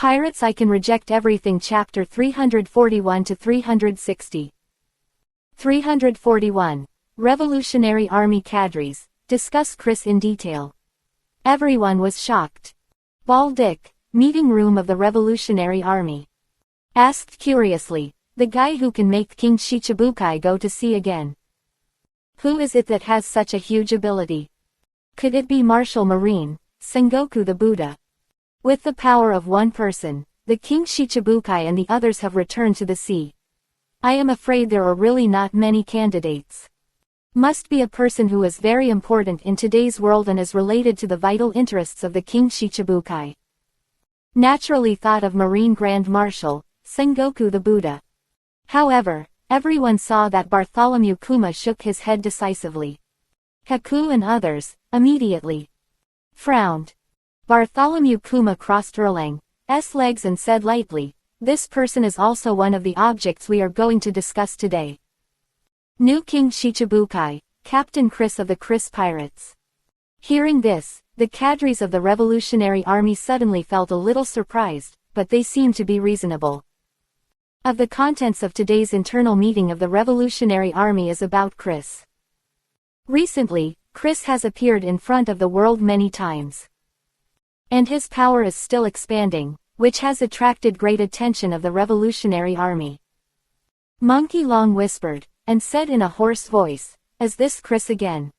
Pirates I Can Reject Everything Chapter 341 to 360. 341. Revolutionary Army Cadres, discuss Chris in detail. Everyone was shocked. Baldic, meeting room of the Revolutionary Army. Asked curiously, the guy who can make King Shichibukai go to sea again. Who is it that has such a huge ability? Could it be Martial Marine, Sengoku the Buddha? With the power of one person, the King Shichibukai and the others have returned to the sea. I am afraid there are really not many candidates. Must be a person who is very important in today's world and is related to the vital interests of the King Shichibukai. Naturally thought of Marine Grand Marshal, Sengoku the Buddha. However, everyone saw that Bartholomew Kuma shook his head decisively. Haku and others, immediately frowned. Bartholomew Kuma crossed Erlang's legs and said lightly, "This person is also one of the objects we are going to discuss today. New King Shichibukai, Captain Chris of the Chris Pirates." Hearing this, the cadres of the Revolutionary Army suddenly felt a little surprised, but they seemed to be reasonable. Of the contents of today's internal meeting of the Revolutionary Army is about Chris. Recently, Chris has appeared in front of the world many times. And his power is still expanding, which has attracted great attention of the Revolutionary Army. Monkey Long whispered, and said in a hoarse voice, "Is this Chris again?"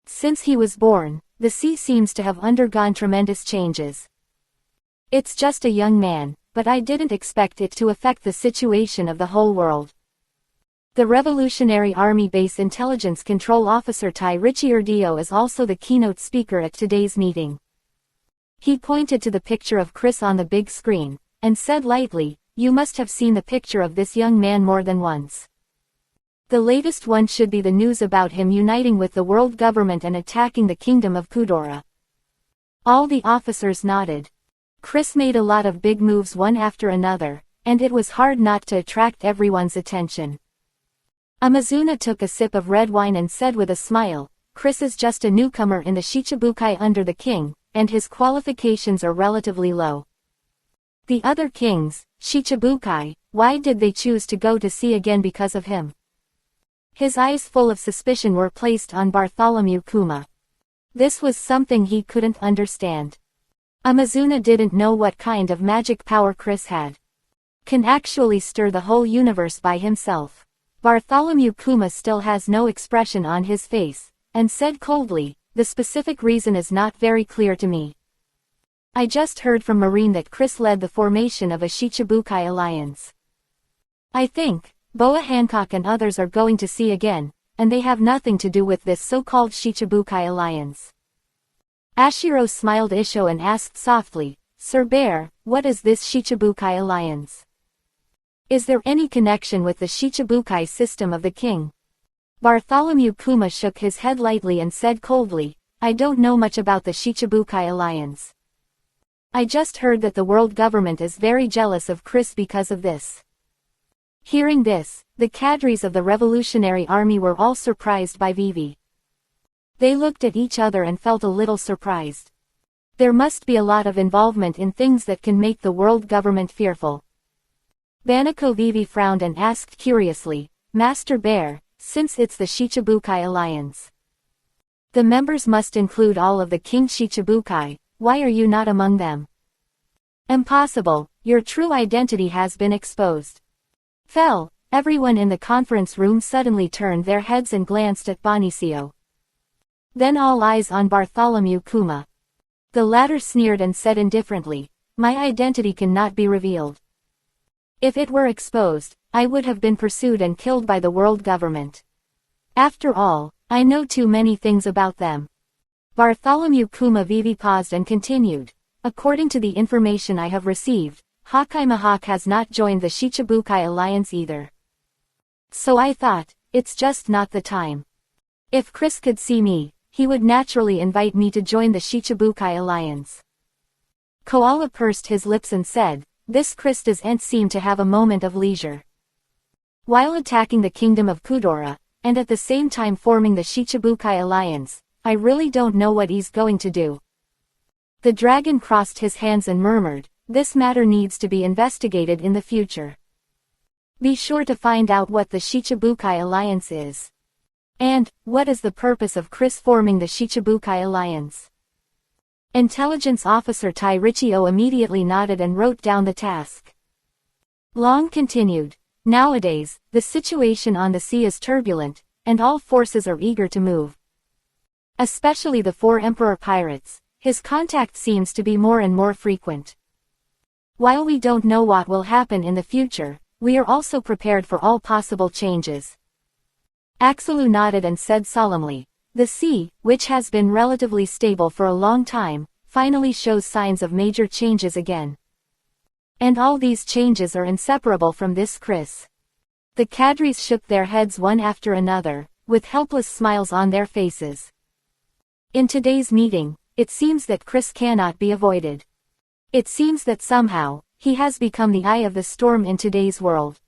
Since he was born, the sea seems to have undergone tremendous changes. It's just a young man, but I didn't expect it to affect the situation of the whole world. The Revolutionary Army Base Intelligence Control Officer Tai Richierdio is also the keynote speaker at today's meeting. He pointed to the picture of Chris on the big screen, and said lightly, "You must have seen the picture of this young man more than once. The latest one should be the news about him uniting with the world government and attacking the kingdom of Kudora." All the officers nodded. Chris made a lot of big moves one after another, and it was hard not to attract everyone's attention. Amazuna took a sip of red wine and said with a smile, "Chris is just a newcomer in the Shichibukai under the king, and his qualifications are relatively low. The other kings, Shichibukai, why did they choose to go to sea again because of him?" His eyes full of suspicion were placed on Bartholomew Kuma. This was something he couldn't understand. Amazuna didn't know what kind of magic power Chris had. Can actually stir the whole universe by himself. Bartholomew Kuma still has no expression on his face, and said coldly, "The specific reason is not very clear to me. I just heard from Marine that Chris led the formation of a Shichibukai alliance. I think Boa Hancock and others are going to sea again, and they have nothing to do with this so-called Shichibukai alliance." Ashiro smiled Isho and asked softly, "Sir Bear, what is this Shichibukai alliance? Is there any connection with the Shichibukai system of the king?" Bartholomew Kuma shook his head lightly and said coldly, "I don't know much about the Shichibukai alliance. I just heard that the world government is very jealous of Chris because of this." Hearing this, the cadres of the Revolutionary Army were all surprised by Vivi. They looked at each other and felt a little surprised. There must be a lot of involvement in things that can make the world government fearful. Banako Vivi frowned and asked curiously, "Master Bear, since it's the Shichibukai alliance, the members must include all of the King Shichibukai, why are you not among them?" "Impossible, your true identity has been exposed." Everyone in the conference room suddenly turned their heads and glanced at Bonicio. Then all eyes on Bartholomew Kuma. The latter sneered and said indifferently, "My identity cannot be revealed. If it were exposed, I would have been pursued and killed by the world government. After all, I know too many things about them." Bartholomew Kuma Vivi paused and continued, "According to the information I have received, Hakai Mahak has not joined the Shichibukai alliance either. So I thought, it's just not the time. If Chris could see me, he would naturally invite me to join the Shichibukai alliance." Koala pursed his lips and said, "This Chris doesn't seem to have a moment of leisure. While attacking the kingdom of Kudora, and at the same time forming the Shichibukai alliance, I really don't know what he's going to do." The dragon crossed his hands and murmured, this matter needs to be investigated in the future. Be sure to find out what the Shichibukai Alliance is. And, what is the purpose of Chris forming the Shichibukai Alliance? Intelligence Officer Tai Richio immediately nodded and wrote down the task. Long continued. Nowadays, the situation on the sea is turbulent, and all forces are eager to move. Especially the 4 Emperor pirates. His contact seems to be more and more frequent. While we don't know what will happen in the future, we are also prepared for all possible changes. Axelu nodded and said solemnly, the sea, which has been relatively stable for a long time, finally shows signs of major changes again. And all these changes are inseparable from this Chris. The cadres shook their heads one after another, with helpless smiles on their faces. In today's meeting, it seems that Chris cannot be avoided. It seems that somehow, he has become the eye of the storm in today's world.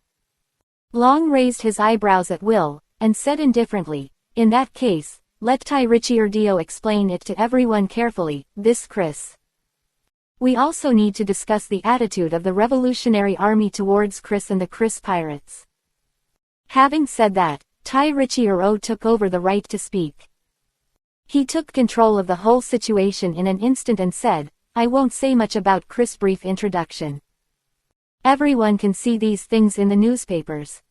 Long raised his eyebrows at will, and said indifferently, in that case, let Tai Richierdio explain it to everyone carefully, this Chris. We also need to discuss the attitude of the Revolutionary Army towards Chris and the Chris Pirates. Having said that, Tai Richiro took over the right to speak. He took control of the whole situation in an instant and said, I won't say much about Chris' brief introduction. Everyone can see these things in the newspapers.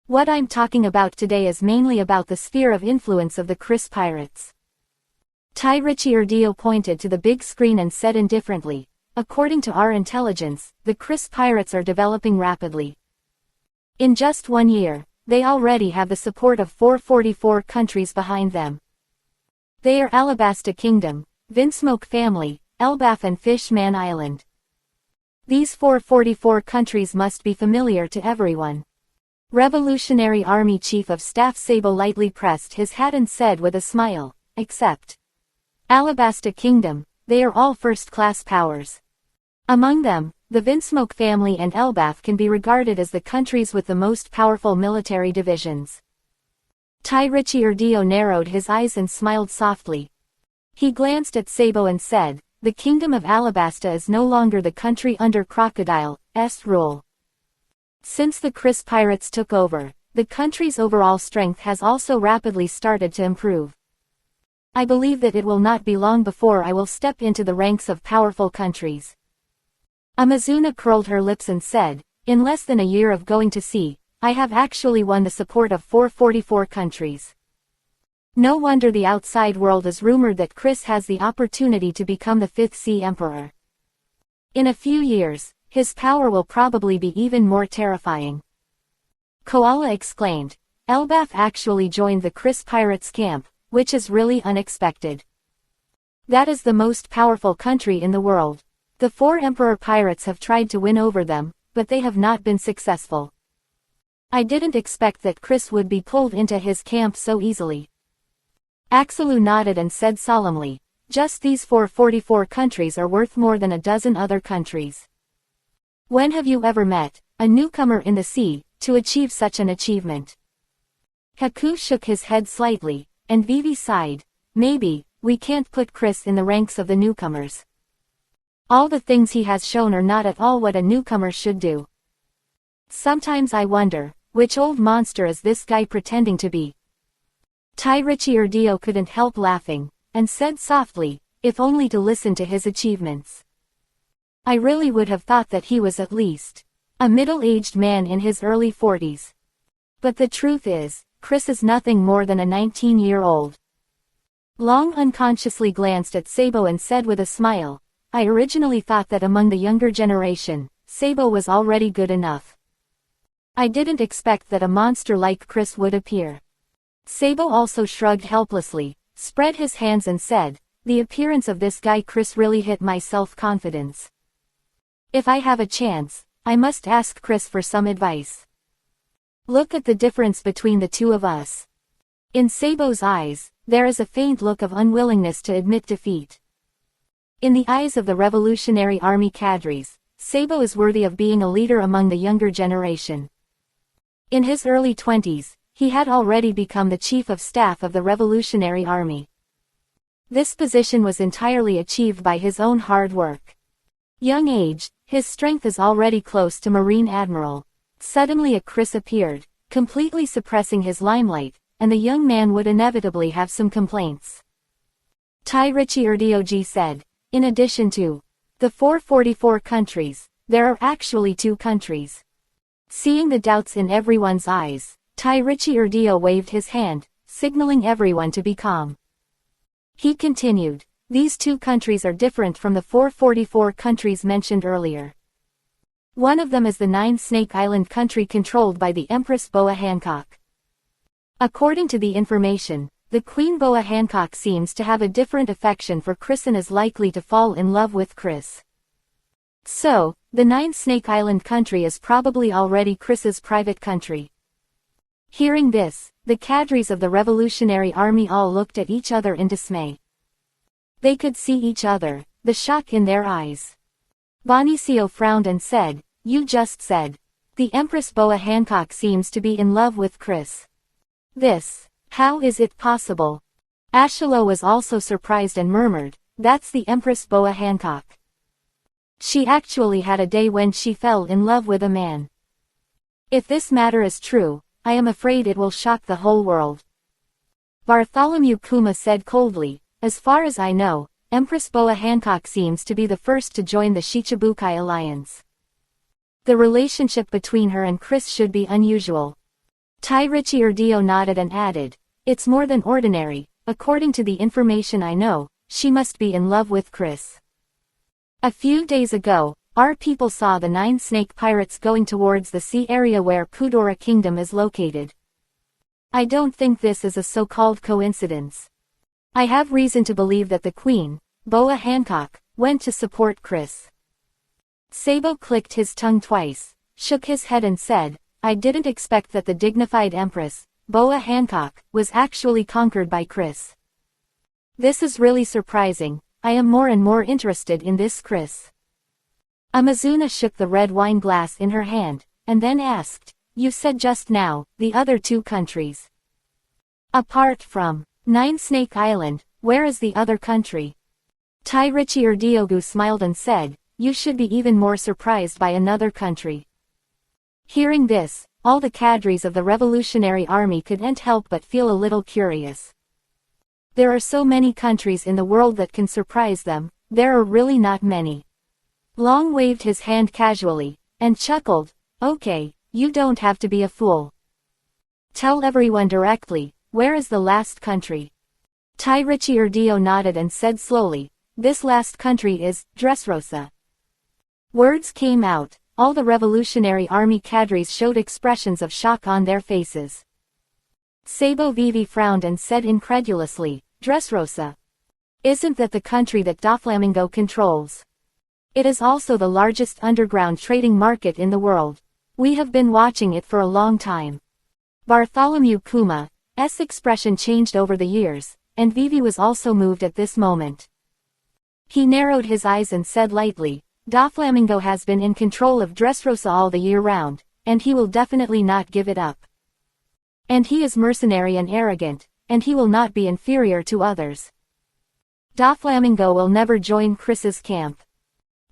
What I'm talking about today is mainly about the sphere of influence of the Chris Pirates. Tai Richierdio pointed to the big screen and said indifferently, according to our intelligence, the Chris Pirates are developing rapidly. In just 1 year, they already have the support of 444 countries behind them. They are Alabasta Kingdom, Vinsmoke Family, Elbaf and Fishman Island. These 444 countries must be familiar to everyone. Revolutionary Army Chief of Staff Sabo lightly pressed his hat and said with a smile, except Alabasta Kingdom, they are all first-class powers. Among them, the Vinsmoke family and Elbaf can be regarded as the countries with the most powerful military divisions. Tai Richierdio narrowed his eyes and smiled softly. He glanced at Sabo and said, the Kingdom of Alabasta is no longer the country under Crocodile's rule. Since the Chris Pirates took over, the country's overall strength has also rapidly started to improve. I believe that it will not be long before I will step into the ranks of powerful countries. Amazuna curled her lips and said, in less than a year of going to sea, I have actually won the support of 444 countries. No wonder the outside world is rumored that Chris has the opportunity to become the 5th Sea Emperor. In a few years, his power will probably be even more terrifying. Koala exclaimed, Elbaf actually joined the Chris Pirates camp, which is really unexpected. That is the most powerful country in the world. The 4 Emperor Pirates have tried to win over them, but they have not been successful. I didn't expect that Chris would be pulled into his camp so easily. Axelu nodded and said solemnly, just these 444 countries are worth more than a dozen other countries. When have you ever met a newcomer in the sea to achieve such an achievement? Haku shook his head slightly, and Vivi sighed, maybe, we can't put Chris in the ranks of the newcomers. All the things he has shown are not at all what a newcomer should do. Sometimes I wonder, which old monster is this guy pretending to be? Tai Richierdio couldn't help laughing, and said softly, if only to listen to his achievements. I really would have thought that he was at least a middle-aged man in his early 40s. But the truth is, Chris is nothing more than a 19-year-old. Long unconsciously glanced at Sabo and said with a smile, I originally thought that among the younger generation, Sabo was already good enough. I didn't expect that a monster like Chris would appear. Sabo also shrugged helplessly, spread his hands and said, the appearance of this guy Chris really hit my self-confidence. If I have a chance, I must ask Chris for some advice. Look at the difference between the two of us. In Sabo's eyes, there is a faint look of unwillingness to admit defeat. In the eyes of the Revolutionary Army cadres, Sabo is worthy of being a leader among the younger generation. In his early 20s, he had already become the Chief of Staff of the Revolutionary Army. This position was entirely achieved by his own hard work. Young age, His strength is already close to Marine Admiral. Suddenly a Chris appeared, completely suppressing his limelight, and the young man would inevitably have some complaints. Tai Richie Erdioji said, in addition to the 444 countries, there are actually 2 countries. Seeing the doubts in everyone's eyes, Tai Richie Erdio waved his hand, signaling everyone to be calm. He continued, these 2 countries are different from the 444 countries mentioned earlier. One of them is the 9 Snake Island country controlled by the Empress Boa Hancock. According to the information, the Queen Boa Hancock seems to have a different affection for Chris and is likely to fall in love with Chris. So, the 9 Snake Island country is probably already Chris's private country. Hearing this, the cadres of the Revolutionary Army all looked at each other in dismay. They could see each other, the shock in their eyes. Bonicio frowned and said, you just said. The Empress Boa Hancock seems to be in love with Chris. How is it possible? Ashilo was also surprised and murmured, that's the Empress Boa Hancock. She actually had a day when she fell in love with a man. If this matter is true, I am afraid it will shock the whole world. Bartholomew Kuma said coldly, as far as I know, Empress Boa Hancock seems to be the first to join the Shichibukai alliance. The relationship between her and Chris should be unusual. Tai Richie Erdio nodded and added, it's more than ordinary, according to the information I know, she must be in love with Chris. A few days ago, our people saw the 9 snake pirates going towards the sea area where Pudora Kingdom is located. I don't think this is a so-called coincidence. I have reason to believe that the Queen, Boa Hancock, went to support Chris. Sabo clicked his tongue twice, shook his head and said, I didn't expect that the dignified Empress, Boa Hancock, was actually conquered by Chris. This is really surprising, I am more and more interested in this Chris. Amazuna shook the red wine glass in her hand, and then asked, you said just now, the other 2 countries. Apart from 9 Snake Island, where is the other country? Tai Richie Erdiogu smiled and said, you should be even more surprised by another country. Hearing this, all the cadres of the Revolutionary Army couldn't help but feel a little curious. There are so many countries in the world that can surprise them, there are really not many. Long waved his hand casually, and chuckled, okay, you don't have to be a fool. Tell everyone directly, where is the last country? Tai Richie Erdio nodded and said slowly, this last country is Dressrosa. Words came out, all the Revolutionary Army cadres showed expressions of shock on their faces. Sabo Vivi frowned and said incredulously, Dressrosa. Isn't that the country that Doflamingo controls? It is also the largest underground trading market in the world. We have been watching it for a long time. Bartholomew Kuma's expression changed over the years, and Vivi was also moved at this moment. He narrowed his eyes and said lightly, Doflamingo has been in control of Dressrosa all the year round, and he will definitely not give it up. And he is mercenary and arrogant, and he will not be inferior to others. Doflamingo will never join Chris's camp.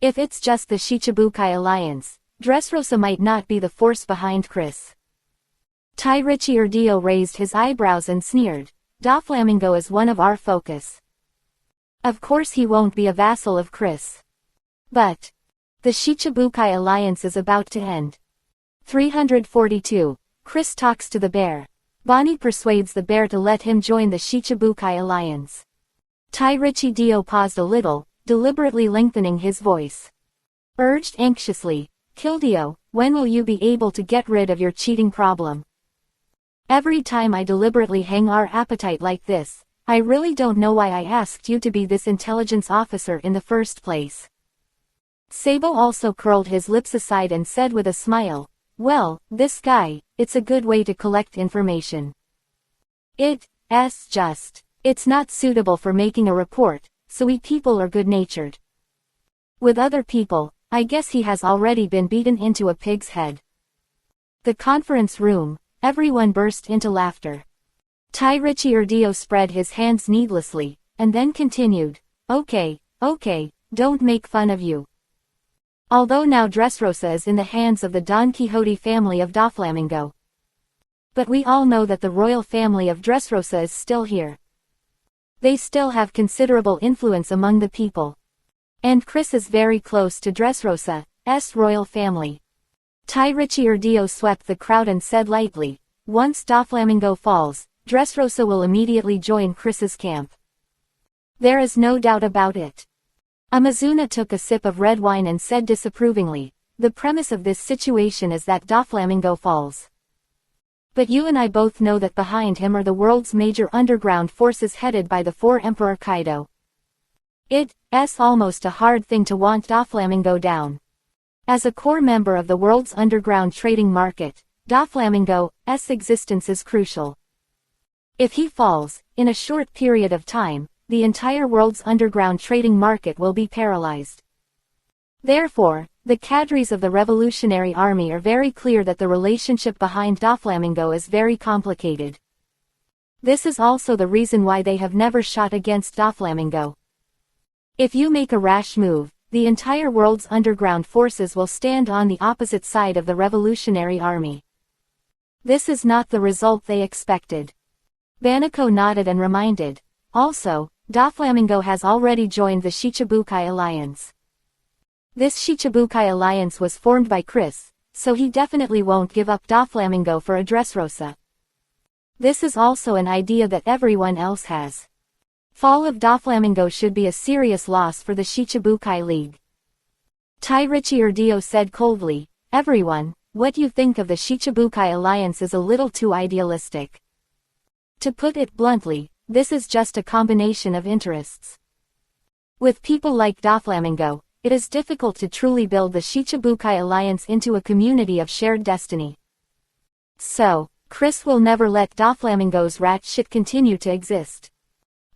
If it's just the Shichibukai alliance, Dressrosa might not be the force behind Chris. Tai Richie Erdio raised his eyebrows and sneered, Doflamingo is one of our focus. Of course he won't be a vassal of Chris. But the Shichibukai alliance is about to end. 342. Chris talks to the bear. Bonnie persuades the bear to let him join the Shichibukai alliance. Tai Richie Dio paused a little, deliberately lengthening his voice. Urged anxiously, Kildio, when will you be able to get rid of your cheating problem? Every time I deliberately hang our appetite like this, I really don't know why I asked you to be this intelligence officer in the first place. Sabo also curled his lips aside and said with a smile, well, this guy, it's a good way to collect information. It's not suitable for making a report, so we people are good-natured. With other people, I guess he has already been beaten into a pig's head. The conference room, everyone burst into laughter. Tai Richie Erdio spread his hands needlessly, and then continued, okay, don't make fun of you. Although now Dressrosa is in the hands of the Don Quixote family of Doflamingo. But we all know that the royal family of Dressrosa is still here. They still have considerable influence among the people. And Chris is very close to Dressrosa's royal family. Tiricciardio swept the crowd and said lightly, once Doflamingo falls, Dressrosa will immediately join Chris's camp. There is no doubt about it. Amazuna took a sip of red wine and said disapprovingly, the premise of this situation is that Doflamingo falls. But you and I both know that behind him are the world's major underground forces headed by the Emperor Kaido. It's almost a hard thing to want Doflamingo down. As a core member of the world's underground trading market, Doflamingo's existence is crucial. If he falls, in a short period of time, the entire world's underground trading market will be paralyzed. Therefore, the cadres of the Revolutionary Army are very clear that the relationship behind Doflamingo is very complicated. This is also the reason why they have never shot against Doflamingo. If you make a rash move, the entire world's underground forces will stand on the opposite side of the Revolutionary Army. This is not the result they expected. Banako nodded and reminded, also, Doflamingo has already joined the Shichibukai Alliance. This Shichibukai Alliance was formed by Chris, so he definitely won't give up Doflamingo for a Dressrosa. This is also an idea that everyone else has. Fall of Doflamingo should be a serious loss for the Shichibukai League. Tiricciardio said coldly, everyone, what you think of the Shichibukai Alliance is a little too idealistic. To put it bluntly, this is just a combination of interests. With people like Doflamingo, it is difficult to truly build the Shichibukai Alliance into a community of shared destiny. So, Chris will never let Doflamingo's rat shit continue to exist.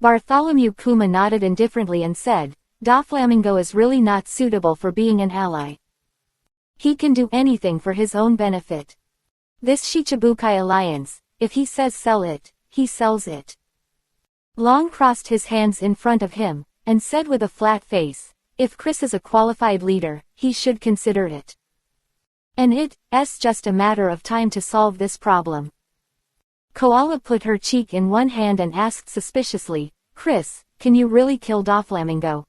Bartholomew Kuma nodded indifferently and said, Doflamingo is really not suitable for being an ally. He can do anything for his own benefit. This Shichibukai Alliance, if he says sell it, he sells it. Long crossed his hands in front of him, and said with a flat face, if Chris is a qualified leader, he should consider it. And it's just a matter of time to solve this problem. Koala put her cheek in one hand and asked suspiciously, Chris, can you really kill Doflamingo?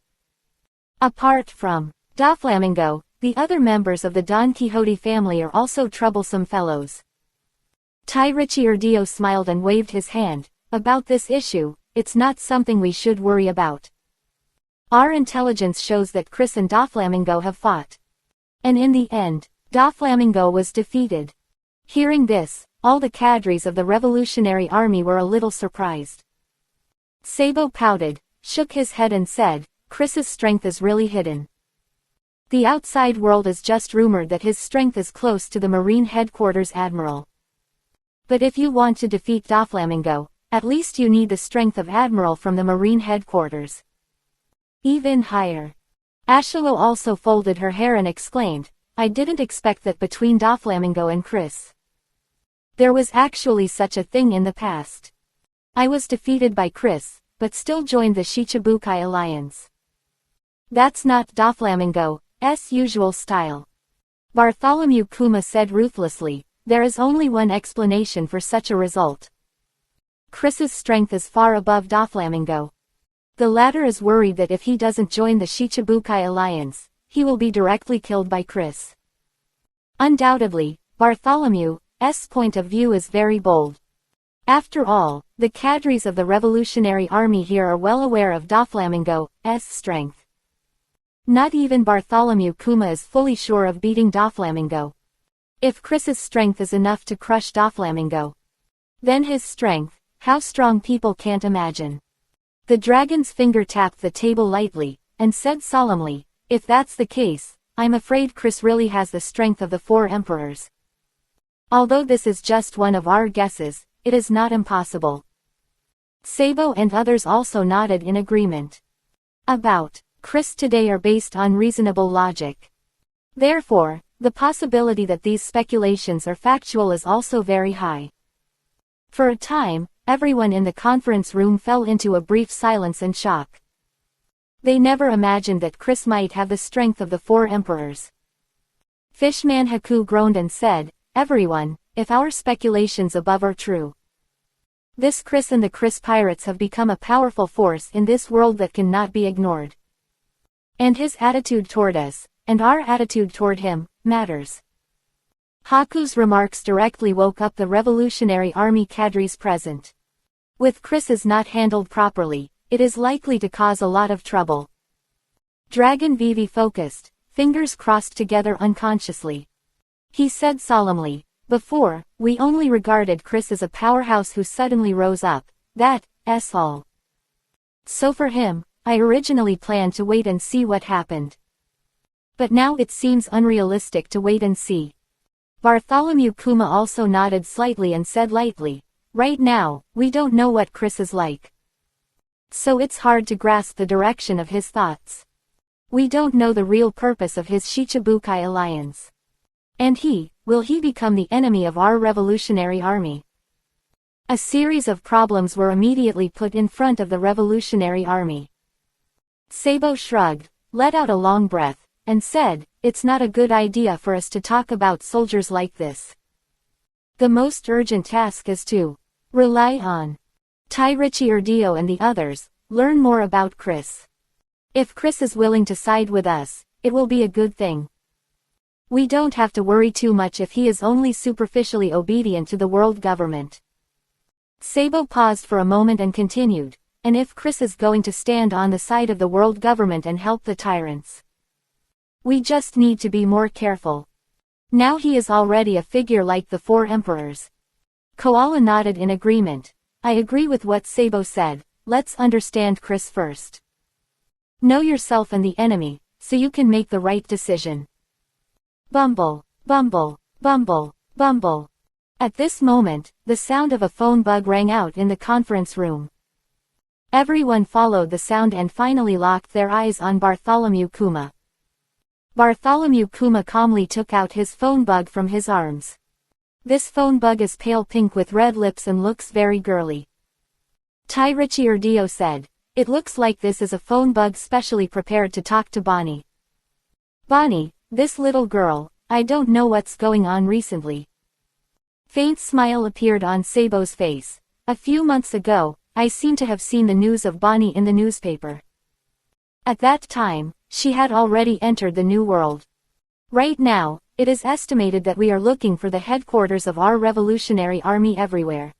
Apart from Doflamingo, the other members of the Don Quixote family are also troublesome fellows. Tiricciardio smiled and waved his hand. About this issue, it's not something we should worry about. Our intelligence shows that Chris and Doflamingo have fought. And in the end, Doflamingo was defeated. Hearing this, all the cadres of the Revolutionary Army were a little surprised. Sabo pouted, shook his head and said, Chris's strength is really hidden. The outside world is just rumored that his strength is close to the Marine Headquarters Admiral. But if you want to defeat Doflamingo, at least you need the strength of Admiral from the Marine Headquarters. Even higher. Ashilo also folded her hair and exclaimed, I didn't expect that between Doflamingo and Chris. There was actually such a thing in the past. I was defeated by Chris, but still joined the Shichibukai Alliance. That's not Doflamingo's usual style. Bartholomew Kuma said ruthlessly, there is only one explanation for such a result. Chris's strength is far above Doflamingo. The latter is worried that if he doesn't join the Shichibukai Alliance, he will be directly killed by Chris. Undoubtedly, Bartholomew's point of view is very bold. After all, the cadres of the Revolutionary Army here are well aware of Doflamingo's strength. Not even Bartholomew Kuma is fully sure of beating Doflamingo. If Chris's strength is enough to crush Doflamingo, then his strength, how strong people can't imagine. The dragon's finger tapped the table lightly, and said solemnly, if that's the case, I'm afraid Chris really has the strength of the four emperors. Although this is just one of our guesses, it is not impossible. Sabo and others also nodded in agreement. About Chris today are based on reasonable logic. Therefore, the possibility that these speculations are factual is also very high. For a time, everyone in the conference room fell into a brief silence and shock. They never imagined that Chris might have the strength of the four emperors. Fishman Haku groaned and said, "Everyone, if our speculations above are true. This Chris and the Chris Pirates have become a powerful force in this world that cannot be ignored. And his attitude toward us, and our attitude toward him, matters." Haku's remarks directly woke up the Revolutionary Army cadres present. With Chris's not handled properly, it is likely to cause a lot of trouble. Dragon Vivi focused, fingers crossed together unconsciously. He said solemnly, "Before, we only regarded Chris as a powerhouse who suddenly rose up, that's all. So for him, I originally planned to wait and see what happened. But now it seems unrealistic to wait and see." Bartholomew Kuma also nodded slightly and said lightly, "Right now, we don't know what Chris is like. So it's hard to grasp the direction of his thoughts. We don't know the real purpose of his Shichibukai alliance. And will he become the enemy of our Revolutionary Army?" A series of problems were immediately put in front of the Revolutionary Army. Sabo shrugged, let out a long breath, and said, "It's not a good idea for us to talk about soldiers like this. The most urgent task is to rely on Tairichi Urdio and the others, learn more about Chris. If Chris is willing to side with us, it will be a good thing. We don't have to worry too much if he is only superficially obedient to the world government." Sabo paused for a moment and continued, "And if Chris is going to stand on the side of the world government and help the tyrants, we just need to be more careful. Now he is already a figure like the four emperors." Koala nodded in agreement. "I agree with what Sabo said, let's understand Chris first. Know yourself and the enemy, so you can make the right decision." Bumble, bumble, bumble, bumble. At this moment, the sound of a phone bug rang out in the conference room. Everyone followed the sound and finally locked their eyes on Bartholomew Kuma. Bartholomew Kuma calmly took out his phone bug from his arms. This phone bug is pale pink with red lips and looks very girly. Tairichi Urdio said, "It looks like this is a phone bug specially prepared to talk to Bonnie. Bonnie, this little girl, I don't know what's going on recently." Faint smile appeared on Sabo's face. "A few months ago, I seem to have seen the news of Bonnie in the newspaper. At that time, she had already entered the New World. Right now, it is estimated that we are looking for the headquarters of our Revolutionary Army everywhere."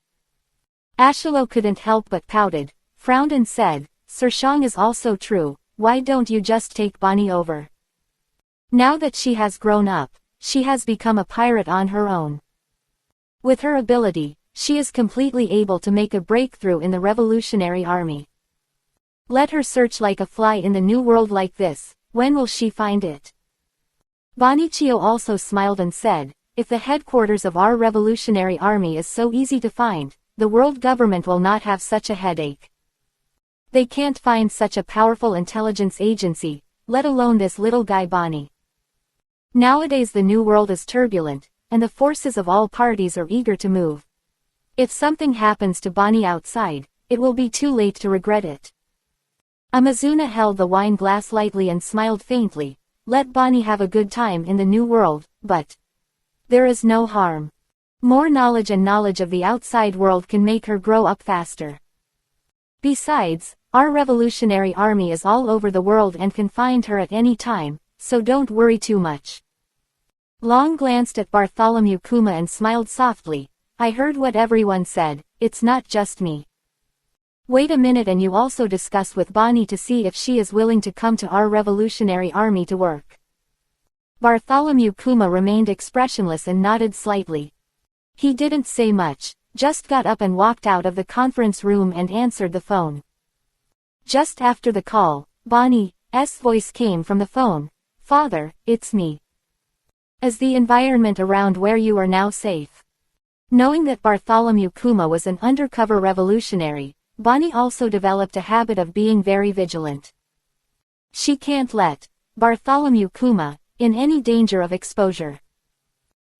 Ashilo couldn't help but pouted, frowned and said, "Sir Shang is also true, why don't you just take Bonnie over? Now that she has grown up, she has become a pirate on her own. With her ability, she is completely able to make a breakthrough in the Revolutionary Army. Let her search like a fly in the new world like this, when will she find it?" Bonichio also smiled and said, "If the headquarters of our Revolutionary Army is so easy to find, the world government will not have such a headache. They can't find such a powerful intelligence agency, let alone this little guy Bonnie. Nowadays the new world is turbulent, and the forces of all parties are eager to move. If something happens to Bonnie outside, it will be too late to regret it." Amazuna held the wine glass lightly and smiled faintly. "Let Bonnie have a good time in the new world, but there is no harm. More knowledge and knowledge of the outside world can make her grow up faster. Besides, our Revolutionary Army is all over the world and can find her at any time, so don't worry too much." Long glanced at Bartholomew Kuma and smiled softly. "I heard what everyone said, it's not just me. Wait a minute and you also discuss with Bonnie to see if she is willing to come to our Revolutionary Army to work." Bartholomew Kuma remained expressionless and nodded slightly. He didn't say much, just got up and walked out of the conference room and answered the phone. Just after the call, Bonnie's voice came from the phone. "Father, it's me. Is the environment around where you are now safe?" Knowing that Bartholomew Kuma was an undercover revolutionary, Bonnie also developed a habit of being very vigilant. She can't let Bartholomew Kuma in any danger of exposure.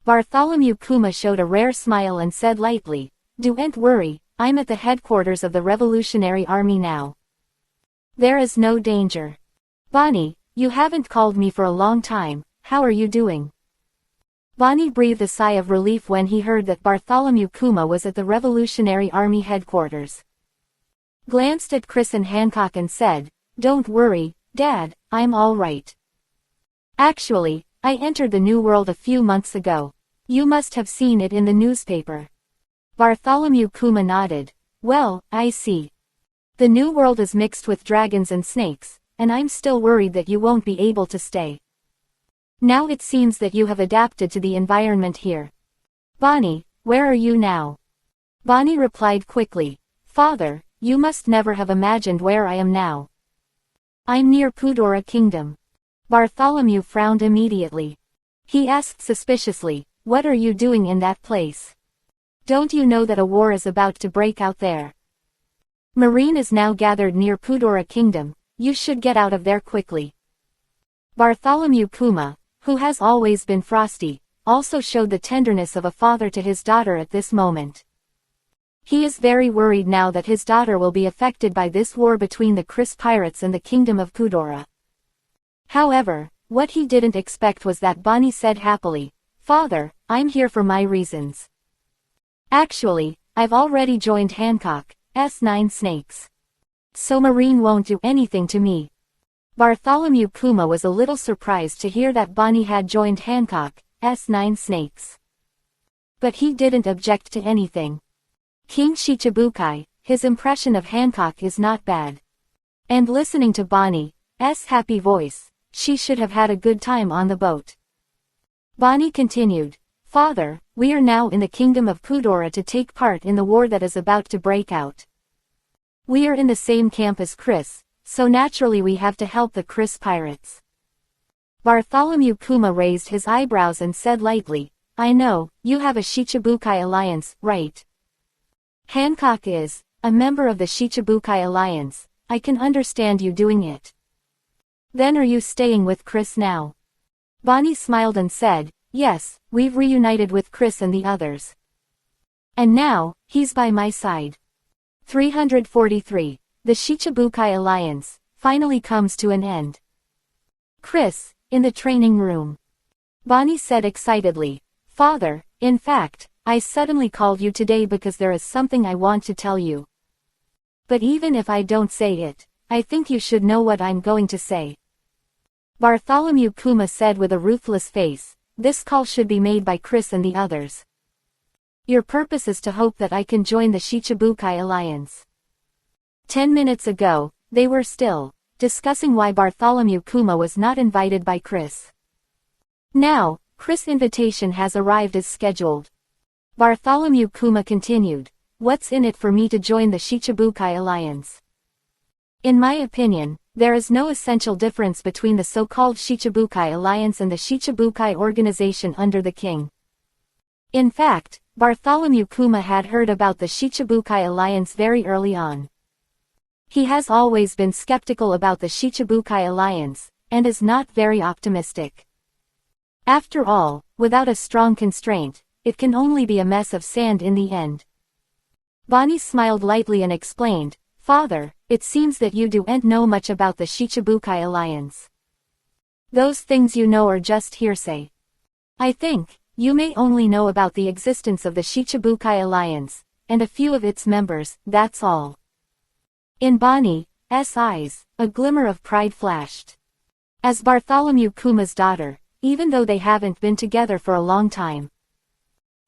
Bartholomew Kuma showed a rare smile and said lightly, "Don't worry, I'm at the headquarters of the Revolutionary Army now. There is no danger. Bonnie, you haven't called me for a long time, how are you doing?" Bonnie breathed a sigh of relief when he heard that Bartholomew Kuma was at the Revolutionary Army headquarters. Glanced at Chris and Hancock and said, "Don't worry, Dad, I'm all right. Actually, I entered the New World a few months ago. You must have seen it in the newspaper." Bartholomew Kuma nodded. "Well, I see. The New World is mixed with dragons and snakes, and I'm still worried that you won't be able to stay. Now it seems that you have adapted to the environment here. Bonnie, where are you now?" Bonnie replied quickly, "Father, you must never have imagined where I am now. I'm near Pudora Kingdom." Bartholomew frowned immediately. He asked suspiciously, "What are you doing in that place? Don't you know that a war is about to break out there? Marine is now gathered near Pudora Kingdom, you should get out of there quickly." Bartholomew Kuma, who has always been frosty, also showed the tenderness of a father to his daughter at this moment. He is very worried now that his daughter will be affected by this war between the Chris pirates and the Kingdom of Pudora. However, what he didn't expect was that Bonnie said happily, "Father, I'm here for my reasons. Actually, I've already joined Hancock's 9 snakes. So Marine won't do anything to me." Bartholomew Kuma was a little surprised to hear that Bonnie had joined Hancock's 9 snakes. But he didn't object to anything. King Shichibukai, his impression of Hancock is not bad. And listening to Bonnie's happy voice, she should have had a good time on the boat. Bonnie continued, "Father, we are now in the Kingdom of Pudora to take part in the war that is about to break out. We are in the same camp as Chris, so naturally we have to help the Chris pirates." Bartholomew Kuma raised his eyebrows and said lightly, "I know, you have a Shichibukai alliance, right? Hancock is a member of the Shichibukai alliance. I can understand you doing it. Then are you staying with Chris now?" Bonnie smiled and said, "Yes, we've reunited with Chris and the others. And now, he's by my side." 343. The Shichibukai alliance finally comes to an end. "Chris, in the training room." Bonnie said excitedly, "Father, in fact, I suddenly called you today because there is something I want to tell you. But even if I don't say it, I think you should know what I'm going to say." Bartholomew Kuma said with a ruthless face, "This call should be made by Chris and the others. Your purpose is to hope that I can join the Shichibukai alliance." 10 minutes ago, they were still discussing why Bartholomew Kuma was not invited by Chris. Now, Chris' invitation has arrived as scheduled. Bartholomew Kuma continued, "What's in it for me to join the Shichibukai alliance? In my opinion, there is no essential difference between the so-called Shichibukai alliance and the Shichibukai organization under the king." In fact, Bartholomew Kuma had heard about the Shichibukai alliance very early on. He has always been skeptical about the Shichibukai alliance, and is not very optimistic. After all, without a strong constraint, it can only be a mess of sand in the end. Bonnie smiled lightly and explained, "Father, it seems that you don't know much about the Shichibukai alliance. Those things you know are just hearsay. I think, you may only know about the existence of the Shichibukai alliance, and a few of its members, that's all." In Bonnie's eyes, a glimmer of pride flashed. As Bartholomew Kuma's daughter, even though they haven't been together for a long time,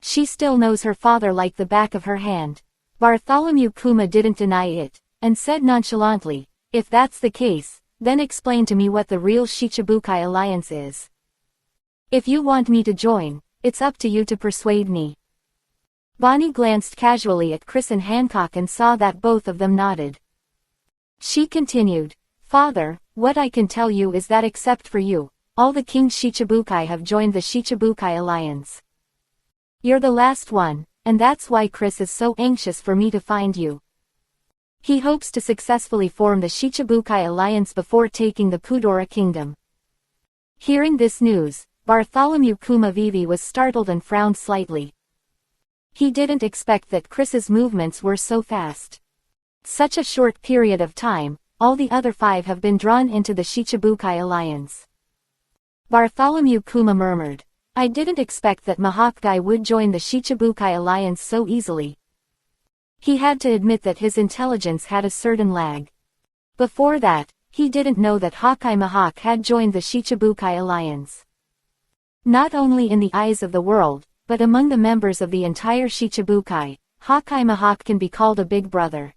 she still knows her father like the back of her hand. Bartholomew Kuma didn't deny it, and said nonchalantly, "If that's the case, then explain to me what the real Shichibukai alliance is. If you want me to join, it's up to you to persuade me." Bonnie glanced casually at Chris and Hancock and saw that both of them nodded. She continued, "Father, what I can tell you is that except for you, all the King's Shichibukai have joined the Shichibukai alliance. You're the last one, and that's why Chris is so anxious for me to find you. He hopes to successfully form the Shichibukai alliance before taking the Pudora Kingdom." Hearing this news, Bartholomew Kuma Vivi was startled and frowned slightly. He didn't expect that Chris's movements were so fast. Such a short period of time, all the other 5 have been drawn into the Shichibukai alliance. Bartholomew Kuma murmured, I didn't expect that Mahawk would join the Shichibukai alliance so easily. He had to admit that his intelligence had a certain lag. Before that, he didn't know that Hawkeye Mahawk had joined the Shichibukai alliance. Not only in the eyes of the world, but among the members of the entire Shichibukai, Hawkeye Mahawk can be called a big brother.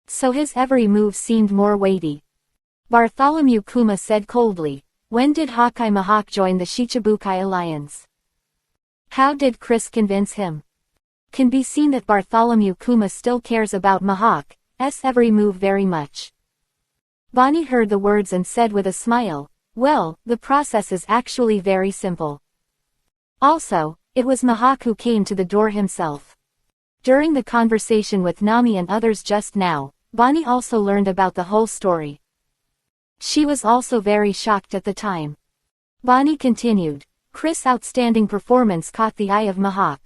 So his every move seemed more weighty. Bartholomew Kuma said coldly, "When did Hawkeye Mahawk join the Shichibukai alliance?" How did Chris convince him? Can be seen that Bartholomew Kuma still cares about Mahawk's every move very much. Bonnie heard the words and said with a smile, "Well, the process is actually very simple." Also, it was Mahawk who came to the door himself. During the conversation with Nami and others just now, Bonnie also learned about the whole story. She was also very shocked at the time. Bonnie continued, "Chris' outstanding performance caught the eye of Mahawk.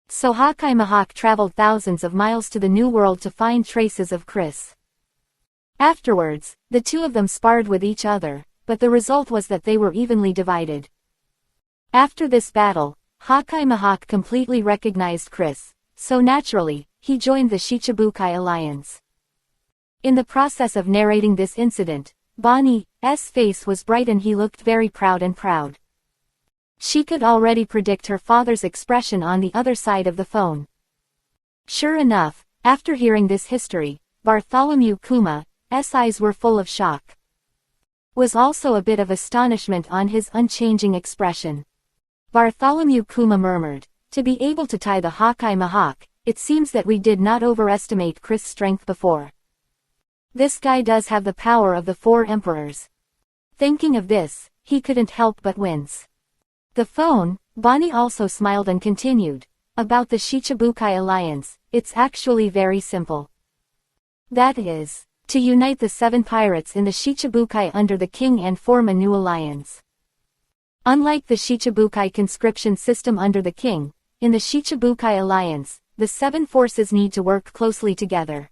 So Hawkeye Mahawk traveled thousands of miles to the New World to find traces of Chris. Afterwards, the two of them sparred with each other, but the result was that they were evenly divided. After this battle, Hawkeye Mahawk completely recognized Chris, so naturally, he joined the Shichibukai alliance." In the process of narrating this incident, Bonnie's face was bright and he looked very proud. She could already predict her father's expression on the other side of the phone. Sure enough, after hearing this history, Bartholomew Kuma's eyes were full of shock. Was also a bit of astonishment on his unchanging expression. Bartholomew Kuma murmured, "To be able to tie the Hawkeye Mahawk, it seems that we did not overestimate Chris' strength before. This guy does have the power of the 4 emperors." Thinking of this, he couldn't help but wince. The phone, Bonnie also smiled and continued, "About the Shichibukai alliance, it's actually very simple. That is, to unite the 7 pirates in the Shichibukai under the king and form a new alliance. Unlike the Shichibukai conscription system under the king, in the Shichibukai alliance, the 7 forces need to work closely together.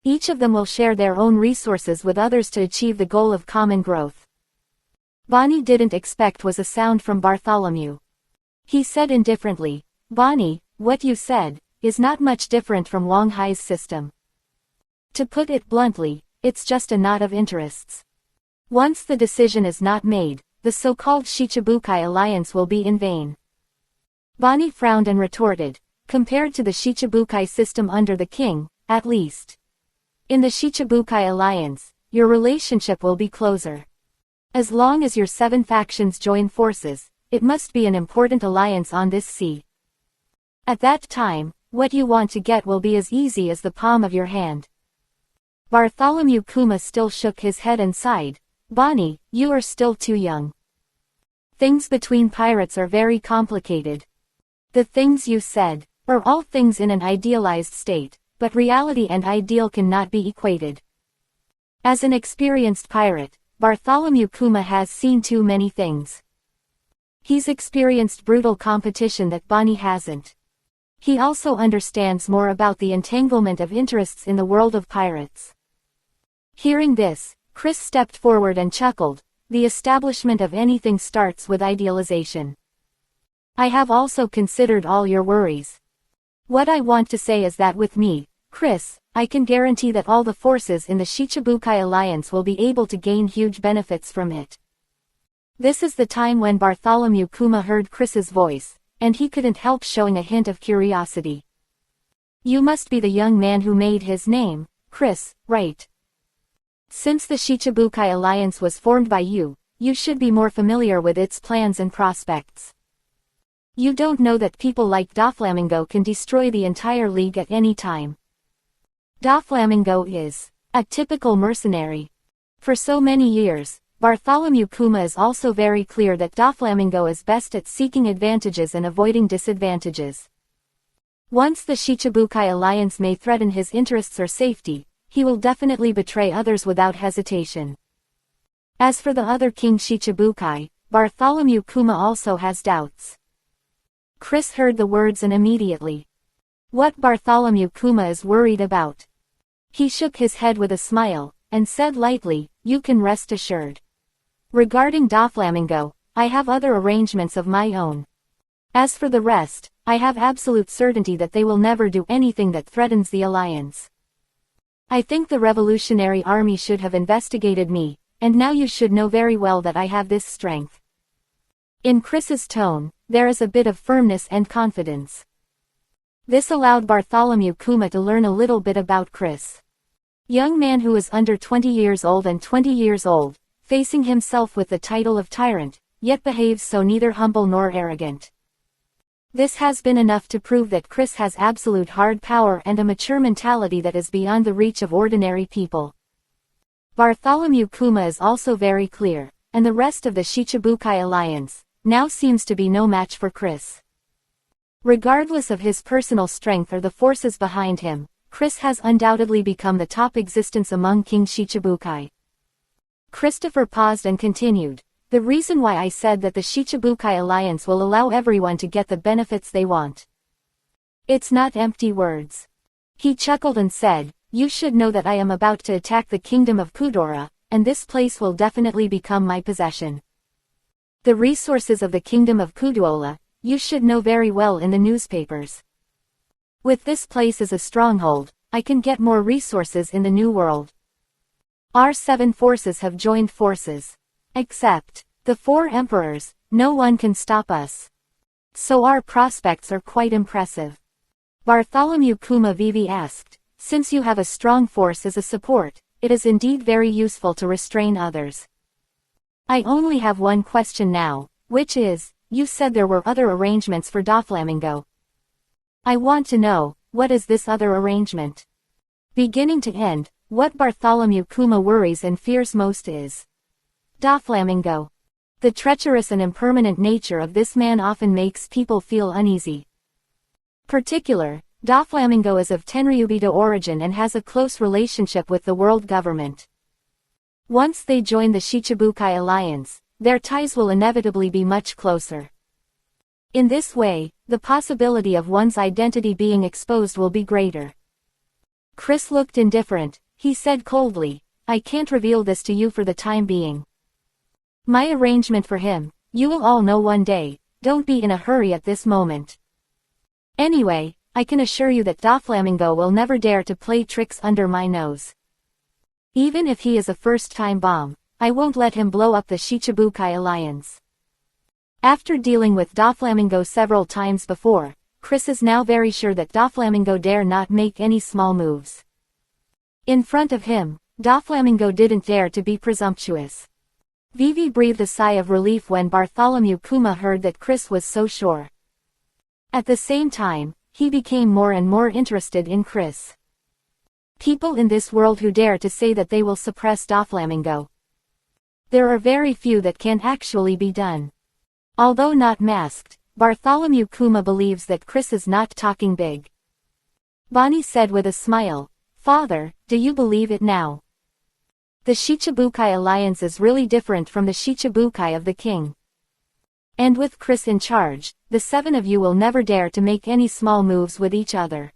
Each of them will share their own resources with others to achieve the goal of common growth." Bonnie didn't expect was a sound from Bartholomew. He said indifferently, "Bonnie, what you said is not much different from Wang Hai's system. To put it bluntly, it's just a knot of interests. Once the decision is not made, the so-called Shichibukai alliance will be in vain." Bonnie frowned and retorted, "Compared to the Shichibukai system under the king, at least. In the Shichibukai alliance, your relationship will be closer. As long as your 7 factions join forces, it must be an important alliance on this sea. At that time, what you want to get will be as easy as the palm of your hand." Bartholomew Kuma still shook his head and sighed, "Bonnie, you are still too young. Things between pirates are very complicated. The things you said are all things in an idealized state, but reality and ideal cannot be equated." As an experienced pirate, Bartholomew Kuma has seen too many things. He's experienced brutal competition that Bonnie hasn't. He also understands more about the entanglement of interests in the world of pirates. Hearing this, Chris stepped forward and chuckled, "The establishment of anything starts with idealization. I have also considered all your worries. What I want to say is that with me, Chris, I can guarantee that all the forces in the Shichibukai alliance will be able to gain huge benefits from it." This is the time when Bartholomew Kuma heard Chris's voice, and he couldn't help showing a hint of curiosity. "You must be the young man who made his name, Chris, right? Since the Shichibukai alliance was formed by you, you should be more familiar with its plans and prospects. You don't know that people like Doflamingo can destroy the entire league at any time. Doflamingo is a typical mercenary. For so many years, Bartholomew Kuma is also very clear that Doflamingo is best at seeking advantages and avoiding disadvantages. Once the Shichibukai alliance may threaten his interests or safety, he will definitely betray others without hesitation. As for the other King Shichibukai, Bartholomew Kuma also has doubts." Chris heard the words and immediately. What Bartholomew Kuma is worried about? He shook his head with a smile, and said lightly, "You can rest assured. Regarding Doflamingo, I have other arrangements of my own. As for the rest, I have absolute certainty that they will never do anything that threatens the alliance. I think the Revolutionary Army should have investigated me, and now you should know very well that I have this strength. In Chris's tone, there is a bit of firmness and confidence. This allowed Bartholomew Kuma to learn a little bit about Chris. Young man who is under 20 years old and 20 years old, facing himself with the title of tyrant, yet behaves so neither humble nor arrogant. This has been enough to prove that Chris has absolute hard power and a mature mentality that is beyond the reach of ordinary people. Bartholomew Kuma is also very clear, and the rest of the Shichibukai alliance now seems to be no match for Chris. Regardless of his personal strength or the forces behind him, Chris has undoubtedly become the top existence among King Shichibukai. Christopher paused and continued. The reason why I said that the Shichibukai alliance will allow everyone to get the benefits they want. It's not empty words. He chuckled and said, you should know that I am about to attack the kingdom of Kudora, and this place will definitely become my possession. The resources of the kingdom of Kudola, you should know very well in the newspapers. With this place as a stronghold, I can get more resources in the new world. Our 7 forces have joined forces. Except the 4 emperors, no one can stop us. So our prospects are quite impressive. Bartholomew Kuma Vivi asked, since you have a strong force as a support, it is indeed very useful to restrain others. I only have one question now, which is, you said there were other arrangements for Doflamingo. I want to know, what is this other arrangement? Beginning to end, what Bartholomew Kuma worries and fears most is Doflamingo. The treacherous and impermanent nature of this man often makes people feel uneasy. Particular, Doflamingo is of Tenryubito origin and has a close relationship with the world government. Once they join the Shichibukai alliance, their ties will inevitably be much closer. In this way, the possibility of one's identity being exposed will be greater. Chris looked indifferent. He said coldly, I can't reveal this to you for the time being. My arrangement for him, you will all know one day, don't be in a hurry at this moment. Anyway, I can assure you that Doflamingo will never dare to play tricks under my nose. Even if he is a first-time bomb, I won't let him blow up the Shichibukai alliance. After dealing with Doflamingo several times before, Chris is now very sure that Doflamingo dare not make any small moves. In front of him, Doflamingo didn't dare to be presumptuous. Vivi breathed a sigh of relief when Bartholomew Kuma heard that Chris was so sure. At the same time, he became more and more interested in Chris. People in this world who dare to say that they will suppress Doflamingo. There are very few that can actually be done. Although not masked, Bartholomew Kuma believes that Chris is not talking big. Bonnie said with a smile, Father, do you believe it now? The Shichibukai alliance is really different from the Shichibukai of the king. And with Chris in charge, the 7 of you will never dare to make any small moves with each other.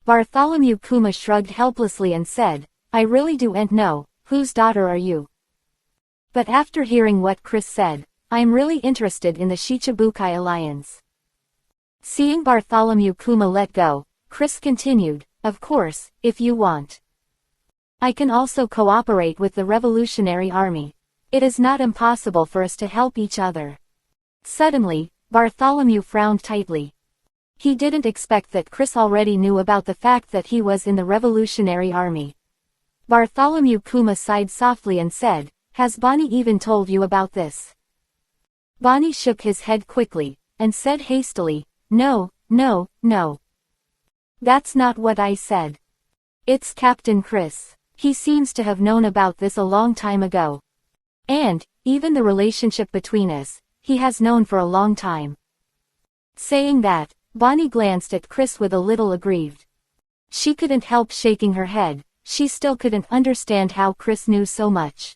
Bartholomew Kuma shrugged helplessly and said, I really don't know, whose daughter are you? But after hearing what Chris said, I'm really interested in the Shichibukai alliance. Seeing Bartholomew Kuma let go, Chris continued, of course, if you want. I can also cooperate with the Revolutionary Army. It is not impossible for us to help each other. Suddenly, Bartholomew frowned tightly. He didn't expect that Chris already knew about the fact that he was in the Revolutionary Army. Bartholomew Kuma sighed softly and said, Has Bonnie even told you about this? Bonnie shook his head quickly, and said hastily, No. That's not what I said. It's Captain Chris. He seems to have known about this a long time ago. And, even the relationship between us, he has known for a long time. Saying that, Bonnie glanced at Chris with a little aggrieved. She couldn't help shaking her head. She still couldn't understand how Chris knew so much.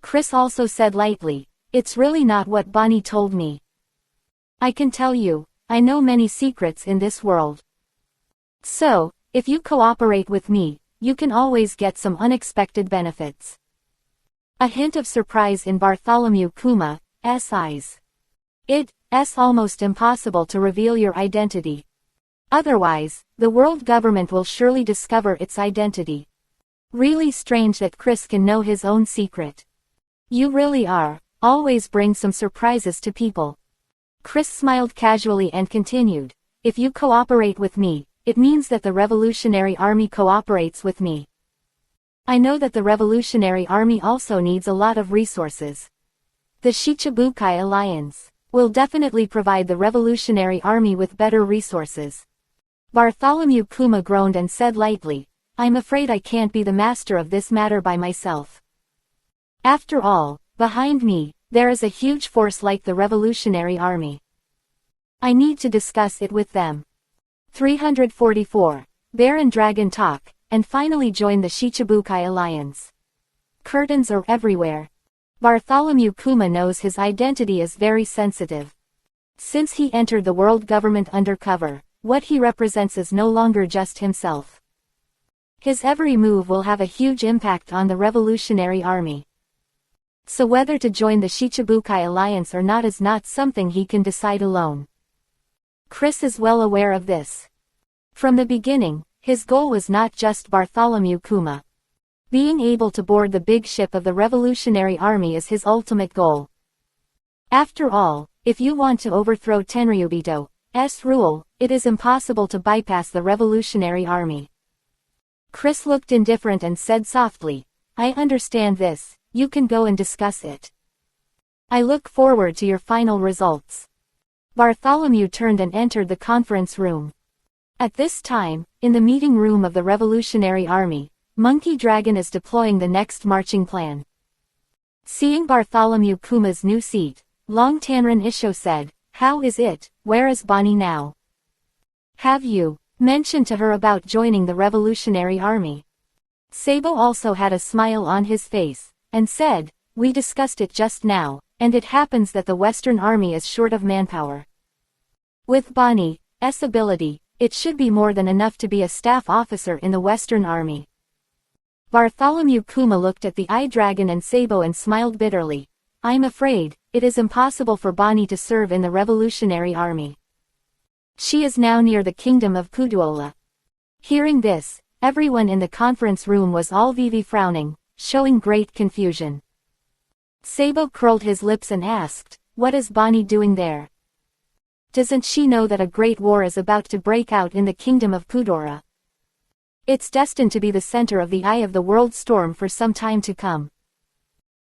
Chris also said lightly, It's really not what Bonnie told me. I can tell you, I know many secrets in this world. So, if you cooperate with me, you can always get some unexpected benefits. A hint of surprise in Bartholomew Kuma, eyes. It's almost impossible to reveal your identity. Otherwise, the world government will surely discover its identity. Really strange that Chris can know his own secret. You really are, always bring some surprises to people. Chris smiled casually and continued, if you cooperate with me, it means that the Revolutionary Army cooperates with me. I know that the Revolutionary Army also needs a lot of resources. The Shichibukai Alliance will definitely provide the Revolutionary Army with better resources. Bartholomew Kuma groaned and said lightly, I'm afraid I can't be the master of this matter by myself. After all, behind me, there is a huge force like the Revolutionary Army. I need to discuss it with them. 344. Bear and Dragon talk, and finally join the Shichibukai Alliance. Curtains are everywhere. Bartholomew Kuma knows his identity is very sensitive. Since he entered the world government undercover, what he represents is no longer just himself. His every move will have a huge impact on the Revolutionary Army. So whether to join the Shichibukai Alliance or not is not something he can decide alone. Chris is well aware of this. From the beginning, his goal was not just Bartholomew Kuma. Being able to board the big ship of the Revolutionary Army is his ultimate goal. After all, if you want to overthrow Tenryubito's rule, it is impossible to bypass the Revolutionary Army. Chris looked indifferent and said softly, I understand this, you can go and discuss it. I look forward to your final results. Bartholomew turned and entered the conference room. At this time, in the meeting room of the Revolutionary Army, Monkey Dragon is deploying the next marching plan. Seeing Bartholomew Kuma's new seat, Long Tanran Isho said, how is it, where is Bonnie now? Have you mentioned to her about joining the Revolutionary Army? Sabo also had a smile on his face, and said, we discussed it just now, and it happens that the Western Army is short of manpower. With Bonnie's ability, it should be more than enough to be a staff officer in the Western Army. Bartholomew Kuma looked at the Eye Dragon and Sabo and smiled bitterly. I'm afraid, it is impossible for Bonnie to serve in the Revolutionary Army. She is now near the kingdom of Puduola. Hearing this, everyone in the conference room was all frowning, showing great confusion. Sabo curled his lips and asked, what is Bonnie doing there? Doesn't she know that a great war is about to break out in the kingdom of Pudora? It's destined to be the center of the eye of the world storm for some time to come.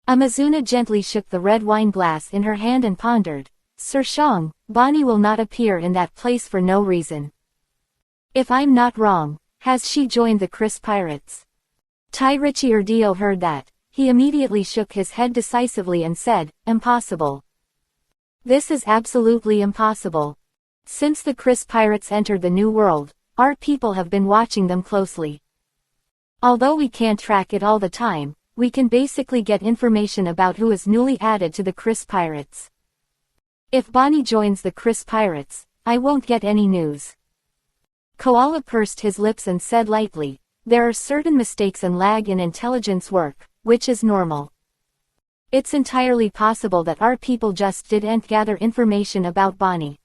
Amazuna gently shook the red wine glass in her hand and pondered, Sir Shang, Bonnie will not appear in that place for no reason. If I'm not wrong, has she joined the Chris Pirates? Taiichi Urdio heard that. He immediately shook his head decisively and said, impossible. This is absolutely impossible. Since the Chris Pirates entered the New World, our people have been watching them closely. Although we can't track it all the time, we can basically get information about who is newly added to the Chris Pirates. If Bonnie joins the Chris Pirates, I won't get any news. Koala pursed his lips and said lightly, there are certain mistakes and lag in intelligence work, which is normal. It's entirely possible that our people just didn't gather information about Bonnie.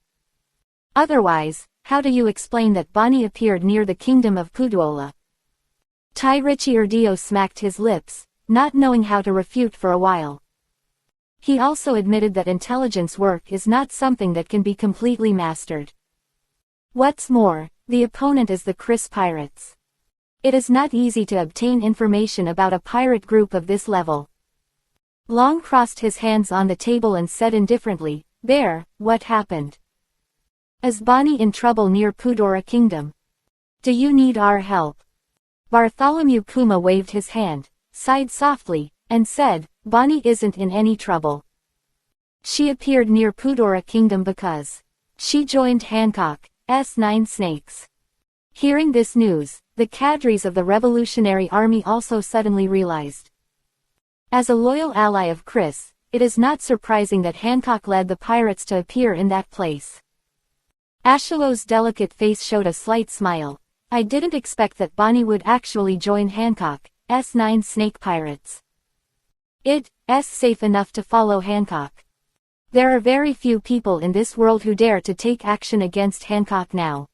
Otherwise, how do you explain that Bonnie appeared near the kingdom of Puduola? Taiichi Urdio smacked his lips, not knowing how to refute for a while. He also admitted that intelligence work is not something that can be completely mastered. What's more, the opponent is the Chris Pirates. It is not easy to obtain information about a pirate group of this level. Long crossed his hands on the table and said indifferently, there, what happened? Is Bonnie in trouble near Pudora Kingdom? Do you need our help? Bartholomew Kuma waved his hand, sighed softly, and said, Bonnie isn't in any trouble. She appeared near Pudora Kingdom because she joined Hancock's 9 Snakes. Hearing this news, the cadres of the Revolutionary Army also suddenly realized. As a loyal ally of Chris, it is not surprising that Hancock led the pirates to appear in that place. Ashilo's delicate face showed a slight smile. I didn't expect that Bonnie would actually join Hancock's 9 Snake Pirates. It's safe enough to follow Hancock. There are very few people in this world who dare to take action against Hancock now.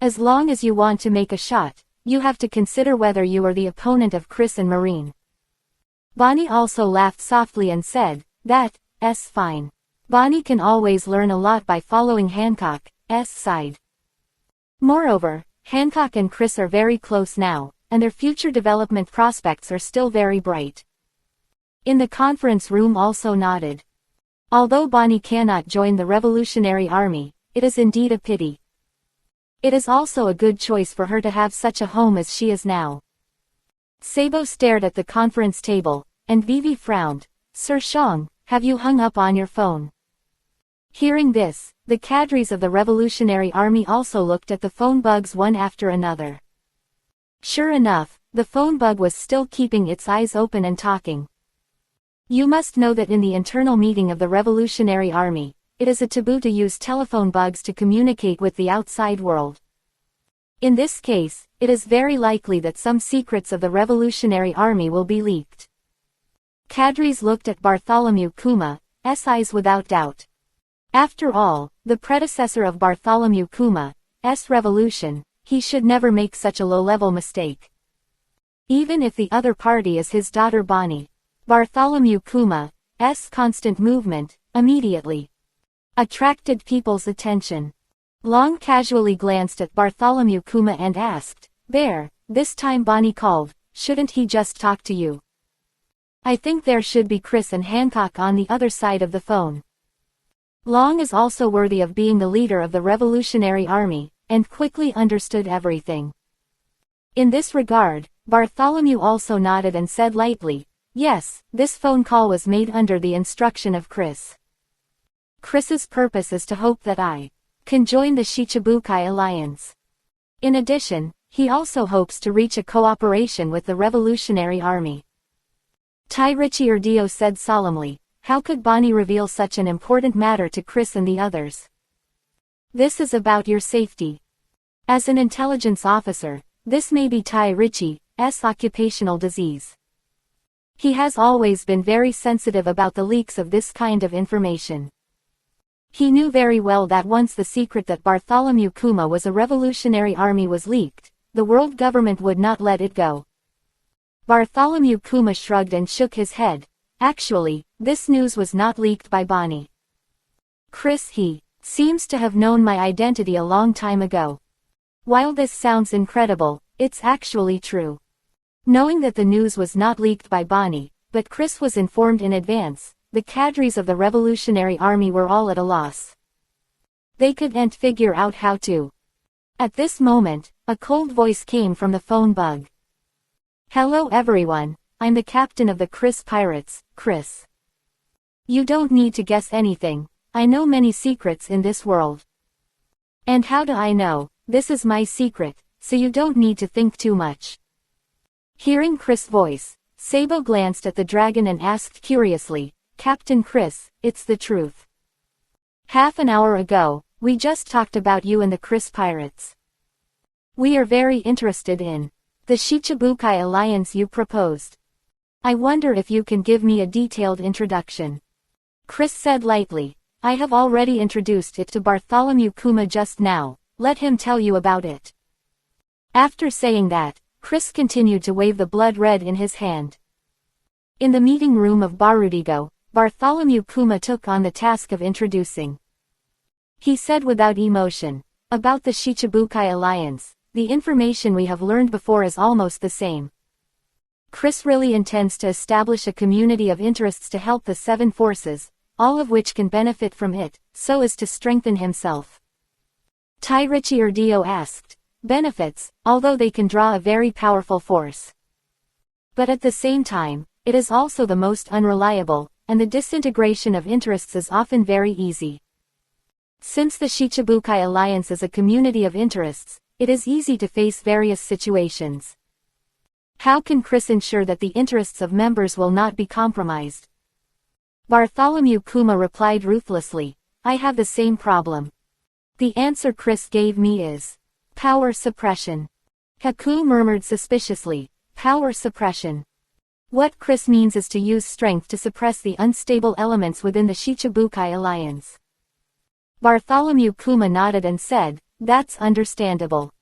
As long as you want to make a shot, you have to consider whether you are the opponent of Chris and Marine. Bonnie also laughed softly and said, "That's fine." Bonnie can always learn a lot by following Hancock's side. Moreover, Hancock and Chris are very close now, and their future development prospects are still very bright. In the conference room also nodded. Although Bonnie cannot join the Revolutionary Army, it is indeed a pity. It is also a good choice for her to have such a home as she is now. Sabo stared at the conference table, and Vivi frowned. "Sir Shang, have you hung up on your phone?" Hearing this, the cadres of the Revolutionary Army also looked at the phone bugs one after another. Sure enough, the phone bug was still keeping its eyes open and talking. You must know that in the internal meeting of the Revolutionary Army, it is a taboo to use telephone bugs to communicate with the outside world. In this case, it is very likely that some secrets of the Revolutionary Army will be leaked. Cadres looked at Bartholomew Kuma's eyes without doubt. After all, the predecessor of Bartholomew Kuma's revolution, he should never make such a low-level mistake. Even if the other party is his daughter Bonnie. Bartholomew Kuma's constant movement, immediately attracted people's attention. Long casually glanced at Bartholomew Kuma and asked, "Bear, this time Bonnie called, shouldn't he just talk to you?" I think there should be Chris and Hancock on the other side of the phone. Long is also worthy of being the leader of the Revolutionary Army, and quickly understood everything. In this regard, Bartholomew also nodded and said lightly, "Yes, this phone call was made under the instruction of Chris. Chris's purpose is to hope that I can join the Shichibukai Alliance. In addition, he also hopes to reach a cooperation with the Revolutionary Army." Tai Richie said solemnly, "How could Bonnie reveal such an important matter to Chris and the others? This is about your safety. As an intelligence officer, this may be Tai Richie's occupational disease. He has always been very sensitive about the leaks of this kind of information. He knew very well that once the secret that Bartholomew Kuma was a Revolutionary Army was leaked, the world government would not let it go." Bartholomew Kuma shrugged and shook his head. "Actually, this news was not leaked by Bonnie. Chris he seems to have known my identity a long time ago. While this sounds incredible, it's actually true." Knowing that the news was not leaked by Bonnie, but Chris was informed in advance, the cadres of the Revolutionary Army were all at a loss. They couldn't figure out how to. At this moment, a cold voice came from the phone bug. "Hello everyone, I'm the captain of the Chris Pirates, Chris. You don't need to guess anything, I know many secrets in this world. And how do I know? This is my secret, so you don't need to think too much." Hearing Chris' voice, Sabo glanced at the dragon and asked curiously, "Captain Chris, it's the truth. Half an hour ago, we just talked about you and the Chris Pirates. We are very interested in the Shichibukai Alliance you proposed. I wonder if you can give me a detailed introduction." Chris said lightly, "I have already introduced it to Bartholomew Kuma just now, let him tell you about it." After saying that, Chris continued to wave the blood red in his hand. In the meeting room of Barudigo, Bartholomew Kuma took on the task of introducing. He said without emotion, "About the Shichibukai Alliance, the information we have learned before is almost the same. Chris really intends to establish a community of interests to help the seven forces, all of which can benefit from it, so as to strengthen himself." Tai Richie asked, "Benefits, although they can draw a very powerful force. But at the same time, it is also the most unreliable, and the disintegration of interests is often very easy. Since the Shichibukai Alliance is a community of interests, it is easy to face various situations. How can Chris ensure that the interests of members will not be compromised?" Bartholomew Kuma replied ruthlessly, "I have the same problem. The answer Chris gave me is power suppression." Haku murmured suspiciously, "Power suppression? What Chris means is to use strength to suppress the unstable elements within the Shichibukai alliance. Bartholomew Kuma nodded and said, "That's understandable."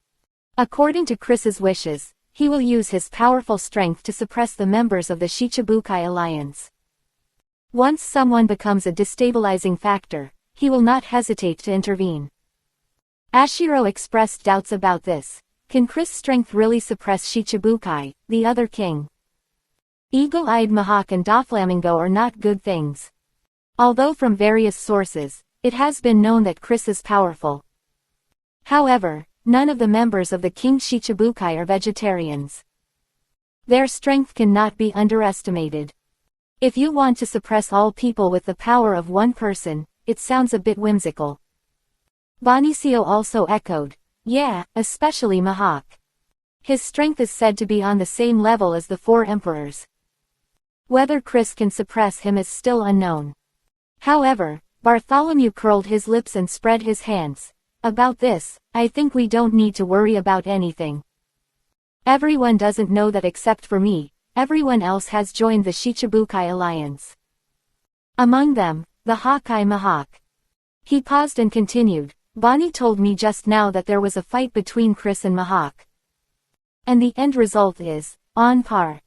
According to Chris's wishes, he will use his powerful strength to suppress the members of the Shichibukai alliance. Once someone becomes a destabilizing factor, he will not hesitate to intervene. Ashiro expressed doubts about this. Can Chris' strength really suppress Shichibukai, the other king? Eagle-eyed Mahawk and Doflamingo are not good things. Although from various sources, it has been known that Chris is powerful. However, none of the members of the King Shichibukai are vegetarians. Their strength cannot be underestimated. If you want to suppress all people with the power of one person, it sounds a bit whimsical. Bonicio also echoed, "Yeah, especially Mahawk. His strength is said to be on the same level as the four emperors. Whether Chris can suppress him is still unknown." However, Bartholomew curled his lips and spread his hands. "About this, I think we don't need to worry about anything. Everyone doesn't know that except for me, everyone else has joined the Shichibukai alliance. Among them, the Hawkeye Mahawk." He paused and continued, "Bonnie told me just now that there was a fight between Chris and Mahawk. And the end result is, on par."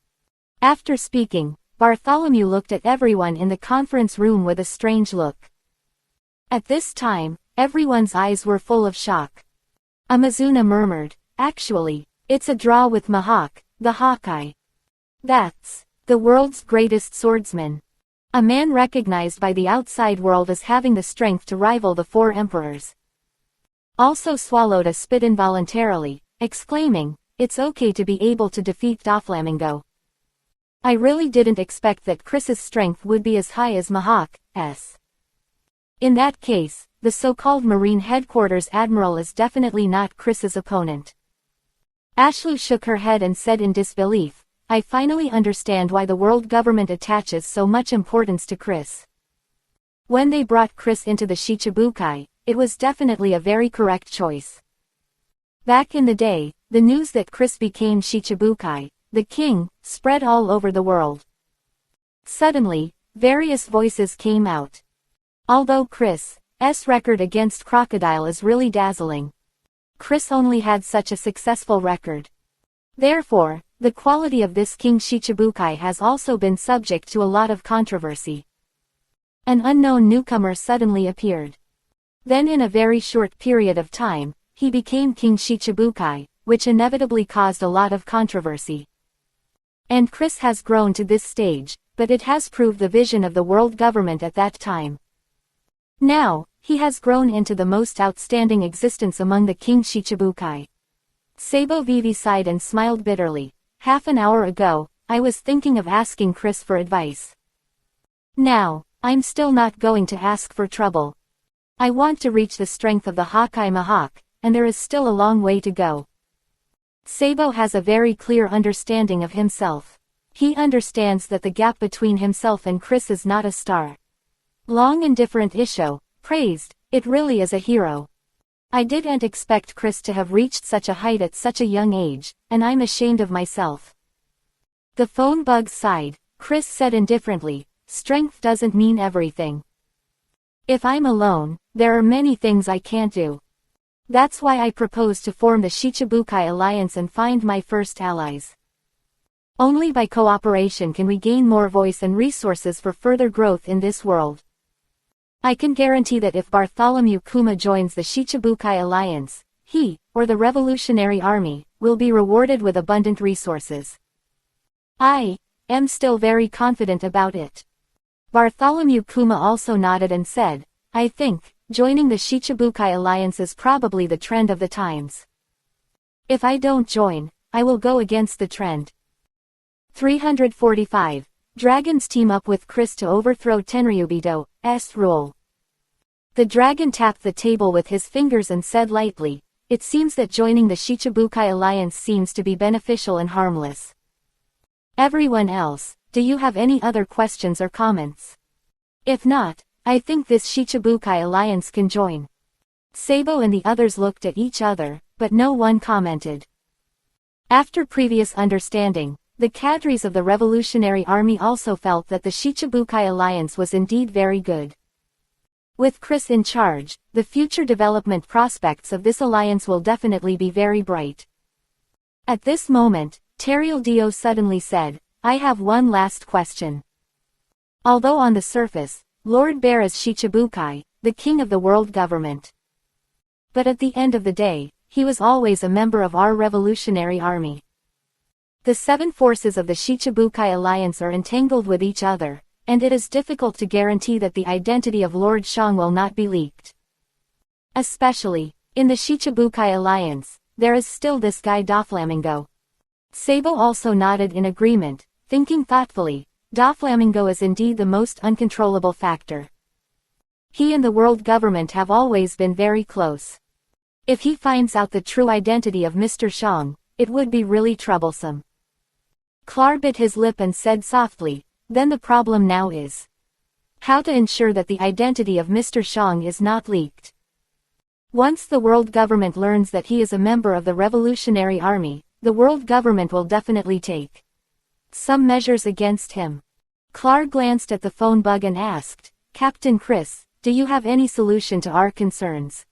After speaking, Bartholomew looked at everyone in the conference room with a strange look. At this time, everyone's eyes were full of shock. Amazuna murmured, "Actually, it's a draw with Mahawk, the Hawkeye. That's the world's greatest swordsman. A man recognized by the outside world as having the strength to rival the four emperors." Also swallowed a spit involuntarily, exclaiming, "It's okay to be able to defeat Doflamingo. I really didn't expect that Chris's strength would be as high as Mahawk's. In that case, the so-called Marine Headquarters Admiral is definitely not Chris's opponent." Ashlu shook her head and said in disbelief, "I finally understand why the world government attaches so much importance to Chris. When they brought Chris into the Shichibukai, it was definitely a very correct choice. Back in the day, the news that Chris became Shichibukai, the king, spread all over the world. Suddenly, various voices came out. Although Chris's record against Crocodile is really dazzling, Chris only had such a successful record. Therefore, the quality of this King Shichibukai has also been subject to a lot of controversy. An unknown newcomer suddenly appeared. Then in a very short period of time, he became King Shichibukai, which inevitably caused a lot of controversy. And Chris has grown to this stage, but it has proved the vision of the world government at that time. Now, he has grown into the most outstanding existence among the King Shichibukai." Sabo Vivi sighed and smiled bitterly. "Half an hour ago, I was thinking of asking Chris for advice. Now, I'm still not going to ask for trouble. I want to reach the strength of the Hawkeye Mahawk, and there is still a long way to go." Sabo has a very clear understanding of himself. He understands that the gap between himself and Chris is not a star. Long and different Isho, praised, "It really is a hero. I didn't expect Chris to have reached such a height at such a young age, and I'm ashamed of myself." The phone bug sighed. Chris said indifferently, "Strength doesn't mean everything. If I'm alone, there are many things I can't do. That's why I propose to form the Shichibukai alliance and find my first allies. Only by cooperation can we gain more voice and resources for further growth in this world. I can guarantee that if Bartholomew Kuma joins the Shichibukai alliance, he, or the Revolutionary Army, will be rewarded with abundant resources. I am still very confident about it." Bartholomew Kuma also nodded and said, "I think joining the Shichibukai alliance is probably the trend of the times. If I don't join, I will go against the trend." 345. Dragons team up with Chris to overthrow Tenryubido's rule. The dragon tapped the table with his fingers and said lightly, "It seems that joining the Shichibukai alliance seems to be beneficial and harmless. Everyone else, do you have any other questions or comments? If not, I think this Shichibukai alliance can join." Sabo and the others looked at each other, but no one commented. After previous understanding, the cadres of the Revolutionary Army also felt that the Shichibukai alliance was indeed very good. With Chris in charge, the future development prospects of this alliance will definitely be very bright. At this moment, Teriel Dio suddenly said, "I have one last question." Although on the surface, Lord Bear is Shichibukai, the king of the world government. But at the end of the day, he was always a member of our Revolutionary Army. The 7 forces of the Shichibukai alliance are entangled with each other, and it is difficult to guarantee that the identity of Lord Shang will not be leaked. Especially, in the Shichibukai alliance, there is still this guy Doflamingo. Sabo also nodded in agreement, thinking thoughtfully, Doflamingo is indeed the most uncontrollable factor. He and the world government have always been very close. If he finds out the true identity of Mr. Shang, it would be really troublesome. Clar bit his lip and said softly, "Then the problem now is how to ensure that the identity of Mr. Shang is not leaked." Once the world government learns that he is a member of the Revolutionary Army, the world government will definitely take some measures against him. Clar glanced at the phone bug and asked, "Captain Chris, do you have any solution to our concerns?"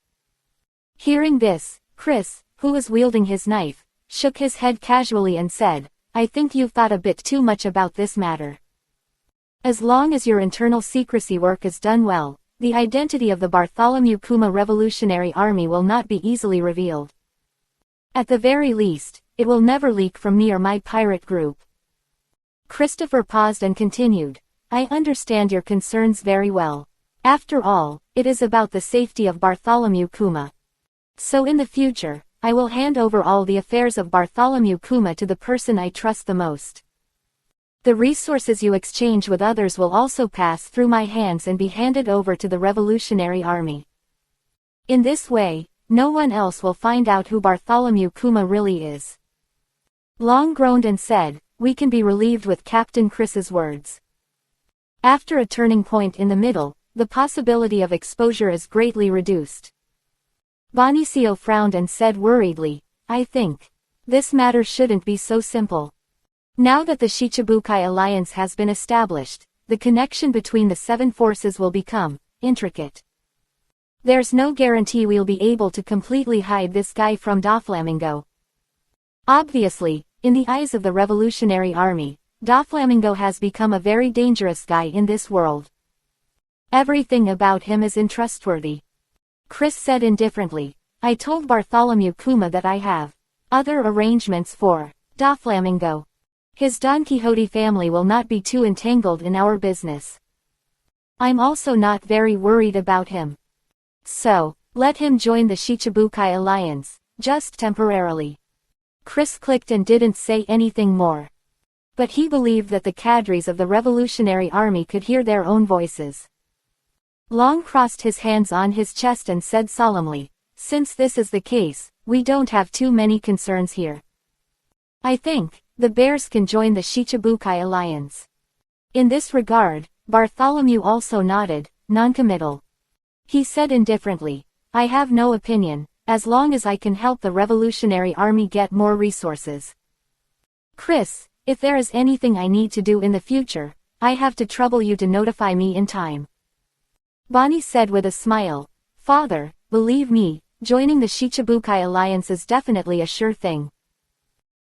Hearing this, Chris, who was wielding his knife, shook his head casually and said, "I think you've thought a bit too much about this matter. As long as your internal secrecy work is done well, the identity of the Bartholomew Kuma Revolutionary Army will not be easily revealed. At the very least, it will never leak from me or my pirate group." Christopher paused and continued, "I understand your concerns very well. After all, it is about the safety of Bartholomew Kuma. So in the future, I will hand over all the affairs of Bartholomew Kuma to the person I trust the most. The resources you exchange with others will also pass through my hands and be handed over to the Revolutionary Army. In this way, no one else will find out who Bartholomew Kuma really is." Long groaned and said, "We can be relieved with Captain Chris's words. After a turning point in the middle, the possibility of exposure is greatly reduced." Bonicio frowned and said worriedly, "I think this matter shouldn't be so simple. Now that the Shichibukai alliance has been established, the connection between the 7 forces will become intricate. There's no guarantee we'll be able to completely hide this guy from Doflamingo. Obviously, in the eyes of the Revolutionary Army, Doflamingo has become a very dangerous guy in this world. Everything about him is untrustworthy." Chris said indifferently, "I told Bartholomew Kuma that I have other arrangements for Doflamingo. His Don Quixote family will not be too entangled in our business. I'm also not very worried about him. So, let him join the Shichibukai alliance, just temporarily." Chris clicked and didn't say anything more. But he believed that the cadres of the Revolutionary Army could hear their own voices. Long crossed his hands on his chest and said solemnly, "Since this is the case, we don't have too many concerns here. I think the Bears can join the Shichibukai alliance." In this regard, Bartholomew also nodded, noncommittal. He said indifferently, "I have no opinion, as long as I can help the Revolutionary Army get more resources. Chris, if there is anything I need to do in the future, I have to trouble you to notify me in time." Bonnie said with a smile, "Father, believe me, joining the Shichibukai alliance is definitely a sure thing.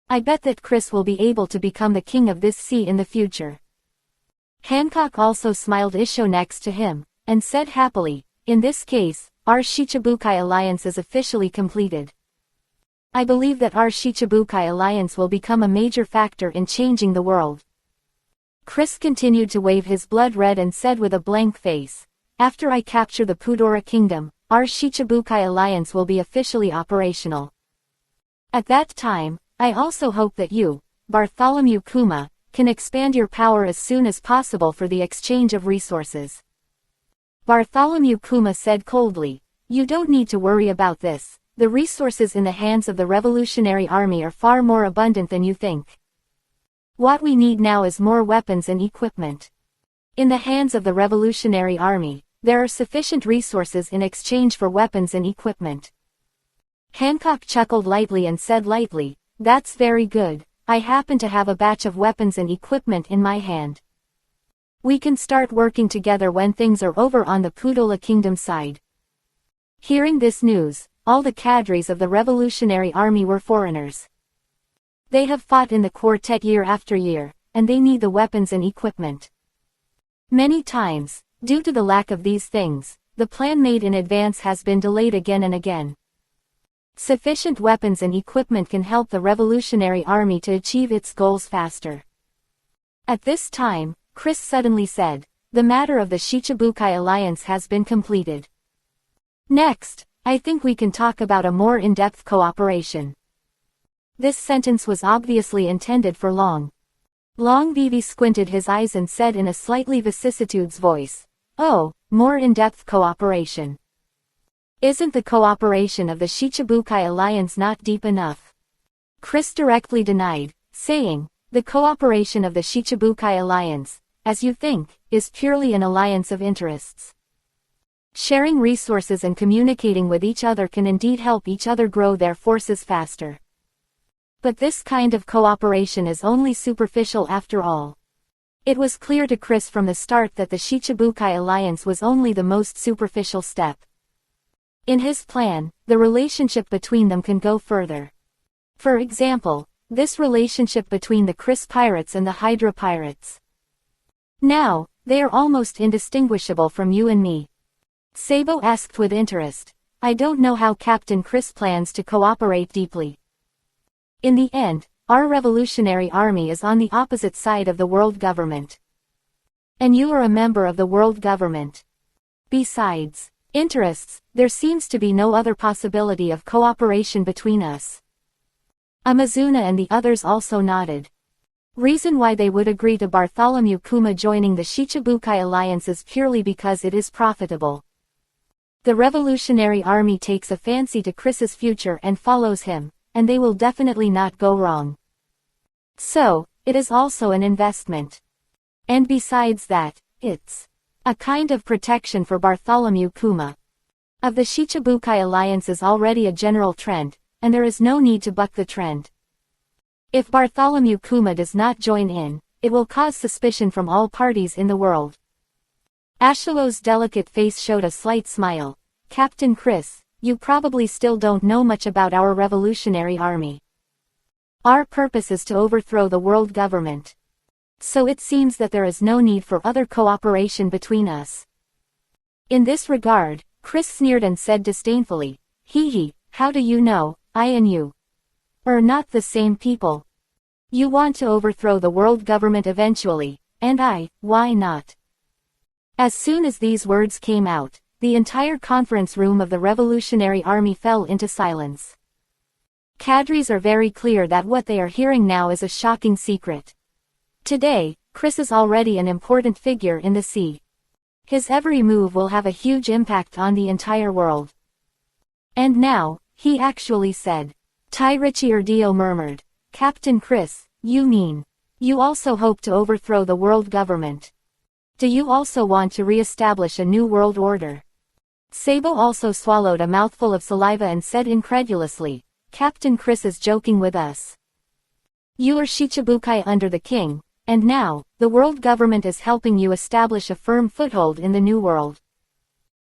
I bet that Chris will be able to become the king of this sea in the future." Hancock also smiled Isho next to him, and said happily, "In this case, our Shichibukai alliance is officially completed. I believe that our Shichibukai alliance will become a major factor in changing the world." Chris continued to wave his blood red and said with a blank face, "After I capture the Pudora Kingdom, our Shichibukai alliance will be officially operational. At that time, I also hope that you, Bartholomew Kuma, can expand your power as soon as possible for the exchange of resources." Bartholomew Kuma said coldly, "You don't need to worry about this. The resources in the hands of the Revolutionary Army are far more abundant than you think. What we need now is more weapons and equipment. In the hands of the Revolutionary Army, there are sufficient resources in exchange for weapons and equipment." Hancock chuckled lightly and said lightly, "That's very good, I happen to have a batch of weapons and equipment in my hand. We can start working together when things are over on the Pudola Kingdom side." Hearing this news, all the cadres of the Revolutionary Army were foreigners. They have fought in the quartet year after year, and they need the weapons and equipment. Many times, due to the lack of these things, the plan made in advance has been delayed again and again. Sufficient weapons and equipment can help the Revolutionary Army to achieve its goals faster. At this time, Chris suddenly said, "The matter of the Shichibukai alliance has been completed. Next, I think we can talk about a more in-depth cooperation." This sentence was obviously intended for Long. Long Vivi squinted his eyes and said in a slightly vicissitudes voice, "Oh, more in-depth cooperation. Isn't the cooperation of the Shichibukai alliance not deep enough?" Chris directly denied, saying, "The cooperation of the Shichibukai alliance, as you think, is purely an alliance of interests. Sharing resources and communicating with each other can indeed help each other grow their forces faster. But this kind of cooperation is only superficial after all." It was clear to Chris from the start that the Shichibukai alliance was only the most superficial step. In his plan, the relationship between them can go further. For example, this relationship between the Chris pirates and the Hydra pirates. Now, they are almost indistinguishable from you and me. Sabo asked with interest. "I don't know how Captain Chris plans to cooperate deeply. In the end, our Revolutionary Army is on the opposite side of the world government. And you are a member of the world government. Besides interests, there seems to be no other possibility of cooperation between us." Amazuna and the others also nodded. Reason why they would agree to Bartholomew Kuma joining the Shichibukai alliance is purely because it is profitable. The Revolutionary Army takes a fancy to Chris's future and follows him, and they will definitely not go wrong. So, it is also an investment. And besides that, it's a kind of protection for Bartholomew Kuma. Of the Shichibukai alliance is already a general trend, and there is no need to buck the trend. If Bartholomew Kuma does not join in, it will cause suspicion from all parties in the world. Ashilo's delicate face showed a slight smile. "Captain Chris, you probably still don't know much about our Revolutionary Army. Our purpose is to overthrow the world government. So it seems that there is no need for other cooperation between us." In this regard, Chris sneered and said disdainfully, "Hee, how do you know, I and you are not the same people? You want to overthrow the world government eventually, and why not?" As soon as these words came out, the entire conference room of the Revolutionary Army fell into silence. Cadres are very clear that what they are hearing now is a shocking secret. Today, Chris is already an important figure in the sea. His every move will have a huge impact on the entire world. And now, he actually said. Tairichi Erdio murmured. "Captain Chris, you mean, you also hope to overthrow the world government? Do you also want to re-establish a new world order?" Sabo also swallowed a mouthful of saliva and said incredulously, "Captain Chris is joking with us. You are Shichibukai under the king, and now, the world government is helping you establish a firm foothold in the new world.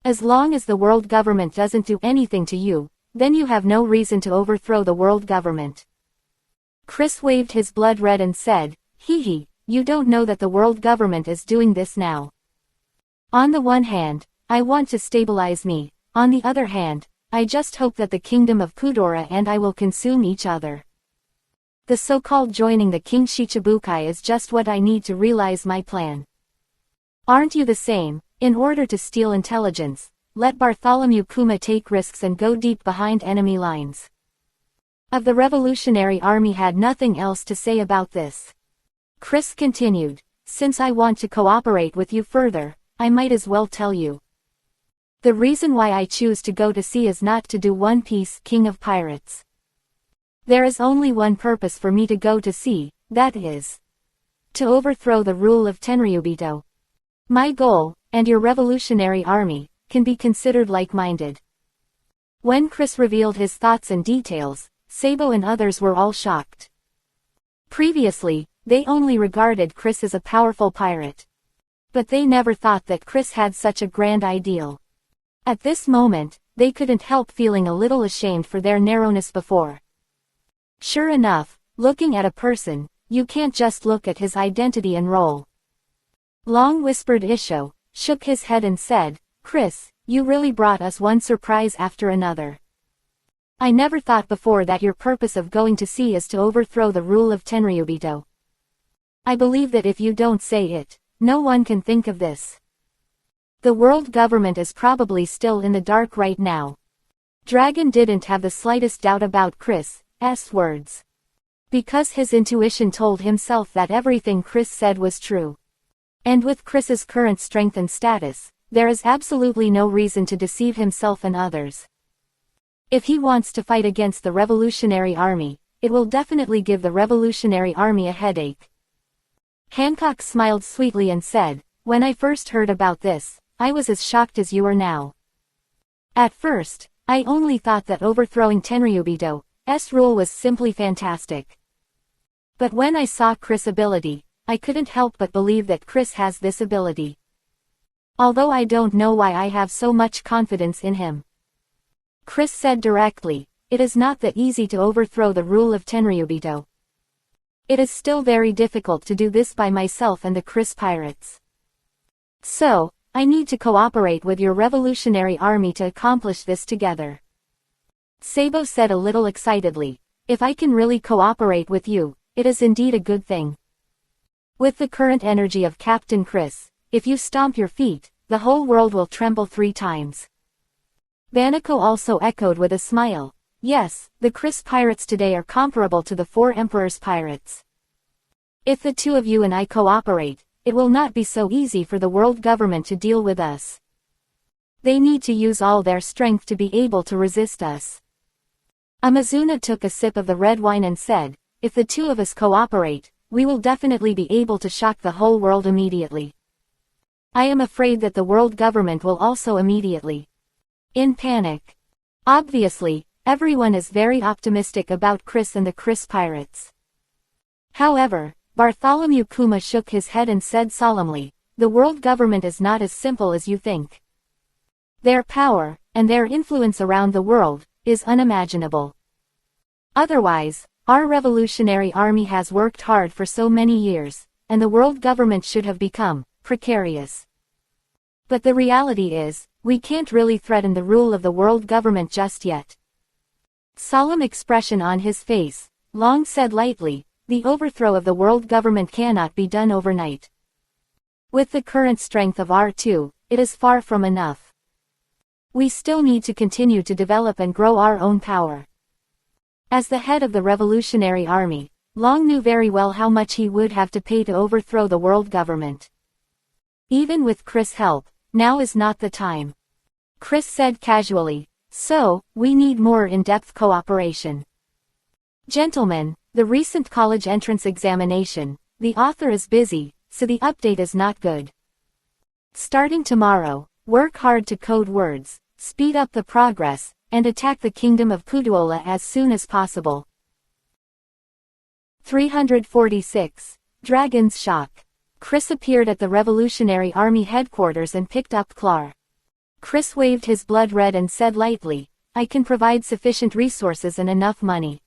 As long as the world government doesn't do anything to you, then you have no reason to overthrow the world government." Chris waved his blood red and said, "Hee, you don't know that the world government is doing this now. On the one hand, I want to stabilize me, on the other hand, I just hope that the kingdom of Pudora and I will consume each other. The so-called joining the King Shichibukai is just what I need to realize my plan. Aren't you the same? In order to steal intelligence, let Bartholomew Kuma take risks and go deep behind enemy lines." Of the Revolutionary Army had nothing else to say about this. Chris continued, "Since I want to cooperate with you further, I might as well tell you. The reason why I choose to go to sea is not to do One Piece, King of Pirates. There is only one purpose for me to go to sea, that is to overthrow the rule of Tenryubito. My goal, and your Revolutionary Army, can be considered like-minded." When Chris revealed his thoughts and details, Sabo and others were all shocked. Previously, they only regarded Chris as a powerful pirate. But they never thought that Chris had such a grand ideal. At this moment, they couldn't help feeling a little ashamed for their narrowness before. Sure enough, looking at a person, you can't just look at his identity and role. Long whispered Isho, shook his head and said, Chris, you really brought us one surprise after another. I never thought before that your purpose of going to sea is to overthrow the rule of Tenryubito. I believe that if you don't say it, no one can think of this. The world government is probably still in the dark right now. Dragon didn't have the slightest doubt about Chris's words. Because his intuition told himself that everything Chris said was true. And with Chris's current strength and status, there is absolutely no reason to deceive himself and others. If he wants to fight against the Revolutionary Army, it will definitely give the Revolutionary Army a headache. Hancock smiled sweetly and said, when I first heard about this, I was as shocked as you are now. At first, I only thought that overthrowing Tenryubito's rule was simply fantastic. But when I saw Chris' ability, I couldn't help but believe that Chris has this ability. Although I don't know why I have so much confidence in him. Chris said directly, it is not that easy to overthrow the rule of Tenryubito. It is still very difficult to do this by myself and the Chris pirates. So, I need to cooperate with your revolutionary army to accomplish this together. Sabo said a little excitedly, if I can really cooperate with you, it is indeed a good thing. With the current energy of Captain Chris, if you stomp your feet, the whole world will tremble 3 times. Banako also echoed with a smile. Yes, the Chris pirates today are comparable to the 4 Emperor's pirates. If the 2 of you and I cooperate, it will not be so easy for the world government to deal with us. They need to use all their strength to be able to resist us. Amazuna took a sip of the red wine and said, if the 2 of us cooperate, we will definitely be able to shock the whole world immediately. I am afraid that the world government will also immediately. In panic. Obviously, everyone is very optimistic about Chris and the Chris pirates. However, Bartholomew Kuma shook his head and said solemnly, the world government is not as simple as you think. Their power, and their influence around the world, is unimaginable. Otherwise, our revolutionary army has worked hard for so many years, and the world government should have become precarious. But the reality is, we can't really threaten the rule of the world government just yet. Solemn expression on his face, Long said lightly, the overthrow of the world government cannot be done overnight. With the current strength of R2, it is far from enough. We still need to continue to develop and grow our own power. As the head of the Revolutionary Army, Long knew very well how much he would have to pay to overthrow the world government. Even with Chris' help, now is not the time. Chris said casually, so, we need more in-depth cooperation. Gentlemen, the recent college entrance examination, the author is busy, so the update is not good. Starting tomorrow, work hard to code words, speed up the progress, and attack the kingdom of Putuola as soon as possible. 346. Dragon's Shock. Chris appeared at the Revolutionary Army headquarters and picked up Clar. Chris waved his blood red and said lightly, I can provide sufficient resources and enough money.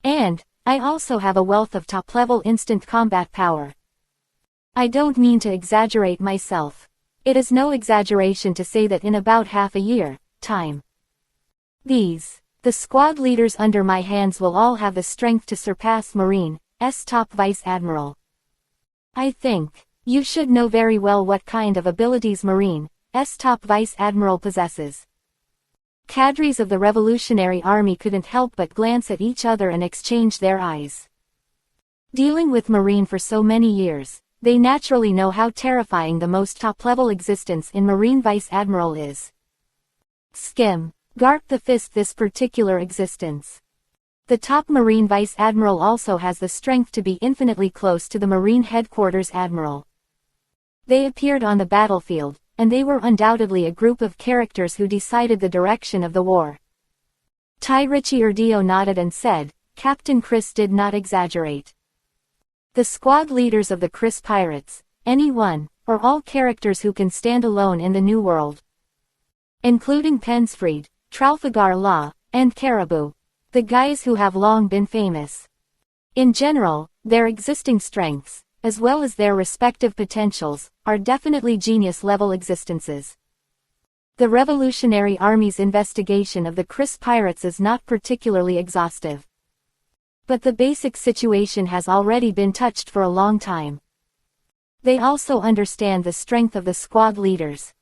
And, I also have a wealth of top-level instant combat power. I don't mean to exaggerate myself. It is no exaggeration to say that in about half a year, time. The squad leaders under my hands will all have the strength to surpass Marine's top Vice Admiral. I think, you should know very well what kind of abilities Marine's top Vice Admiral possesses. Cadres of the Revolutionary Army couldn't help but glance at each other and exchange their eyes. Dealing with Marine for so many years, they naturally know how terrifying the most top-level existence in Marine Vice Admiral is. Skim. Garp the fist this particular existence. The top Marine Vice Admiral also has the strength to be infinitely close to the Marine Headquarters Admiral. They appeared on the battlefield, and they were undoubtedly a group of characters who decided the direction of the war. Tai Richie Erdio nodded and said, Captain Chris did not exaggerate. The squad leaders of the Chris Pirates, any one, or all characters who can stand alone in the new world. Including Pensfried, Trafalgar Law, and Caribou. The guys who have long been famous. In general, their existing strengths, as well as their respective potentials, are definitely genius-level existences. The Revolutionary Army's investigation of the Chris Pirates is not particularly exhaustive. But the basic situation has already been touched for a long time. They also understand the strength of the squad leaders.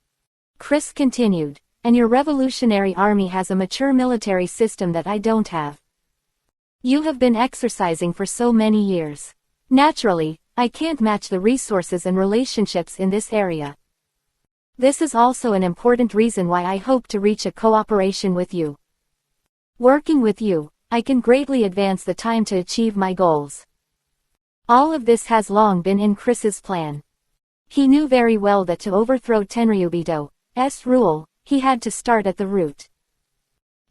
Chris continued, and your Revolutionary Army has a mature military system that I don't have. You have been exercising for so many years. Naturally, I can't match the resources and relationships in this area. This is also an important reason why I hope to reach a cooperation with you. Working with you, I can greatly advance the time to achieve my goals. All of this has long been in Chris's plan. He knew very well that to overthrow Tenryubido's rule, he had to start at the root.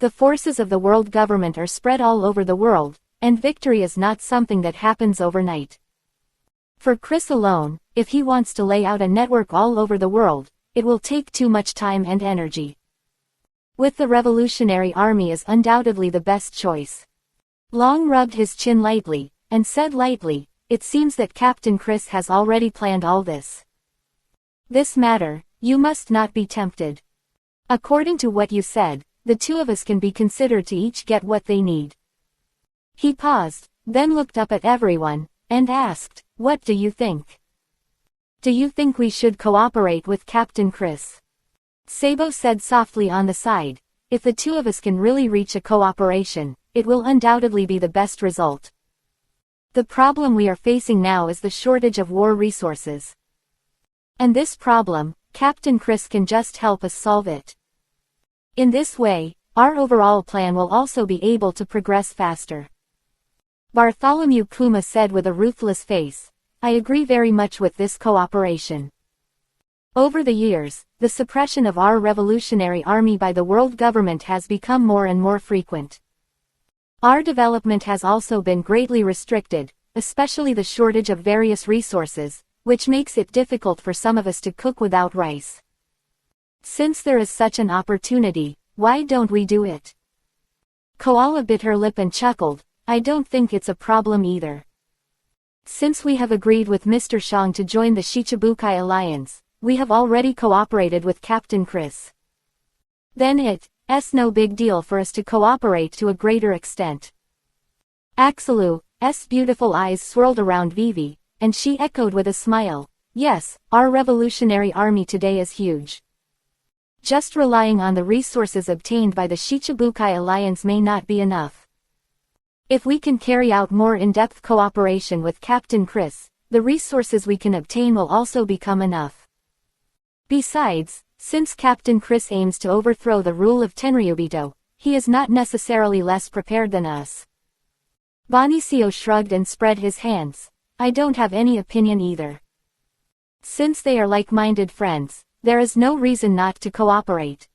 The forces of the world government are spread all over the world, and victory is not something that happens overnight. For Chris alone, if he wants to lay out a network all over the world, it will take too much time and energy. With the Revolutionary Army is undoubtedly the best choice. Long rubbed his chin lightly, and said lightly, it seems that Captain Chris has already planned all this. This matter, you must not be tempted. According to what you said, the two of us can be considered to each get what they need. He paused, then looked up at everyone, and asked, what do you think? Do you think we should cooperate with Captain Chris? Sabo said softly on the side, if the two of us can really reach a cooperation, it will undoubtedly be the best result. The problem we are facing now is the shortage of war resources. And this problem, Captain Chris can just help us solve it. In this way, our overall plan will also be able to progress faster. Bartholomew Kuma said with a ruthless face, I agree very much with this cooperation. Over the years, the suppression of our Revolutionary Army by the world government has become more and more frequent. Our development has also been greatly restricted, especially the shortage of various resources, which makes it difficult for some of us to cook without rice. Since there is such an opportunity, why don't we do it? Koala bit her lip and chuckled, I don't think it's a problem either. Since we have agreed with Mr. Shang to join the Shichibukai Alliance, we have already cooperated with Captain Chris. Then it's no big deal for us to cooperate to a greater extent. Axelou's beautiful eyes swirled around Vivi, and she echoed with a smile, yes, our Revolutionary Army today is huge. Just relying on the resources obtained by the Shichibukai Alliance may not be enough. If we can carry out more in-depth cooperation with Captain Chris, the resources we can obtain will also become enough. Besides, since Captain Chris aims to overthrow the rule of Tenryubido, he is not necessarily less prepared than us. Bonicio shrugged and spread his hands. I don't have any opinion either. Since they are like-minded friends, there is no reason not to cooperate.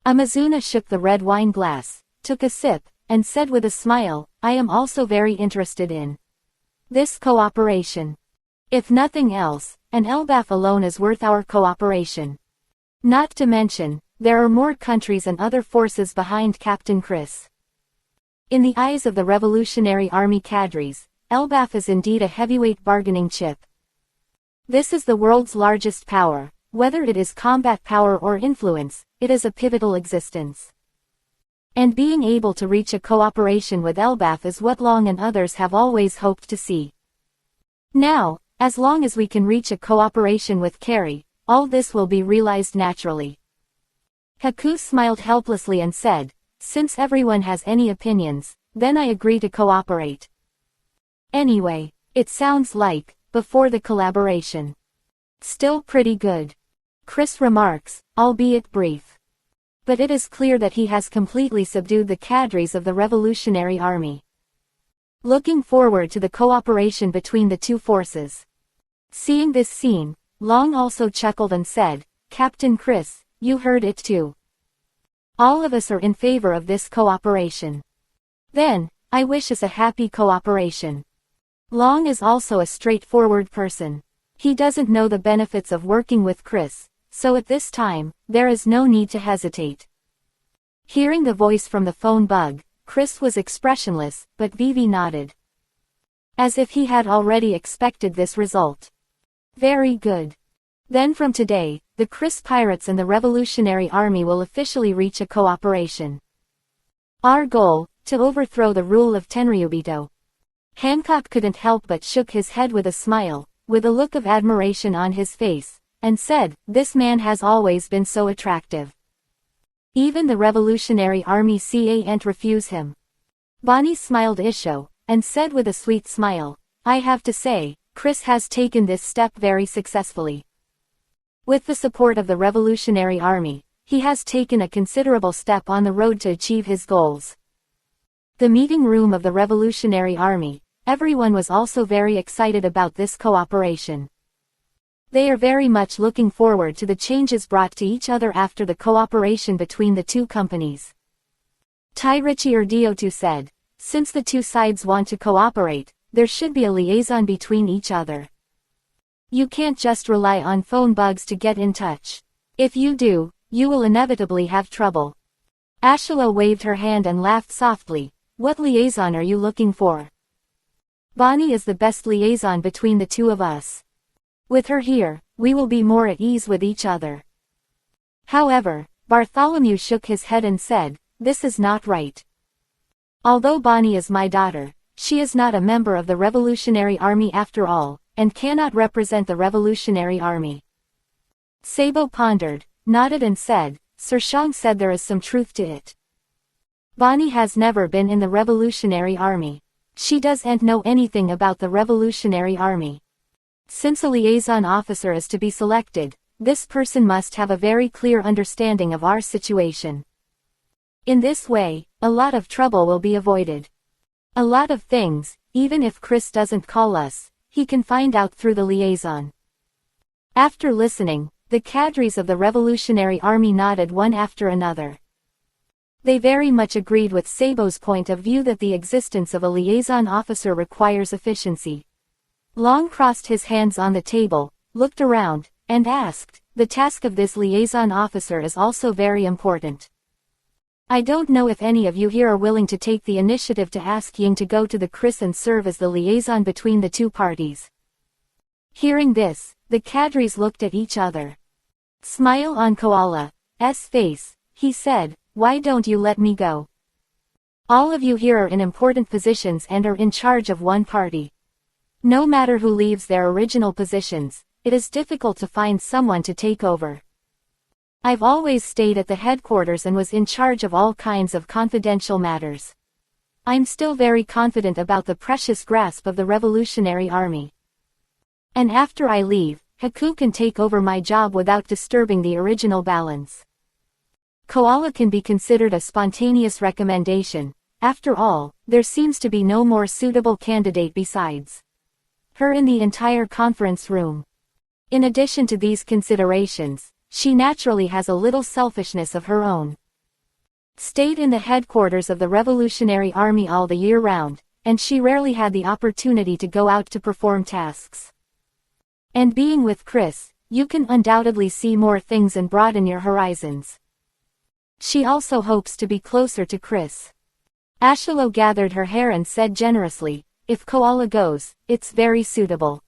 Amazuna shook the red wine glass, took a sip, and said with a smile, I am also very interested in this cooperation. If nothing else, an Elbaf alone is worth our cooperation. Not to mention, there are more countries and other forces behind Captain Chris. In the eyes of the Revolutionary Army cadres, Elbaf is indeed a heavyweight bargaining chip. This is the world's largest power, whether it is combat power or influence, it is a pivotal existence. And being able to reach a cooperation with Elbaf is what Long and others have always hoped to see. Now, as long as we can reach a cooperation with Carrie, all this will be realized naturally. Haku smiled helplessly and said, since everyone has any opinions, then I agree to cooperate. Anyway, it sounds like, before the collaboration. Still pretty good. Chris remarks, albeit brief. But it is clear that he has completely subdued the cadres of the Revolutionary Army. Looking forward to the cooperation between the two forces. Seeing this scene, Long also chuckled and said, Captain Chris, you heard it too. All of us are in favor of this cooperation. Then, I wish us a happy cooperation. Long is also a straightforward person. He doesn't know the benefits of working with Chris, so at this time, there is no need to hesitate. Hearing the voice from the phone bug, Chris was expressionless, but Vivi nodded. As if he had already expected this result. Very good. Then from today, the Chris Pirates and the Revolutionary Army will officially reach a cooperation. Our goal, to overthrow the rule of Tenryubito. Hancock couldn't help but shook his head with a smile, with a look of admiration on his face, and said, "This man has always been so attractive. Even the Revolutionary Army can't refuse him." Bonnie smiled Isho, and said with a sweet smile, "I have to say, Chris has taken this step very successfully. With the support of the Revolutionary Army, he has taken a considerable step on the road to achieve his goals." The meeting room of the Revolutionary Army, everyone was also very excited about this cooperation. They are very much looking forward to the changes brought to each other after the cooperation between the two companies. Tairichi Urdiotu said, "Since the two sides want to cooperate, there should be a liaison between each other. You can't just rely on phone bugs to get in touch. If you do, you will inevitably have trouble." Ashila waved her hand and laughed softly. "What liaison are you looking for?" "Bonnie is the best liaison between the two of us. With her here, we will be more at ease with each other." However, Bartholomew shook his head and said, "This is not right. Although Bonnie is my daughter, she is not a member of the Revolutionary Army after all, and cannot represent the Revolutionary Army." Sabo pondered, nodded and said, "Sir Shang said there is some truth to it. Bonnie has never been in the Revolutionary Army. She doesn't know anything about the Revolutionary Army. Since a liaison officer is to be selected, this person must have a very clear understanding of our situation. In this way, a lot of trouble will be avoided. A lot of things, even if Chris doesn't call us, he can find out through the liaison." After listening, the cadres of the Revolutionary Army nodded one after another. They very much agreed with Sabo's point of view that the existence of a liaison officer requires efficiency. Long crossed his hands on the table, looked around, and asked, "The task of this liaison officer is also very important. I don't know if any of you here are willing to take the initiative to ask Ying to go to the Chris and serve as the liaison between the two parties." Hearing this, the cadres looked at each other. Smile on Koala's face, he said, "Why don't you let me go? All of you here are in important positions and are in charge of one party. No matter who leaves their original positions, it is difficult to find someone to take over. I've always stayed at the headquarters and was in charge of all kinds of confidential matters. I'm still very confident about the precious grasp of the Revolutionary Army. And after I leave, Haku can take over my job without disturbing the original balance. Koala can be considered a spontaneous recommendation. After all, there seems to be no more suitable candidate besides her in the entire conference room. In addition to these considerations, she naturally has a little selfishness of her own. Stayed in the headquarters of the Revolutionary Army all the year round, and she rarely had the opportunity to go out to perform tasks. And being with Chris, you can undoubtedly see more things and broaden your horizons. She also hopes to be closer to Chris." Ashilo gathered her hair and said generously, "If Koala goes, it's very suitable.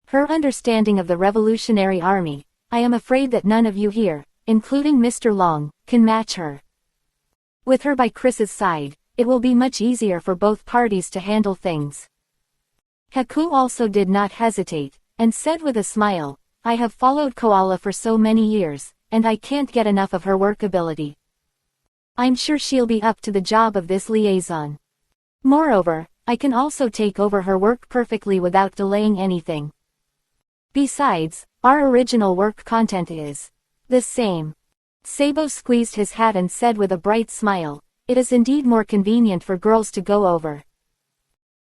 Her understanding of the Revolutionary Army, I am afraid that none of you here, including Mr. Long, can match her. With her by Chris's side, it will be much easier for both parties to handle things." Haku also did not hesitate, and said with a smile, "I have followed Koala for so many years, and I can't get enough of her work ability. I'm sure she'll be up to the job of this liaison. Moreover, I can also take over her work perfectly without delaying anything. Besides, our original work content is the same." Sabo squeezed his hat and said with a bright smile, "It is indeed more convenient for girls to go over.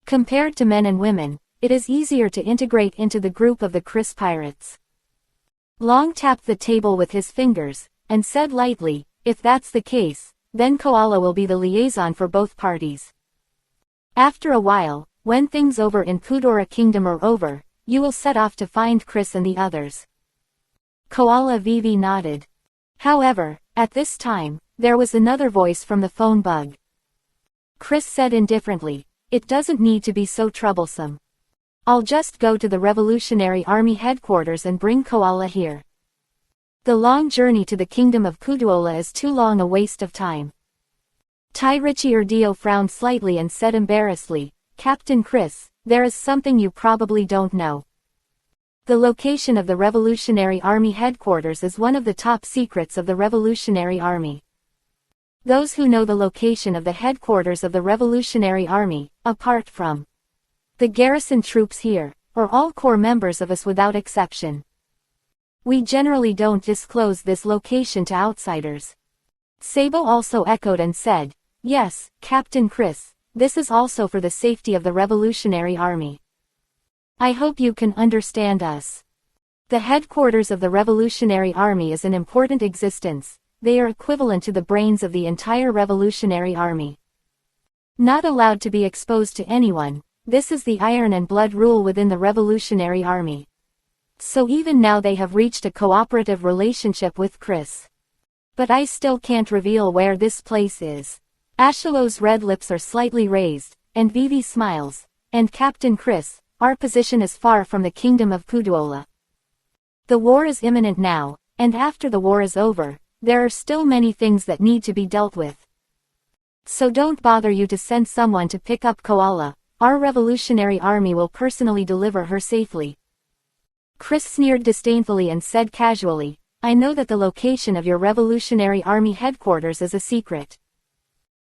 Compared to men and women, it is easier to integrate into the group of the Chris Pirates." Long tapped the table with his fingers, and said lightly, "If that's the case, then Koala will be the liaison for both parties." After a while, When things over in Kudora Kingdom are over, you will set off to find Chris and the others. Koala Vivi nodded. However, at this time, there was another voice from the phone bug. Chris said indifferently, "It doesn't need to be so troublesome. I'll just go to the Revolutionary Army headquarters and bring Koala here. The long journey to the kingdom of Kudola is too long a waste of time." Tyrichiordio frowned slightly and said embarrassedly, "Captain Chris, there is something you probably don't know. The location of the Revolutionary Army headquarters is one of the top secrets of the Revolutionary Army. Those who know the location of the headquarters of the Revolutionary Army, apart from the garrison troops here, are all core members of us without exception. We generally don't disclose this location to outsiders." Sabo also echoed and said, "Yes, Captain Chris, this is also for the safety of the Revolutionary Army. I hope you can understand us. The headquarters of the Revolutionary Army is an important existence. They are equivalent to the brains of the entire Revolutionary Army. Not allowed to be exposed to anyone, this is the iron and blood rule within the Revolutionary Army. So even now they have reached a cooperative relationship with Chris. But I still can't reveal where this place is." Ashalo's red lips are slightly raised, and Vivi smiles, "And Captain Chris, our position is far from the kingdom of Kudola. The war is imminent now, and after the war is over, there are still many things that need to be dealt with. So don't bother you to send someone to pick up Koala, our Revolutionary Army will personally deliver her safely." Chris sneered disdainfully and said casually, "I know that the location of your Revolutionary Army headquarters is a secret.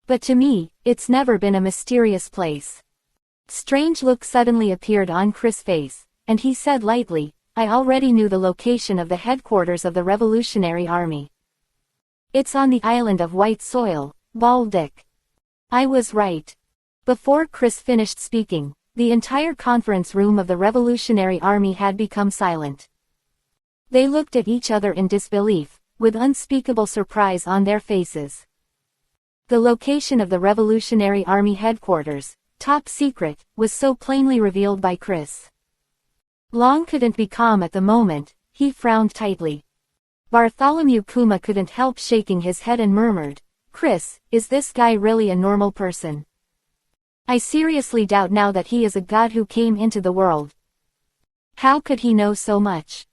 But to me, it's never been a mysterious place." Strange look suddenly appeared on Chris' face, and he said lightly, "I already knew the location of the headquarters of the Revolutionary Army. It's on the island of White Soil, Baldic." I was right. Before Chris finished speaking, the entire conference room of the Revolutionary Army had become silent. They looked at each other in disbelief, with unspeakable surprise on their faces. The location of the Revolutionary Army headquarters, top secret, was so plainly revealed by Chris. Long couldn't be calm at the moment, he frowned tightly. Bartholomew Kuma couldn't help shaking his head and murmured, "Chris, is this guy really a normal person? I seriously doubt now that he is a god who came into the world. How could he know so much?"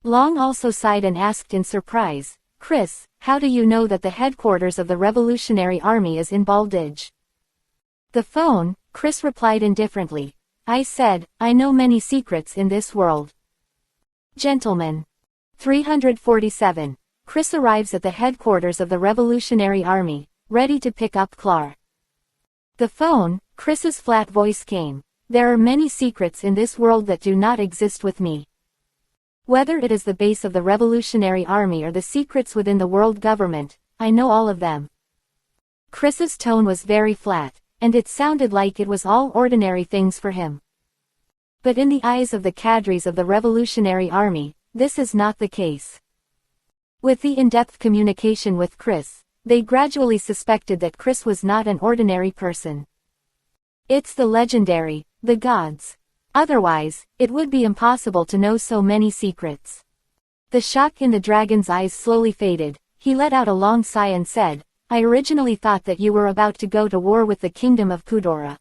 Long also sighed and asked in surprise, "Chris, how do you know that the headquarters of the Revolutionary Army is in Baldidge?" "The phone," Chris replied indifferently. "I said, I know many secrets in this world." Gentlemen. 347. Chris arrives at the headquarters of the Revolutionary Army, ready to pick up Clar. "The phone," Chris's flat voice came. "There are many secrets in this world that do not exist with me. Whether it is the base of the Revolutionary Army or the secrets within the world government, I know all of them." Chris's tone was very flat, and it sounded like it was all ordinary things for him. But in the eyes of the cadres of the Revolutionary Army, this is not the case. With the in-depth communication with Chris, they gradually suspected that Chris was not an ordinary person. It's the legendary, the gods. Otherwise, it would be impossible to know so many secrets. The shock in the dragon's eyes slowly faded. He let out a long sigh and said, "I originally thought that you were about to go to war with the kingdom of Kudora.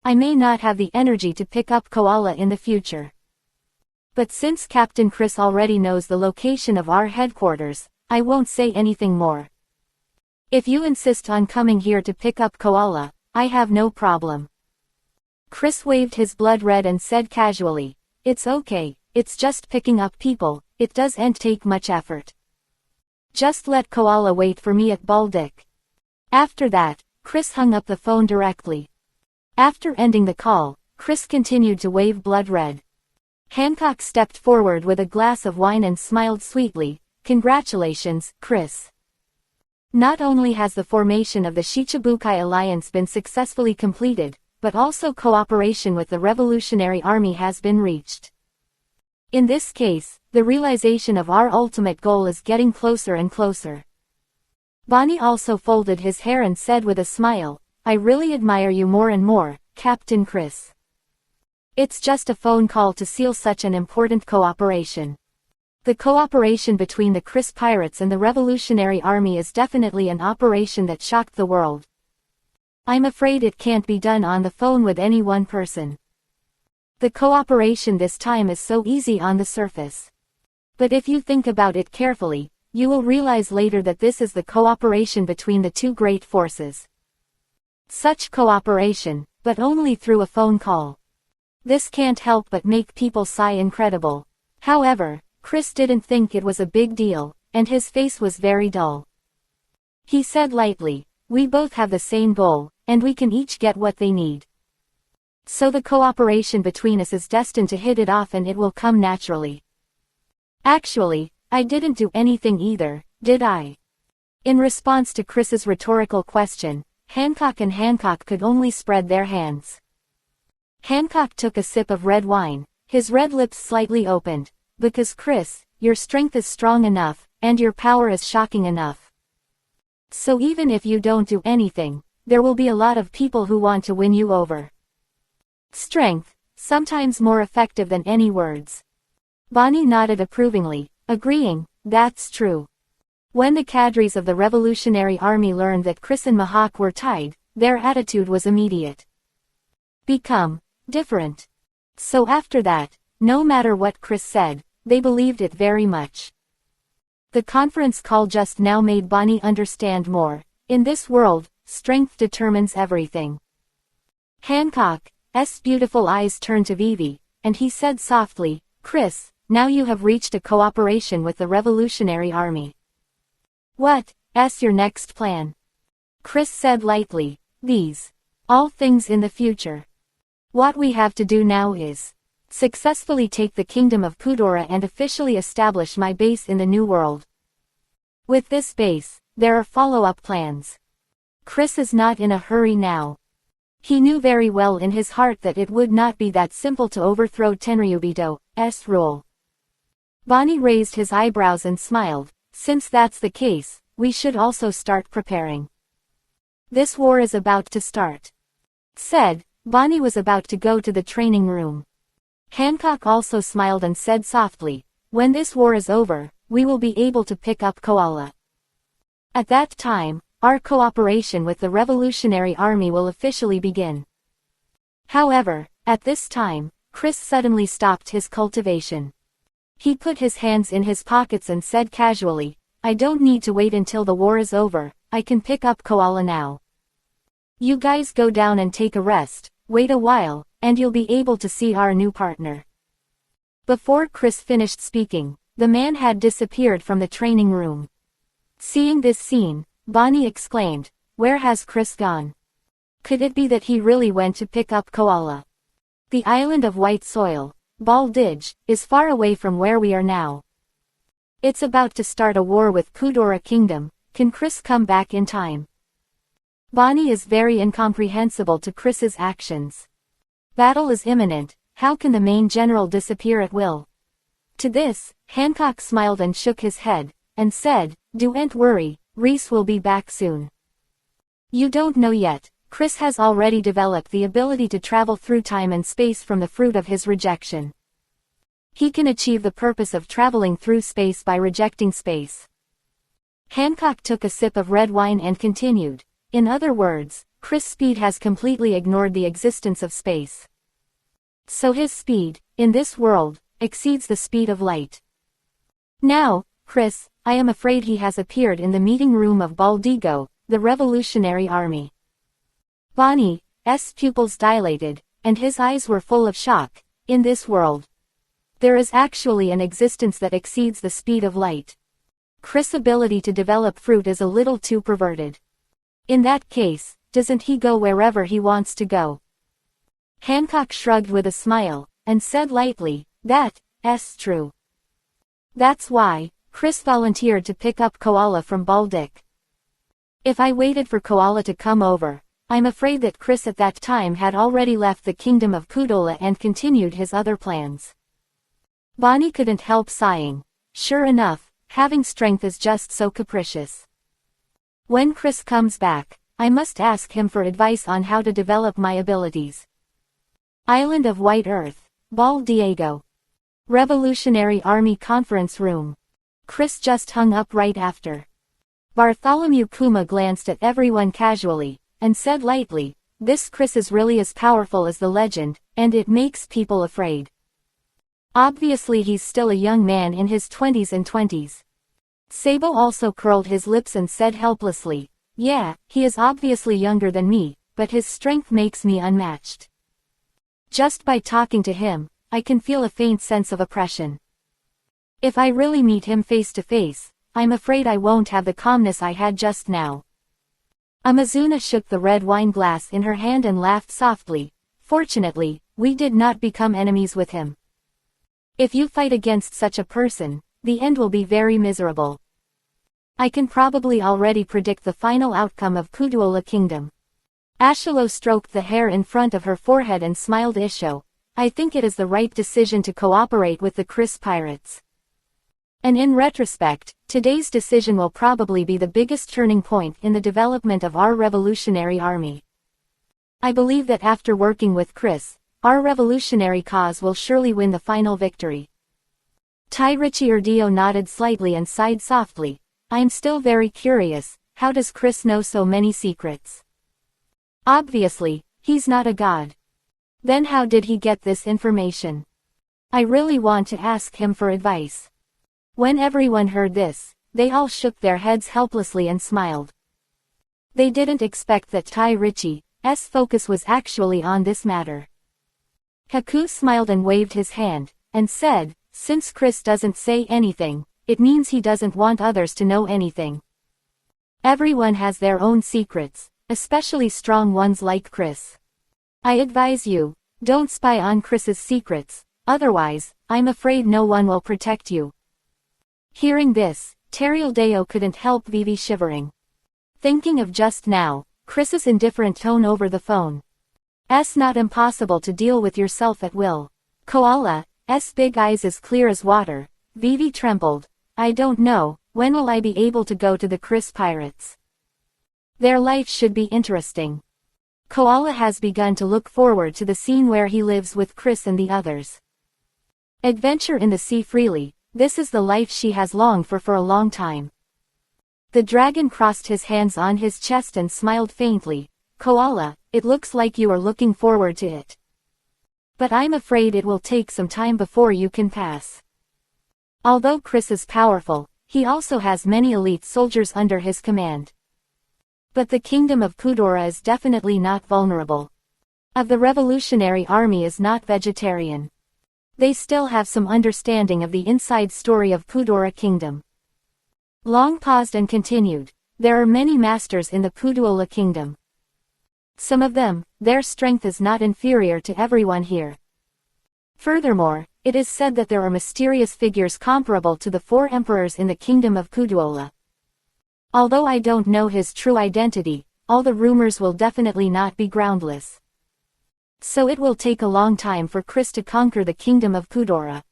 I may not have the energy to pick up Koala in the future. But since Captain Chris already knows the location of our headquarters, I won't say anything more. If you insist on coming here to pick up Koala, I have no problem." Chris waved his blood red and said casually, "It's okay, it's just picking up people, it doesn't take much effort. Just let Koala wait for me at Baldic." After that, Chris hung up the phone directly. After ending the call, Chris continued to wave blood red. Hancock stepped forward with a glass of wine and smiled sweetly, "Congratulations, Chris. Not only has the formation of the Shichibukai Alliance been successfully completed, but also cooperation with the Revolutionary Army has been reached. In this case, the realization of our ultimate goal is getting closer and closer." Bonnie also folded his hair and said with a smile, "I really admire you more and more, Captain Chris. It's just a phone call to seal such an important cooperation. The cooperation between the Chris pirates and the Revolutionary Army is definitely an operation that shocked the world. I'm afraid it can't be done on the phone with any one person. The cooperation this time is so easy on the surface. But if you think about it carefully, you will realize later that this is the cooperation between the two great forces. Such cooperation, but only through a phone call. This can't help but make people sigh incredible. However, Chris didn't think it was a big deal, and his face was very dull. He said lightly, "We both have the same goal, and we can each get what they need. So the cooperation between us is destined to hit it off and it will come naturally." Actually, I didn't do anything either, did I? In response to Chris's rhetorical question, Hancock and Hancock could only spread their hands. Hancock took a sip of red wine, his red lips slightly opened, "Because Chris, your strength is strong enough, and your power is shocking enough. So even if you don't do anything, there will be a lot of people who want to win you over. Strength, sometimes more effective than any words." Bonnie nodded approvingly, agreeing, "That's true." When the cadres of the Revolutionary Army learned that Chris and Mahawk were tied, their attitude was immediate. Become different. So after that, no matter what Chris said, they believed it very much. The conference call just now made Bonnie understand more. In this world, strength determines everything. Hancock's beautiful eyes turned to Vivi, and he said softly, "Chris, now you have reached a cooperation with the Revolutionary Army. What's your next plan?" Chris said lightly, "These all things in the future. What we have to do now is successfully take the kingdom of Kudora and officially establish my base in the New World. With this base, there are follow-up plans." Chris is not in a hurry now. He knew very well in his heart that it would not be that simple to overthrow Tenryubito's rule. Bonnie raised his eyebrows and smiled. "Since that's the case, we should also start preparing. This war is about to start." Said, Bonnie was about to go to the training room. Hancock also smiled and said softly, "When this war is over, we will be able to pick up Koala. At that time, our cooperation with the Revolutionary Army will officially begin." However, at this time, Chris suddenly stopped his cultivation. He put his hands in his pockets and said casually, "I don't need to wait until the war is over, I can pick up Koala now. You guys go down and take a rest, wait a while, and you'll be able to see our new partner." Before Chris finished speaking, the man had disappeared from the training room. Seeing this scene, Bonnie exclaimed, "Where has Chris gone? Could it be that he really went to pick up Koala? The island of white soil, Baldidge, is far away from where we are now. It's about to start a war with Kudora Kingdom, can Chris come back in time?" Bonnie is very incomprehensible to Chris's actions. Battle is imminent, how can the main general disappear at will? To this, Hancock smiled and shook his head, and said, "Don't worry, Reese will be back soon. You don't know yet, Chris has already developed the ability to travel through time and space from the fruit of his rejection. He can achieve the purpose of traveling through space by rejecting space." Hancock took a sip of red wine and continued, "In other words, Chris' speed has completely ignored the existence of space. So his speed, in this world, exceeds the speed of light. Now, Chris, I am afraid he has appeared in the meeting room of Baldigo, the Revolutionary Army." Bonnie's pupils dilated, and his eyes were full of shock. In this world, there is actually an existence that exceeds the speed of light. Chris' ability to develop fruit is a little too perverted. In that case, doesn't he go wherever he wants to go? Hancock shrugged with a smile, and said lightly, "That's true. That's why Chris volunteered to pick up Koala from Baldic. If I waited for Koala to come over, I'm afraid that Chris at that time had already left the kingdom of Kudola and continued his other plans." Bonnie couldn't help sighing. Sure enough, having strength is just so capricious. When Chris comes back, I must ask him for advice on how to develop my abilities. Island of White Earth, Bal Diego. Revolutionary Army Conference Room. Chris just hung up right after. Bartholomew Kuma glanced at everyone casually, and said lightly, "This Chris is really as powerful as the legend, and it makes people afraid." Obviously he's still a young man in his 20s. Sabo also curled his lips and said helplessly, "Yeah, he is obviously younger than me, but his strength makes me unmatched. Just by talking to him, I can feel a faint sense of oppression. If I really meet him face to face, I'm afraid I won't have the calmness I had just now." Amazuna shook the red wine glass in her hand and laughed softly. "Fortunately, we did not become enemies with him. If you fight against such a person, the end will be very miserable. I can probably already predict the final outcome of Kutuola Kingdom." Ashilo stroked the hair in front of her forehead and smiled. "Isho, I think it is the right decision to cooperate with the Chris pirates. And in retrospect, today's decision will probably be the biggest turning point in the development of our revolutionary army. I believe that after working with Chris, our revolutionary cause will surely win the final victory." Tairichi Urdio nodded slightly and sighed softly. "I'm still very curious, how does Chris know so many secrets? Obviously, he's not a god. Then how did he get this information? I really want to ask him for advice." When everyone heard this, they all shook their heads helplessly and smiled. They didn't expect that Tairichi's focus was actually on this matter. Haku smiled and waved his hand, and said, "Since Chris doesn't say anything, it means he doesn't want others to know anything. Everyone has their own secrets, especially strong ones like Chris. I advise you, don't spy on Chris's secrets, otherwise, I'm afraid no one will protect you." Hearing this, Terialdeo couldn't help Vivi shivering. Thinking of just now, Chris's indifferent tone over the phone. "It's not impossible to deal with yourself at will." Koala's big eyes as clear as water. Vivi trembled. "I don't know, when will I be able to go to the Chris pirates? Their life should be interesting." Koala has begun to look forward to the scene where he lives with Chris and the others. Adventure in the sea freely, this is the life she has longed for a long time. The dragon crossed his hands on his chest and smiled faintly. "Koala, it looks like you are looking forward to it. But I'm afraid it will take some time before you can pass." Although Chris is powerful, he also has many elite soldiers under his command. But the kingdom of Kudora is definitely not vulnerable. Of the revolutionary army is not vegetarian. They still have some understanding of the inside story of Kudora Kingdom. Long paused and continued. "There are many masters in the Kutuola Kingdom. Some of them, their strength is not inferior to everyone here. Furthermore, it is said that there are mysterious figures comparable to the 4 emperors in the kingdom of Kutuola. Although I don't know his true identity, all the rumors will definitely not be groundless. So it will take a long time for Chris to conquer the kingdom of Kudora."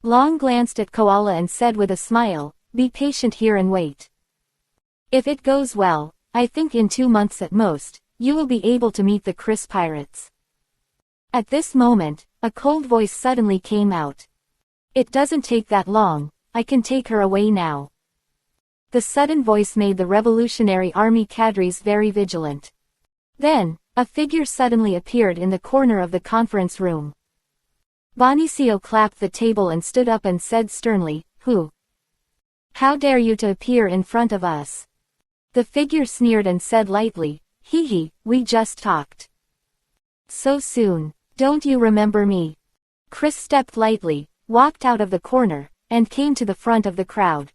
Long glanced at Koala and said with a smile, "Be patient here and wait. If it goes well, I think in 2 months at most, you will be able to meet the Chris pirates." At this moment, a cold voice suddenly came out. "It doesn't take that long, I can take her away now." The sudden voice made the Revolutionary Army cadres very vigilant. Then, a figure suddenly appeared in the corner of the conference room. Bonicio clapped the table and stood up and said sternly, "Who? How dare you to appear in front of us?" The figure sneered and said lightly, "Hee, we just talked. So soon, don't you remember me?" Chris stepped lightly, walked out of the corner, and came to the front of the crowd.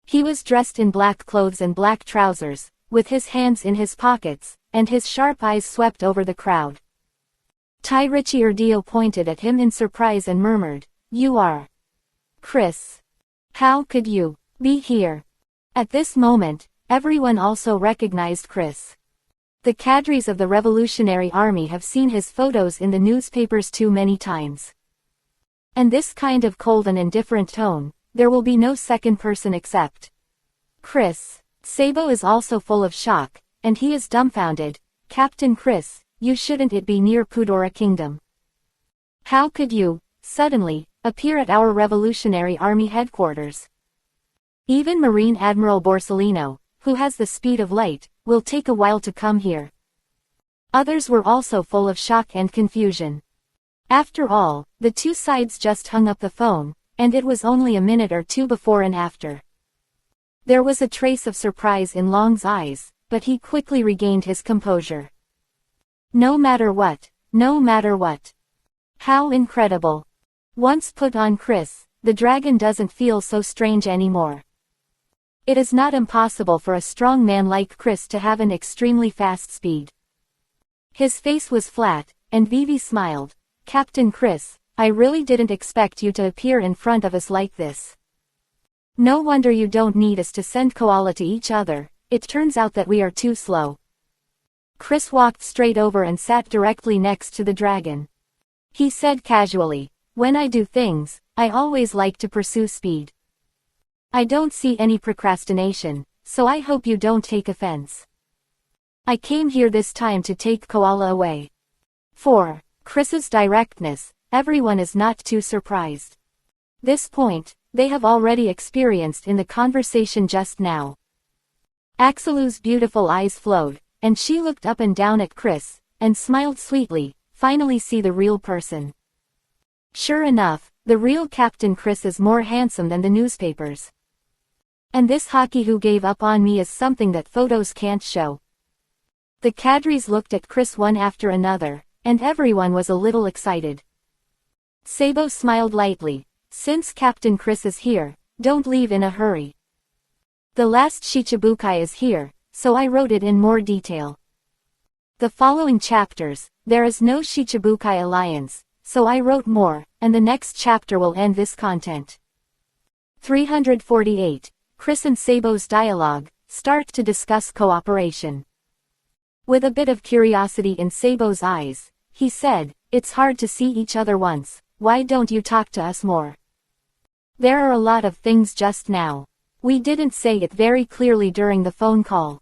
He was dressed in black clothes and black trousers, with his hands in his pockets, and his sharp eyes swept over the crowd. Tairichi Urdio pointed at him in surprise and murmured, "You are Chris. How could you be here?" At this moment, everyone also recognized Chris. The cadres of the Revolutionary Army have seen his photos in the newspapers too many times. And this kind of cold and indifferent tone, there will be no second person except Chris. Sabo is also full of shock, and he is dumbfounded. Captain Chris, you shouldn't it be near Pudora Kingdom? How could you, suddenly, appear at our Revolutionary Army headquarters? Even Marine Admiral Borsellino, who has the speed of light, will take a while to come here. Others were also full of shock and confusion. After all, the two sides just hung up the phone, and it was only a minute or two before and after. There was a trace of surprise in Long's eyes, but he quickly regained his composure. No matter what, no matter what. How incredible. Once put on Chris, the dragon doesn't feel so strange anymore. It is not impossible for a strong man like Chris to have an extremely fast speed. His face was flat, and Vivi smiled. Captain Chris, I really didn't expect you to appear in front of us like this. No wonder you don't need us to send koala to each other, it turns out that we are too slow. Chris walked straight over and sat directly next to the dragon. He said casually, when I do things, I always like to pursue speed. I don't see any procrastination, so I hope you don't take offense. I came here this time to take koala away. For Chris's directness, everyone is not too surprised. This point, they have already experienced in the conversation just now. Axelou's beautiful eyes flowed, and she looked up and down at Chris, and smiled sweetly, finally see the real person. Sure enough, the real Captain Chris is more handsome than the newspapers. And this hockey who gave up on me is something that photos can't show. The cadres looked at Chris one after another, and everyone was a little excited. Sabo smiled lightly. Since Captain Chris is here, don't leave in a hurry. The last Shichibukai is here, so I wrote it in more detail. The following chapters, there is no Shichibukai alliance, so I wrote more, and the next chapter will end this content. 348. Chris and Sabo's dialogue, start to discuss cooperation. With a bit of curiosity in Sabo's eyes, he said, it's hard to see each other once, why don't you talk to us more? There are a lot of things just now. We didn't say it very clearly during the phone call.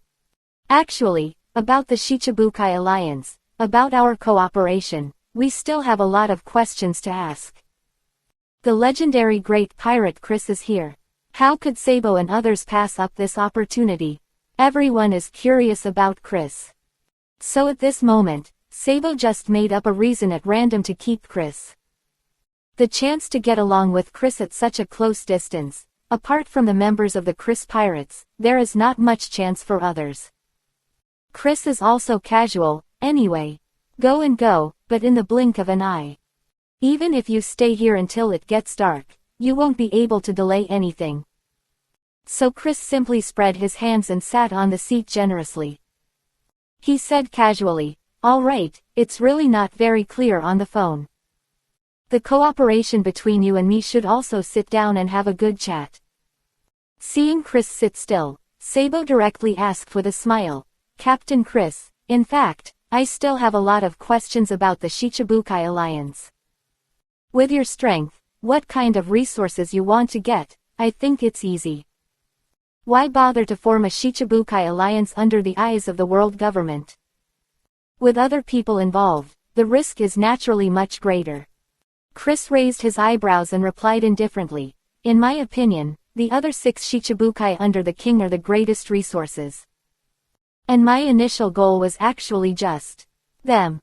Actually, about the Shichibukai alliance, about our cooperation, we still have a lot of questions to ask. The legendary great pirate Chris is here. How could Sabo and others pass up this opportunity? Everyone is curious about Chris. So at this moment, Sabo just made up a reason at random to keep Chris. The chance to get along with Chris at such a close distance, apart from the members of the Chris Pirates, there is not much chance for others. Chris is also casual, anyway. Go and go, but in the blink of an eye. Even if you stay here until it gets dark, you won't be able to delay anything. So Chris simply spread his hands and sat on the seat generously. He said casually, all right, it's really not very clear on the phone. The cooperation between you and me should also sit down and have a good chat. Seeing Chris sit still, Sabo directly asked with a smile, Captain Chris, in fact, I still have a lot of questions about the Shichibukai alliance. With your strength, what kind of resources you want to get, I think it's easy. Why bother to form a Shichibukai alliance under the eyes of the world government? With other people involved, the risk is naturally much greater. Chris raised his eyebrows and replied indifferently, in my opinion, the other 6 Shichibukai under the king are the greatest resources. And my initial goal was actually just them.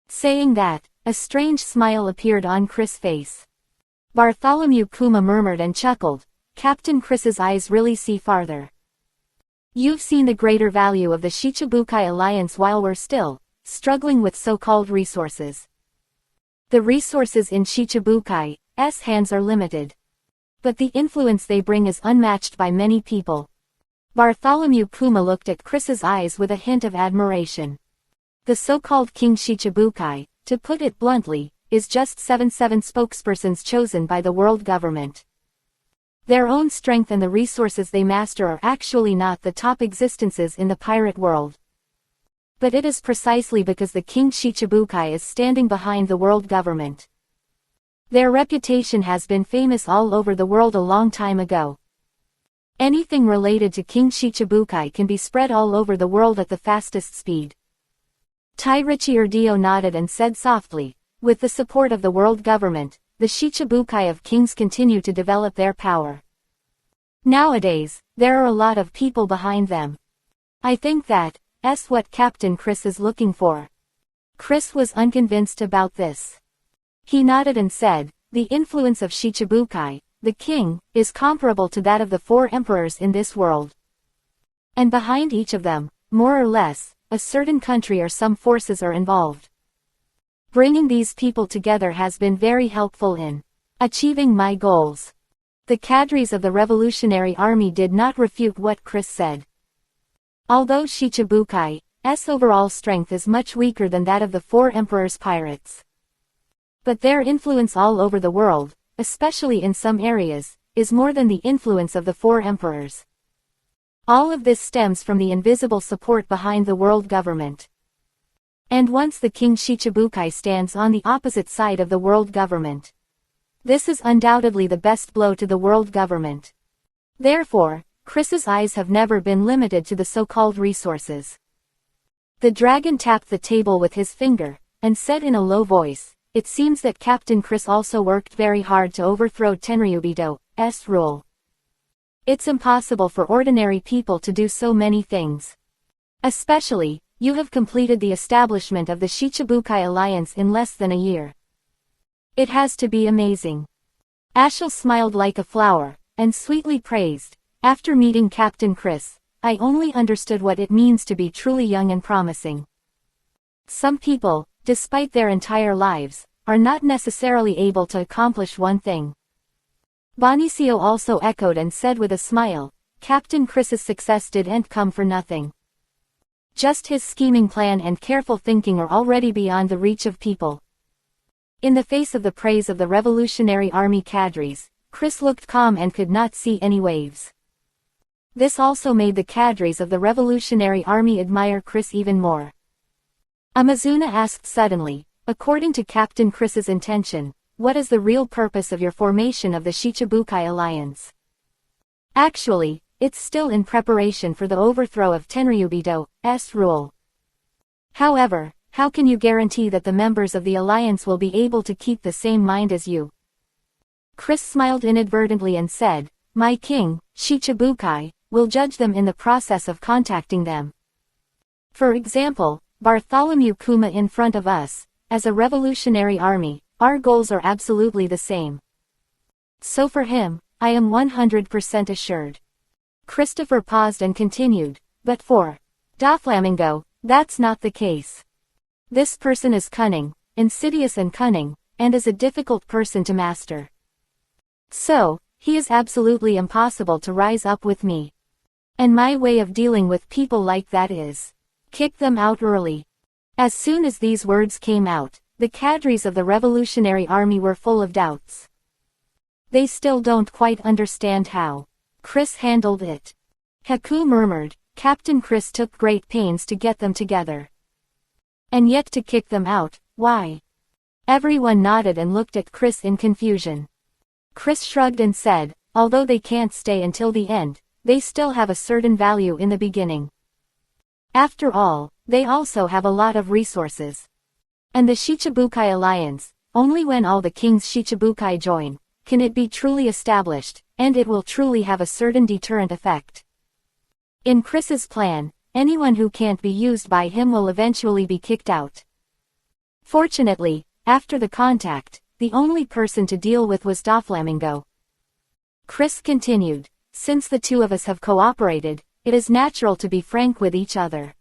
Saying that, a strange smile appeared on Chris' face. Bartholomew Kuma murmured and chuckled, Captain Chris's eyes really see farther. You've seen the greater value of the Shichibukai alliance while we're still struggling with so-called resources. The resources in Shichibukai's hands are limited. But the influence they bring is unmatched by many people. Bartholomew Kuma looked at Chris's eyes with a hint of admiration. The so-called King Shichibukai, to put it bluntly, is just 7 spokespersons chosen by the world government. Their own strength and the resources they master are actually not the top existences in the pirate world. But it is precisely because the King Shichibukai is standing behind the world government. Their reputation has been famous all over the world a long time ago. Anything related to King Shichibukai can be spread all over the world at the fastest speed. Taiichi nodded and said softly, with the support of the world government, the Shichibukai of kings continue to develop their power. Nowadays, there are a lot of people behind them. I think that's what Captain Chris is looking for. Chris was unconvinced about this. He nodded and said, the influence of Shichibukai, the king, is comparable to that of the 4 emperors in this world. And behind each of them, more or less, a certain country or some forces are involved. Bringing these people together has been very helpful in achieving my goals. The cadres of the Revolutionary Army did not refute what Chris said. Although Shichibukai's overall strength is much weaker than that of the 4 emperors' pirates. But their influence all over the world, especially in some areas, is more than the influence of the 4 emperors. All of this stems from the invisible support behind the world government. And once the King Shichibukai stands on the opposite side of the world government, this is undoubtedly the best blow to the world government. Therefore, Chris's eyes have never been limited to the so-called resources. The dragon tapped the table with his finger, and said in a low voice, it seems that Captain Chris also worked very hard to overthrow Tenryubido's rule. It's impossible for ordinary people to do so many things. Especially, you have completed the establishment of the Shichibukai alliance in less than a year. It has to be amazing. Ashel smiled like a flower, and sweetly praised, after meeting Captain Chris, I only understood what it means to be truly young and promising. Some people, despite their entire lives, are not necessarily able to accomplish one thing. Bonicio also echoed and said with a smile, Captain Chris's success didn't come for nothing. Just his scheming plan and careful thinking are already beyond the reach of people. In the face of the praise of the Revolutionary Army cadres, Chris looked calm and could not see any waves. This also made the cadres of the Revolutionary Army admire Chris even more. Amazuna asked suddenly, according to Captain Chris's intention, what is the real purpose of your formation of the Shichibukai alliance? Actually, it's still in preparation for the overthrow of Tenryubido's rule. However, how can you guarantee that the members of the alliance will be able to keep the same mind as you? Chris smiled inadvertently and said, my king, Shichibukai, will judge them in the process of contacting them. For example, Bartholomew Kuma in front of us, as a revolutionary army, our goals are absolutely the same. So for him, I am 100% assured. Christopher paused and continued, but for Doflamingo, that's not the case. This person is cunning, insidious and cunning, and is a difficult person to master. So, he is absolutely impossible to rise up with me. And my way of dealing with people like that is kick them out early. As soon as these words came out, the cadres of the Revolutionary Army were full of doubts. They still don't quite understand how Chris handled it. Haku murmured, Captain Chris took great pains to get them together. And yet to kick them out, why? Everyone nodded and looked at Chris in confusion. Chris shrugged and said, although they can't stay until the end, they still have a certain value in the beginning. After all, they also have a lot of resources. And the Shichibukai alliance, only when all the kings Shichibukai join, can it be truly established, and it will truly have a certain deterrent effect. In Chris's plan, anyone who can't be used by him will eventually be kicked out. Fortunately, after the contact, the only person to deal with was Doflamingo. Chris continued, since the two of us have cooperated, it is natural to be frank with each other.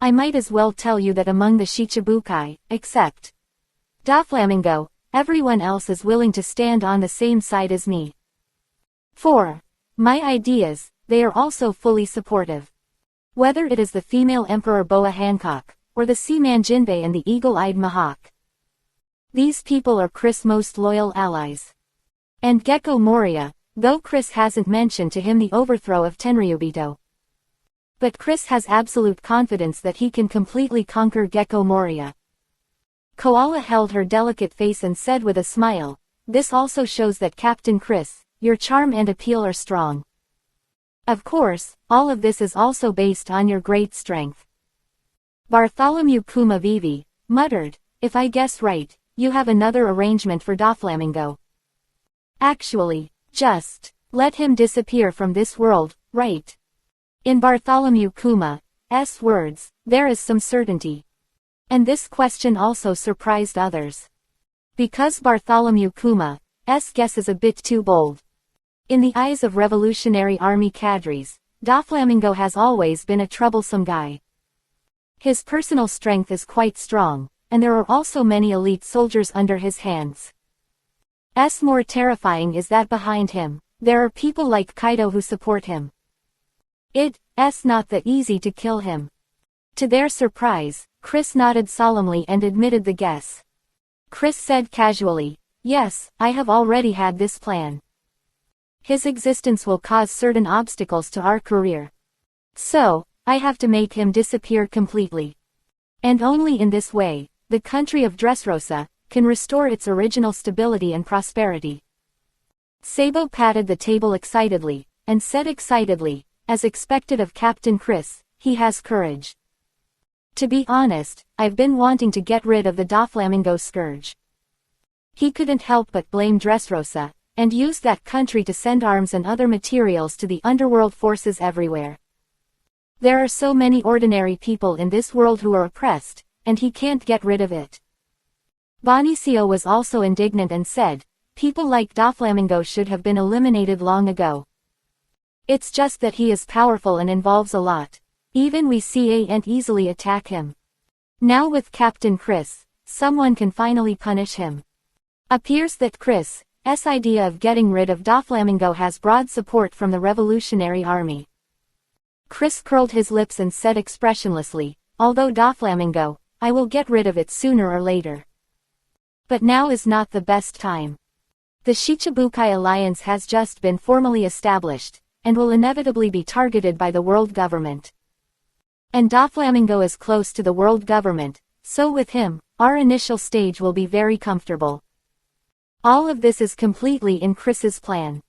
I might as well tell you that among the Shichibukai, except Doflamingo, everyone else is willing to stand on the same side as me. For my ideas, they are also fully supportive. Whether it is the female Emperor Boa Hancock, or the seaman Jinbei and the eagle-eyed Mahawk. These people are Chris' most loyal allies. And Gecko Moria, though Chris hasn't mentioned to him the overthrow of Tenryubido. But Chris has absolute confidence that he can completely conquer Gecko Moria. Koala held her delicate face and said with a smile, this also shows that Captain Chris, your charm and appeal are strong. Of course, all of this is also based on your great strength. Bartholomew Kumavivi muttered, if I guess right, you have another arrangement for Doflamingo. Actually, just let him disappear from this world, right? In Bartholomew Kuma's words, there is some certainty. And this question also surprised others. Because Bartholomew Kuma's guess is a bit too bold. In the eyes of Revolutionary Army cadres, Doflamingo has always been a troublesome guy. His personal strength is quite strong, and there are also many elite soldiers under his hands. More terrifying is that behind him, there are people like Kaido who support him. It's not that easy to kill him. To their surprise, Chris nodded solemnly and admitted the guess. Chris said casually, yes, I have already had this plan. His existence will cause certain obstacles to our career. So, I have to make him disappear completely. And only in this way, the country of Dressrosa can restore its original stability and prosperity. Sabo patted the table excitedly, and said excitedly, as expected of Captain Chris, he has courage. To be honest, I've been wanting to get rid of the Doflamingo scourge. He couldn't help but blame Dressrosa, and use that country to send arms and other materials to the underworld forces everywhere. There are so many ordinary people in this world who are oppressed, and he can't get rid of it. Bonicio was also indignant and said, people like Doflamingo should have been eliminated long ago. It's just that he is powerful and involves a lot. Even we can't easily attack him. Now with Captain Chris, someone can finally punish him. Appears that Chris' idea of getting rid of Doflamingo has broad support from the Revolutionary Army. Chris curled his lips and said expressionlessly, although Doflamingo, I will get rid of it sooner or later. But now is not the best time. The Shichibukai Alliance has just been formally established, and will inevitably be targeted by the world government. And Doflamingo is close to the world government, so with him, our initial stage will be very comfortable. All of this is completely in Chris's plan.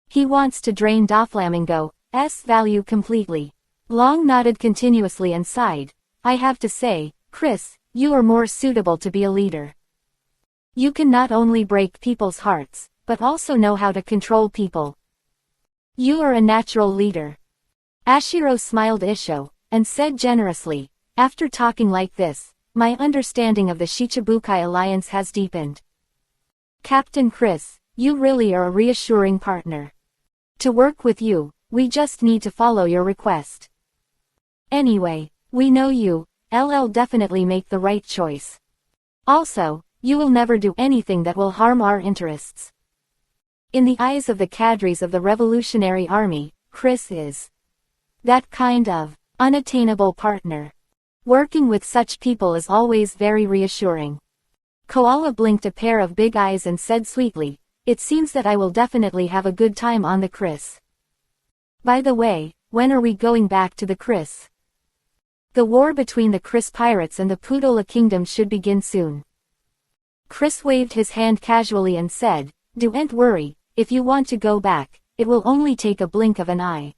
He wants to drain Doflamingo's value completely. Long nodded continuously and sighed. I have to say, Chris, you are more suitable to be a leader. You can not only break people's hearts, but also know how to control people. You are a natural leader. Ashiro smiled Isho, and said generously, after talking like this, my understanding of the Shichibukai Alliance has deepened. Captain Chris, you really are a reassuring partner. To work with you, we just need to follow your request. Anyway, we know you'll definitely make the right choice. Also, you will never do anything that will harm our interests. In the eyes of the cadres of the Revolutionary Army, Chris is that kind of unattainable partner. Working with such people is always very reassuring. Koala blinked a pair of big eyes and said sweetly, it seems that I will definitely have a good time on the Chris. By the way, when are we going back to the Chris? The war between the Chris pirates and the Pudola Kingdom should begin soon. Chris waved his hand casually and said, don't worry, if you want to go back, it will only take a blink of an eye.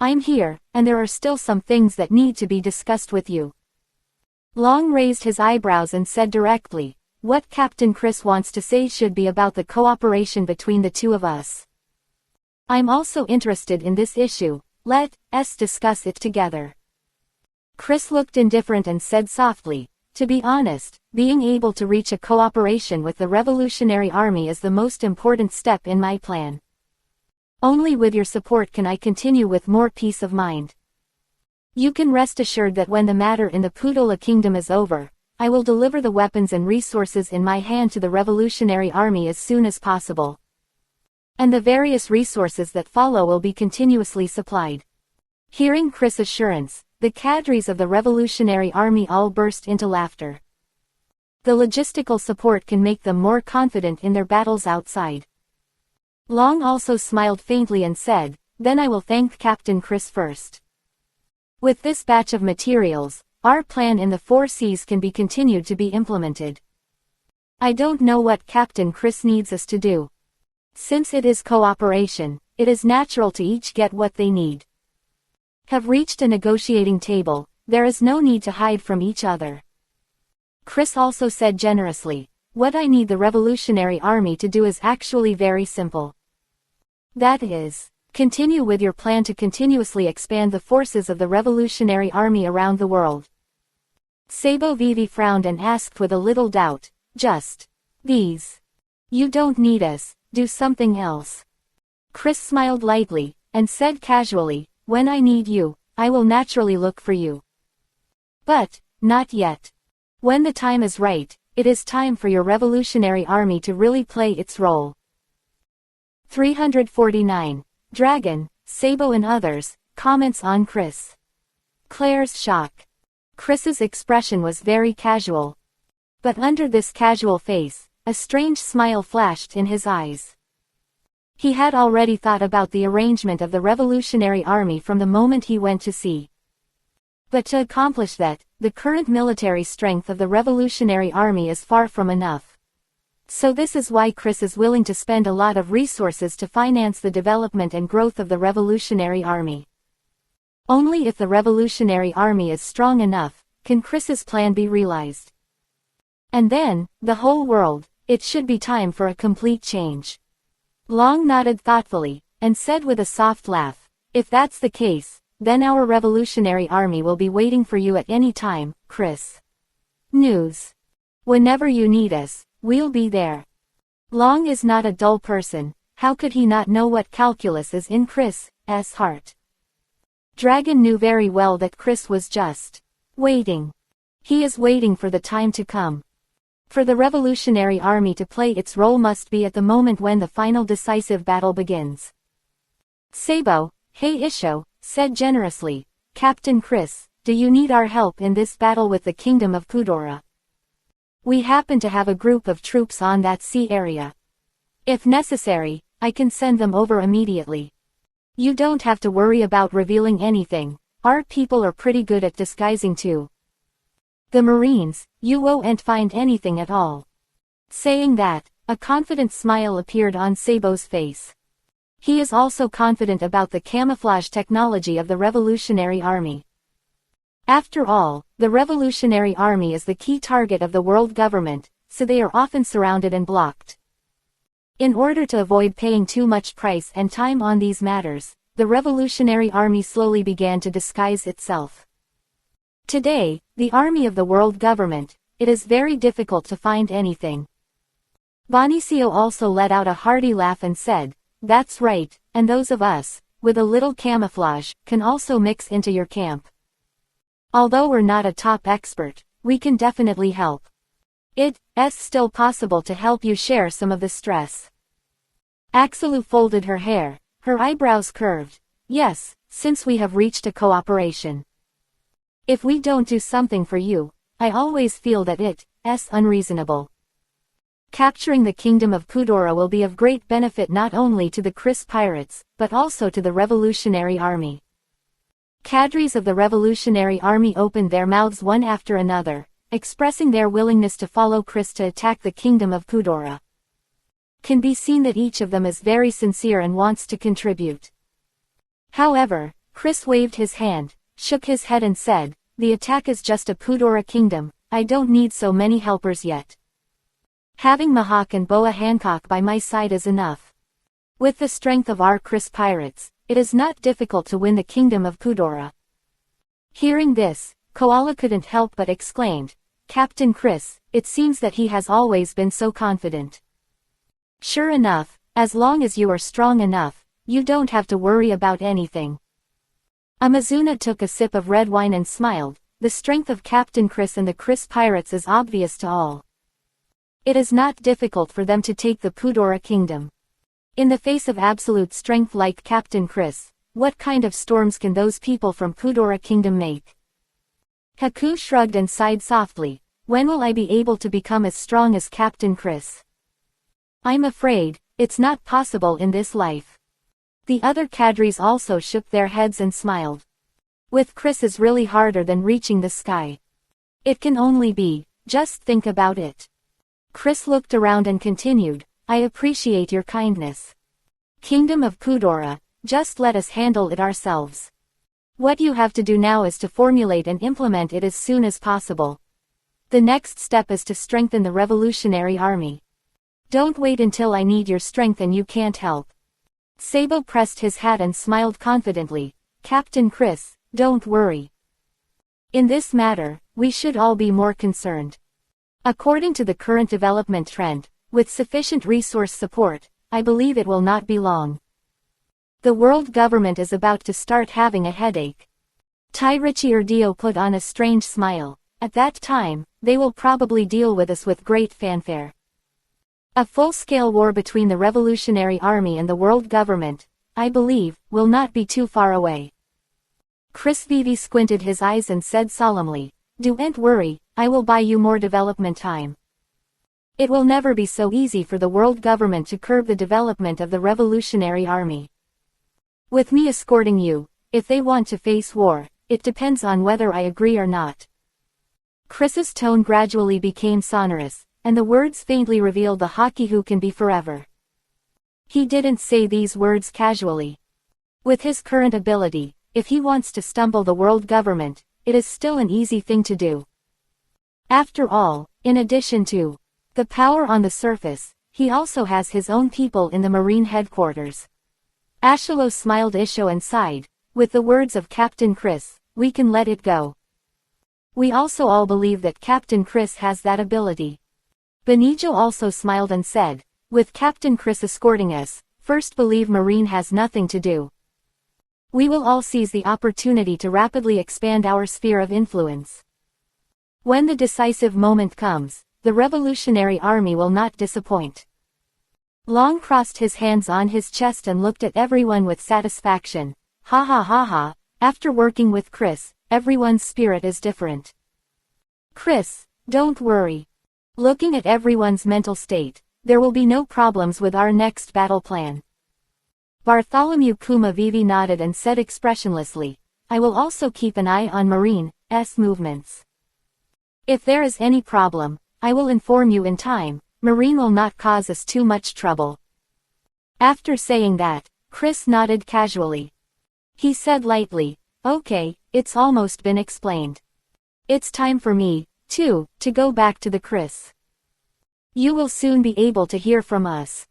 I'm here, and there are still some things that need to be discussed with you. Long raised his eyebrows and said directly, what Captain Chris wants to say should be about the cooperation between the two of us. I'm also interested in this issue, let's discuss it together. Chris looked indifferent and said softly, to be honest, being able to reach a cooperation with the Revolutionary Army is the most important step in my plan. Only with your support can I continue with more peace of mind. You can rest assured that when the matter in the Pudola Kingdom is over, I will deliver the weapons and resources in my hand to the Revolutionary Army as soon as possible. And the various resources that follow will be continuously supplied. Hearing Chris' assurance, the cadres of the Revolutionary Army all burst into laughter. The logistical support can make them more confident in their battles outside. Long also smiled faintly and said, then I will thank Captain Chris first. With this batch of materials, our plan in the 4 Seas can be continued to be implemented. I don't know what Captain Chris needs us to do. Since it is cooperation, it is natural to each get what they need. Have reached a negotiating table, there is no need to hide from each other. Chris also said generously, what I need the Revolutionary Army to do is actually very simple. That is, continue with your plan to continuously expand the forces of the Revolutionary Army around the world. Sabo Vivi frowned and asked with a little doubt, just these. You don't need us, do something else. Chris smiled lightly, and said casually, when I need you, I will naturally look for you. But, not yet. When the time is right, it is time for your Revolutionary Army to really play its role. 349. Dragon, Sabo and others, comments on Chris. Claire's shock. Chris's expression was very casual. But under this casual face, a strange smile flashed in his eyes. He had already thought about the arrangement of the Revolutionary Army from the moment he went to sea. But to accomplish that, the current military strength of the Revolutionary Army is far from enough. So this is why Chris is willing to spend a lot of resources to finance the development and growth of the Revolutionary Army. Only if the Revolutionary Army is strong enough, can Chris's plan be realized. And then, the whole world, it should be time for a complete change. Long nodded thoughtfully, and said with a soft laugh, if that's the case, then our Revolutionary Army will be waiting for you at any time, Chris. News. Whenever you need us, we'll be there. Long is not a dull person, how could he not know what calculus is in Chris's heart? Dragon knew very well that Chris was just waiting. He is waiting for the time to come. For the Revolutionary Army to play its role must be at the moment when the final decisive battle begins. Sabo, hey Isho, said generously, Captain Chris, do you need our help in this battle with the Kingdom of Kudora? We happen to have a group of troops on that sea area. If necessary, I can send them over immediately. You don't have to worry about revealing anything, our people are pretty good at disguising too. The Marines, you won't find anything at all. Saying that, a confident smile appeared on Sabo's face. He is also confident about the camouflage technology of the Revolutionary Army. After all, the Revolutionary Army is the key target of the world government, so they are often surrounded and blocked. In order to avoid paying too much price and time on these matters, the Revolutionary Army slowly began to disguise itself. Today, the army of the world government, it is very difficult to find anything. Bonicio also let out a hearty laugh and said, that's right, and those of us, with a little camouflage, can also mix into your camp. Although we're not a top expert, we can definitely help. It's still possible to help you share some of the stress. Axelu folded her hair, her eyebrows curved. Yes, since we have reached a cooperation. If we don't do something for you, I always feel that it's unreasonable. Capturing the Kingdom of Kudora will be of great benefit not only to the Chris pirates, but also to the Revolutionary Army. Cadres of the Revolutionary Army opened their mouths one after another, expressing their willingness to follow Chris to attack the Kingdom of Kudora. Can be seen that each of them is very sincere and wants to contribute. However, Chris waved his hand, shook his head and said, the attack is just a Kudora kingdom, I don't need so many helpers yet. Having Mahawk and Boa Hancock by my side is enough. With the strength of our Chris pirates, it is not difficult to win the Kingdom of Kudora. Hearing this, Koala couldn't help but exclaimed, Captain Chris, it seems that he has always been so confident. Sure enough, as long as you are strong enough, you don't have to worry about anything. Amazuna took a sip of red wine and smiled, the strength of Captain Chris and the Chris pirates is obvious to all. It is not difficult for them to take the Kudora kingdom. In the face of absolute strength like Captain Chris, what kind of storms can those people from Kudora kingdom make? Haku shrugged and sighed softly, when will I be able to become as strong as Captain Chris? I'm afraid, it's not possible in this life. The other cadres also shook their heads and smiled. With Chris is really harder than reaching the sky. It can only be, just think about it. Chris looked around and continued, I appreciate your kindness. Kingdom of Kudora, just let us handle it ourselves. What you have to do now is to formulate and implement it as soon as possible. The next step is to strengthen the Revolutionary Army. Don't wait until I need your strength and you can't help. Sabo pressed his hat and smiled confidently. Captain Chris, don't worry. In this matter, we should all be more concerned. According to the current development trend, with sufficient resource support, I believe it will not be long. The world government is about to start having a headache. Tirichirdio put on a strange smile. At that time, they will probably deal with us with great fanfare. A full-scale war between the Revolutionary Army and the world government, I believe, will not be too far away. Chris Vivi squinted his eyes and said solemnly, "Don't worry, I will buy you more development time. It will never be so easy for the world government to curb the development of the Revolutionary Army. With me escorting you, if they want to face war, it depends on whether I agree or not." Chris's tone gradually became sonorous, and the words faintly revealed the hockey who can be forever. He didn't say these words casually. With his current ability, if he wants to stumble the world government, it is still an easy thing to do. After all, in addition to the power on the surface, he also has his own people in the Marine headquarters. Ashilo smiled Isho and sighed. With the words of Captain Chris, we can let it go. We also all believe that Captain Chris has that ability. Benijo also smiled and said, with Captain Chris escorting us, first believe Marine has nothing to do. We will all seize the opportunity to rapidly expand our sphere of influence. When the decisive moment comes, the Revolutionary Army will not disappoint. Long crossed his hands on his chest and looked at everyone with satisfaction. Ha ha ha ha, after working with Chris, everyone's spirit is different. Chris, don't worry. Looking at everyone's mental state, there will be no problems with our next battle plan. Bartholomew Kuma Vivi nodded and said expressionlessly, I will also keep an eye on Marine's movements. If there is any problem, I will inform you in time. Marine will not cause us too much trouble. After saying that, Chris nodded casually. He said lightly, okay, it's almost been explained. It's time for me, too, to go back to the Chris. You will soon be able to hear from us.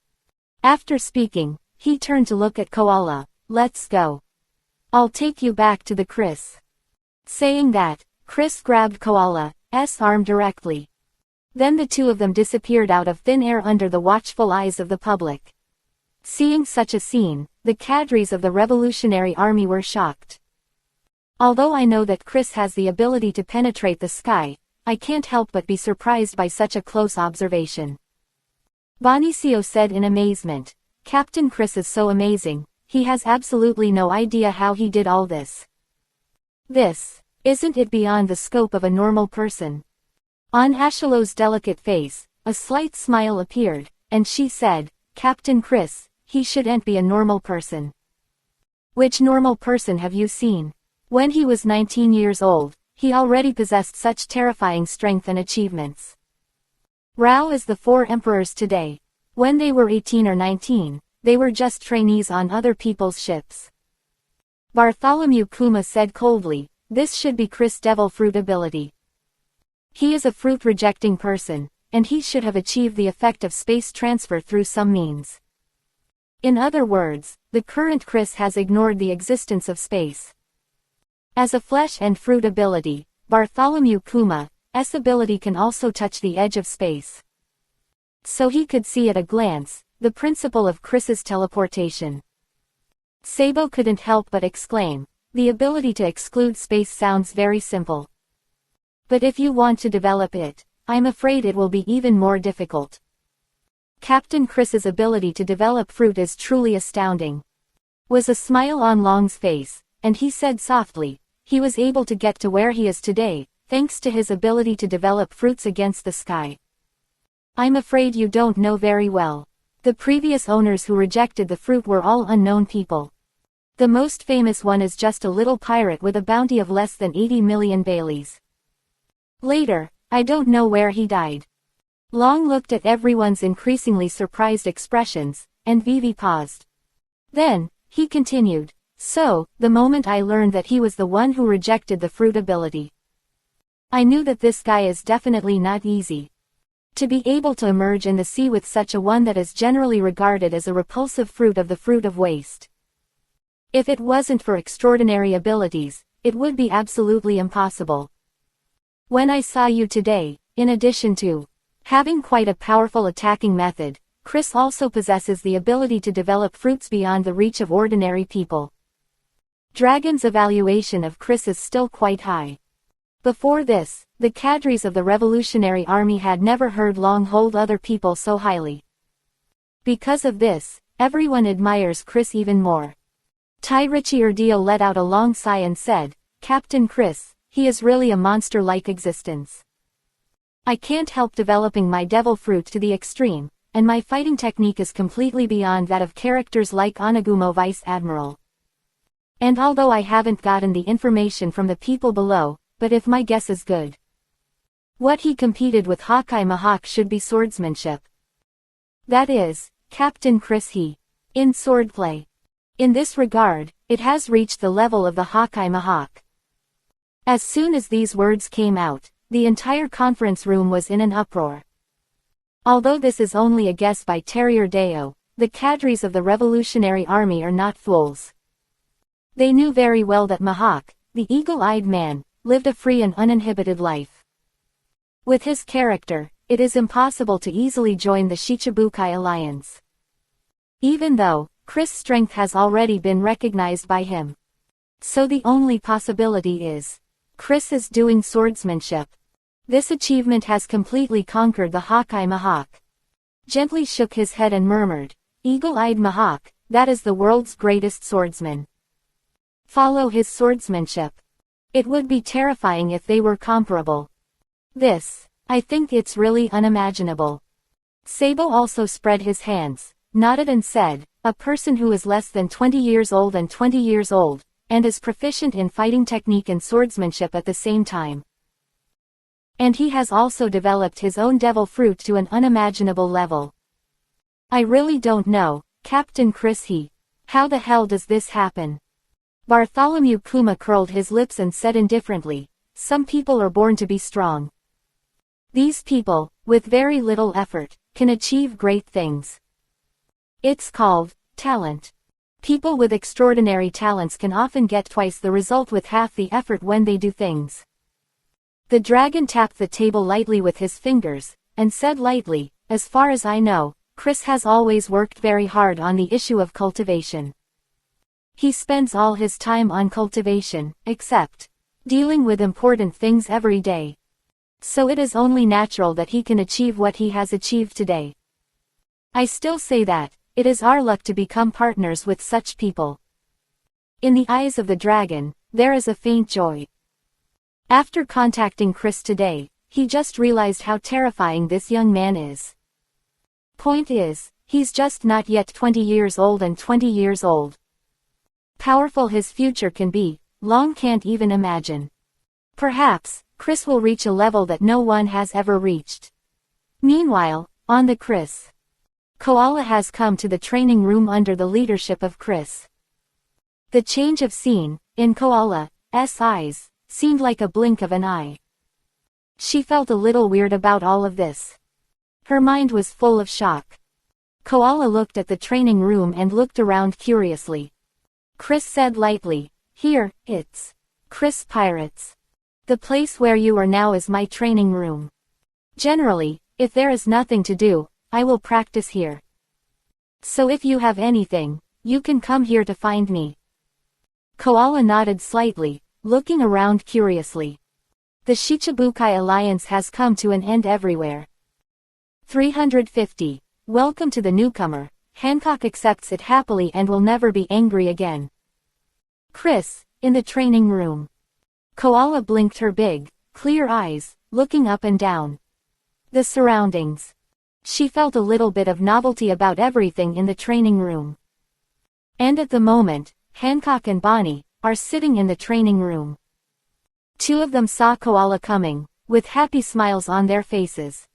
After speaking, he turned to look at Koala. Let's go. I'll take you back to the Chris. Saying that, Chris grabbed Koala's arm directly. Then the two of them disappeared out of thin air under the watchful eyes of the public. Seeing such a scene, the cadres of the Revolutionary Army were shocked. Although I know that Chris has the ability to penetrate the sky, I can't help but be surprised by such a close observation. Bonicio said in amazement. Captain Chris is so amazing, he has absolutely no idea how he did all this. Isn't it beyond the scope of a normal person? On Ashilo's delicate face, a slight smile appeared, and she said, Captain Chris, he shouldn't be a normal person. Which normal person have you seen? When he was 19 years old, he already possessed such terrifying strength and achievements. Rao is the 4 emperors today. When they were 18 or 19, they were just trainees on other people's ships. Bartholomew Kuma said coldly, this should be Chris' devil fruit ability. He is a fruit-rejecting person, and he should have achieved the effect of space transfer through some means. In other words, the current Chris has ignored the existence of space. As a flesh and fruit ability, Bartholomew Kuma's ability can also touch the edge of space. So he could see at a glance, the principle of Chris's teleportation. Sabo couldn't help but exclaim, the ability to exclude space sounds very simple. But if you want to develop it, I'm afraid it will be even more difficult. Captain Chris's ability to develop fruit is truly astounding. Was a smile on Long's face, and he said softly, he was able to get to where he is today, thanks to his ability to develop fruits against the sky. I'm afraid you don't know very well. The previous owners who rejected the fruit were all unknown people. The most famous one is just a little pirate with a bounty of less than 80 million Baileys. Later, I don't know where he died. Long looked at everyone's increasingly surprised expressions, and Vivi paused. Then, he continued, so, the moment I learned that he was the one who rejected the fruit ability, I knew that this guy is definitely not easy. To be able to emerge in the sea with such a one that is generally regarded as a repulsive fruit of the fruit of waste. If it wasn't for extraordinary abilities, it would be absolutely impossible. When I saw you today, in addition to having quite a powerful attacking method, Chris also possesses the ability to develop fruits beyond the reach of ordinary people. Dragon's evaluation of Chris is still quite high. Before this, the cadres of the Revolutionary Army had never heard Long hold other people so highly. Because of this, everyone admires Chris even more. Tai Richie let out a long sigh and said, Captain Chris, he is really a monster-like existence. I can't help developing my devil fruit to the extreme, and my fighting technique is completely beyond that of characters like Onagumo Vice Admiral. And although I haven't gotten the information from the people below, but if my guess is good, what he competed with Hawkeye Mahawk should be swordsmanship. That is, Captain Chris he. In swordplay. In this regard, it has reached the level of the Hawkeye Mahawk. As soon as these words came out, the entire conference room was in an uproar. Although this is only a guess by Terrier Deo, the cadres of the Revolutionary Army are not fools. They knew very well that Mahawk, the eagle-eyed man, lived a free and uninhibited life. With his character, it is impossible to easily join the Shichibukai alliance. Even though, Chris' strength has already been recognized by him. So the only possibility is, Chris is doing swordsmanship. This achievement has completely conquered the Hawkeye Mahawk. Gently shook his head and murmured, Eagle-eyed Mahawk, that is the world's greatest swordsman. Follow his swordsmanship. It would be terrifying if they were comparable. This, I think it's really unimaginable. Sabo also spread his hands, nodded and said, a person who is less than 20 years old and 20 years old, and is proficient in fighting technique and swordsmanship at the same time. And he has also developed his own devil fruit to an unimaginable level. I really don't know, Captain Chris he. How the hell does this happen? Bartholomew Kuma curled his lips and said indifferently, some people are born to be strong. These people, with very little effort, can achieve great things. It's called talent. People with extraordinary talents can often get twice the result with half the effort when they do things. The dragon tapped the table lightly with his fingers, and said lightly, as far as I know, Chris has always worked very hard on the issue of cultivation. He spends all his time on cultivation, except dealing with important things every day. So it is only natural that he can achieve what he has achieved today. I still say that, it is our luck to become partners with such people. In the eyes of the dragon, there is a faint joy. After contacting Chris today, he just realized how terrifying this young man is. Point is, he's just not yet 20 years old and 20 years old. Powerful his future can be, Long can't even imagine. Perhaps, Chris will reach a level that no one has ever reached. Meanwhile, on the Chris. Koala has come to the training room under the leadership of Chris. The change of scene, in Koala's eyes, seemed like a blink of an eye. She felt a little weird about all of this. Her mind was full of shock. Koala looked at the training room and looked around curiously. Chris said lightly, here, it's Chris Pirates. The place where you are now is my training room. Generally, if there is nothing to do, I will practice here. So if you have anything, you can come here to find me. Koala nodded slightly, looking around curiously. The Shichibukai alliance has come to an end everywhere. 350. Welcome to the newcomer. Hancock accepts it happily and will never be angry again. Chris, in the training room. Koala blinked her big, clear eyes, looking up and down. The surroundings. She felt a little bit of novelty about everything in the training room. And at the moment, Hancock and Bonnie are sitting in the training room. Two of them saw Koala coming, with happy smiles on their faces.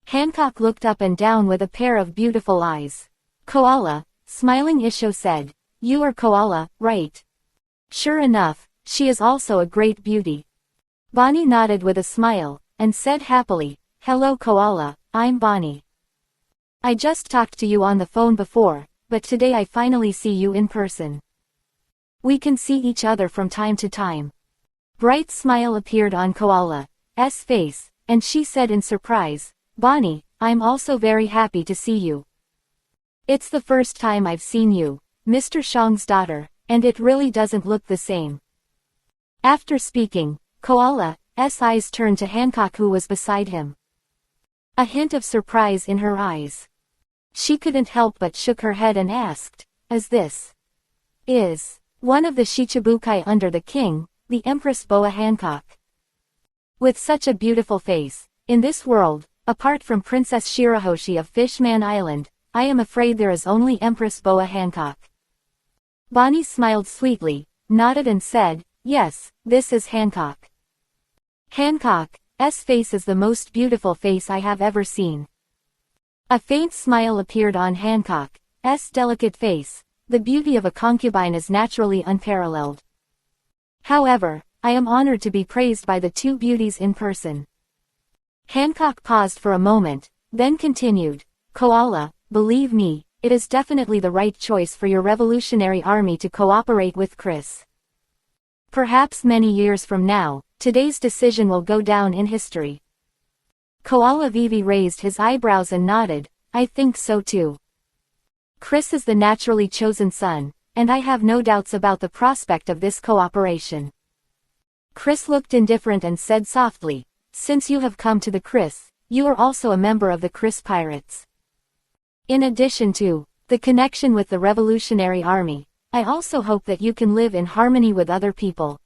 Hancock looked up and down with a pair of beautiful eyes. Koala, Smiling Isho said, "You are Koala, right?" "Sure enough, she is also a great beauty." Bonnie nodded with a smile, and said happily, "Hello Koala, I'm Bonnie. I just talked to you on the phone before, but today I finally see you in person. We can see each other from time to time." Bright smile appeared on Koala's face, and she said in surprise, "Bonnie, I'm also very happy to see you. It's the first time I've seen you, Mr. Shang's daughter, and it really doesn't look the same." After speaking, Koala's eyes turned to Hancock who was beside him. A hint of surprise in her eyes. She couldn't help but shook her head and asked, "Is this one of the Shichibukai under the king, the Empress Boa Hancock?" With such a beautiful face, in this world, apart from Princess Shirahoshi of Fishman Island, I am afraid there is only Empress Boa Hancock. Bonnie smiled sweetly, nodded and said, "Yes, this is Hancock. Hancock's face is the most beautiful face I have ever seen." A faint smile appeared on Hancock's delicate face. The beauty of a concubine is naturally unparalleled. However, I am honored to be praised by the two beauties in person. Hancock paused for a moment, then continued, "Koala, believe me, it is definitely the right choice for your revolutionary army to cooperate with Chris. Perhaps many years from now, today's decision will go down in history." Koala Vivi raised his eyebrows and nodded, "I think so too. Chris is the naturally chosen son, and I have no doubts about the prospect of this cooperation." Chris looked indifferent and said softly, "Since you have come to the Chris, you are also a member of the Chris Pirates. In addition to the connection with the Revolutionary Army, I also hope that you can live in harmony with other people.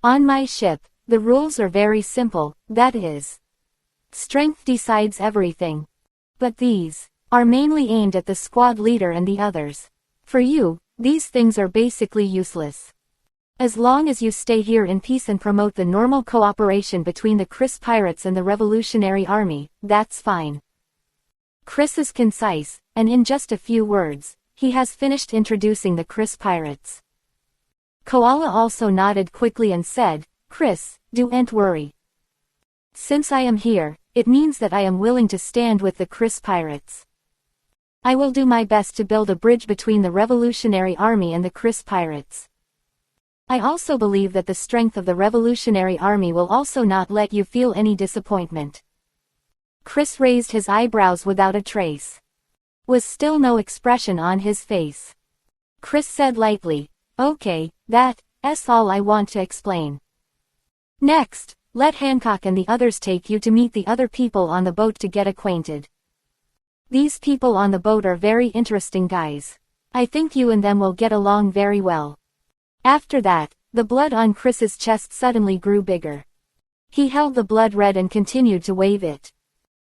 On my ship, the rules are very simple, that is, strength decides everything. But these are mainly aimed at the squad leader and the others. For you, these things are basically useless. As long as you stay here in peace and promote the normal cooperation between the Chris Pirates and the Revolutionary Army, that's fine." Chris is concise, and in just a few words, he has finished introducing the Chris Pirates. Koala also nodded quickly and said, "Chris, don't worry. Since I am here, it means that I am willing to stand with the Chris Pirates. I will do my best to build a bridge between the Revolutionary Army and the Chris Pirates. I also believe that the strength of the Revolutionary Army will also not let you feel any disappointment." Chris raised his eyebrows without a trace. Was still no expression on his face. Chris said lightly, "Okay, that's all I want to explain. Next, let Hancock and the others take you to meet the other people on the boat to get acquainted. These people on the boat are very interesting guys. I think you and them will get along very well." After that, the blood on Chris's chest suddenly grew bigger. He held the blood red and continued to wave it.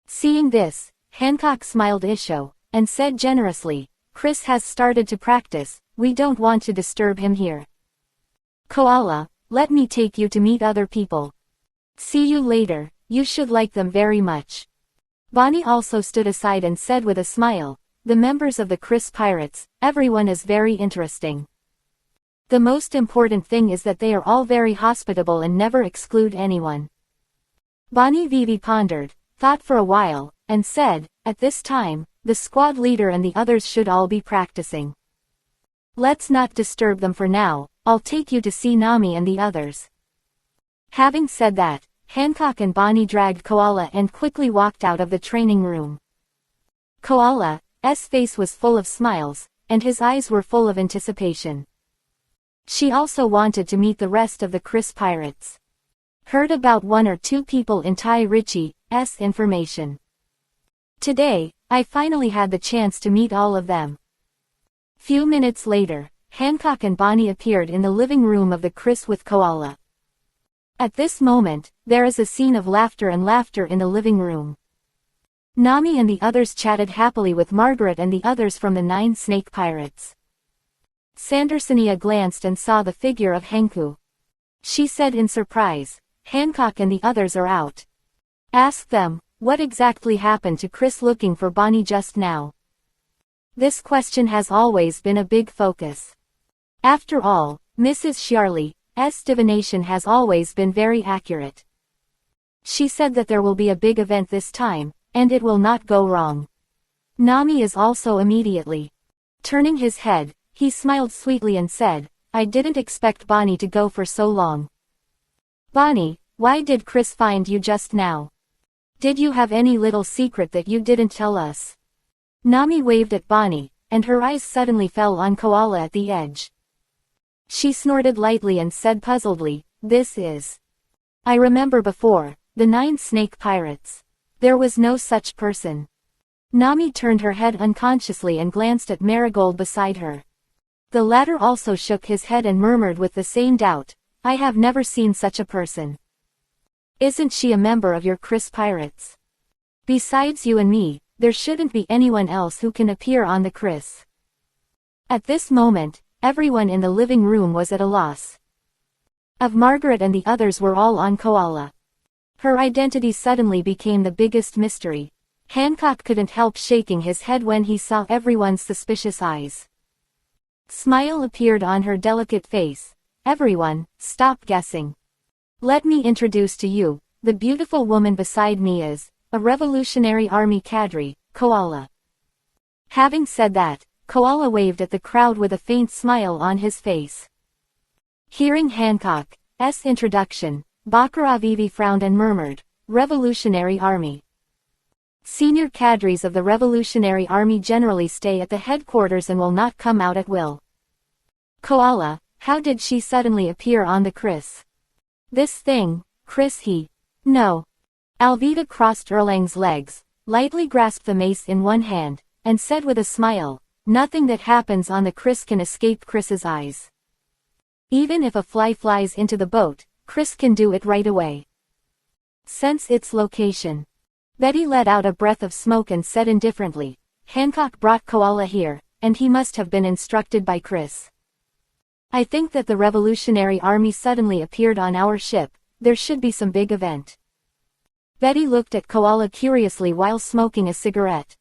Seeing this, Hancock smiled Isho, and said generously, "Chris has started to practice, we don't want to disturb him here. Koala, let me take you to meet other people. See you later, you should like them very much." Bonnie also stood aside and said with a smile, "The members of the Chris Pirates, everyone is very interesting. The most important thing is that they are all very hospitable and never exclude anyone." Bonnie Vivi pondered, thought for a while, and said, "At this time, the squad leader and the others should all be practicing. Let's not disturb them for now, I'll take you to see Nami and the others." Having said that, Hancock and Bonnie dragged Koala and quickly walked out of the training room. Koala's face was full of smiles, and his eyes were full of anticipation. She also wanted to meet the rest of the Chris Pirates. Heard about one or two people in Tai Richie's information. Today, I finally had the chance to meet all of them. Few minutes later, Hancock and Bonnie appeared in the living room of the Chris with Koala. At this moment, there is a scene of laughter in the living room. Nami and the others chatted happily with Margaret and the others from the 9 Snake Pirates. Sandersonia glanced and saw the figure of Henku. She said in surprise, "Hancock and the others are out. Ask them, what exactly happened to Chris looking for Bonnie just now." This question has always been a big focus. After all, Mrs. Charlie's divination has always been very accurate. She said that there will be a big event this time, and it will not go wrong. Nami is also immediately turning his head. He smiled sweetly and said, I didn't expect Bonnie to go for so long. Bonnie, why did Chris find you just now? Did you have any little secret that you didn't tell us? Nami waved at Bonnie, and her eyes suddenly fell on Koala at the edge. She snorted lightly and said puzzledly, this is. I remember before, the 9 snake pirates. There was no such person. Nami turned her head unconsciously and glanced at Marigold beside her. The latter also shook his head and murmured with the same doubt, I have never seen such a person. Isn't she a member of your Chris Pirates? Besides you and me, there shouldn't be anyone else who can appear on the Chris. At this moment, everyone in the living room was at a loss. Of Margaret and the others were all on Koala. Her identity suddenly became the biggest mystery. Hancock couldn't help shaking his head when he saw everyone's suspicious eyes. Smile appeared on her delicate face. Everyone, stop guessing. Let me introduce to you, the beautiful woman beside me is, a Revolutionary Army cadre, Koala. Having said that, Koala waved at the crowd with a faint smile on his face. Hearing Hancock's introduction, Bakaravivi frowned and murmured, Revolutionary Army. Senior cadres of the Revolutionary Army generally stay at the headquarters and will not come out at will. Koala, how did she suddenly appear on the Chris? This thing, Chris No. Alvida crossed Erlang's legs, lightly grasped the mace in one hand, and said with a smile, nothing that happens on the Chris can escape Chris's eyes. Even if a fly flies into the boat, Chris can do it right away. Sense its location. Betty let out a breath of smoke and said indifferently, Hancock brought Koala here, and he must have been instructed by Chris. I think that the Revolutionary Army suddenly appeared on our ship. There should be some big event. Betty looked at Koala curiously while smoking a cigarette.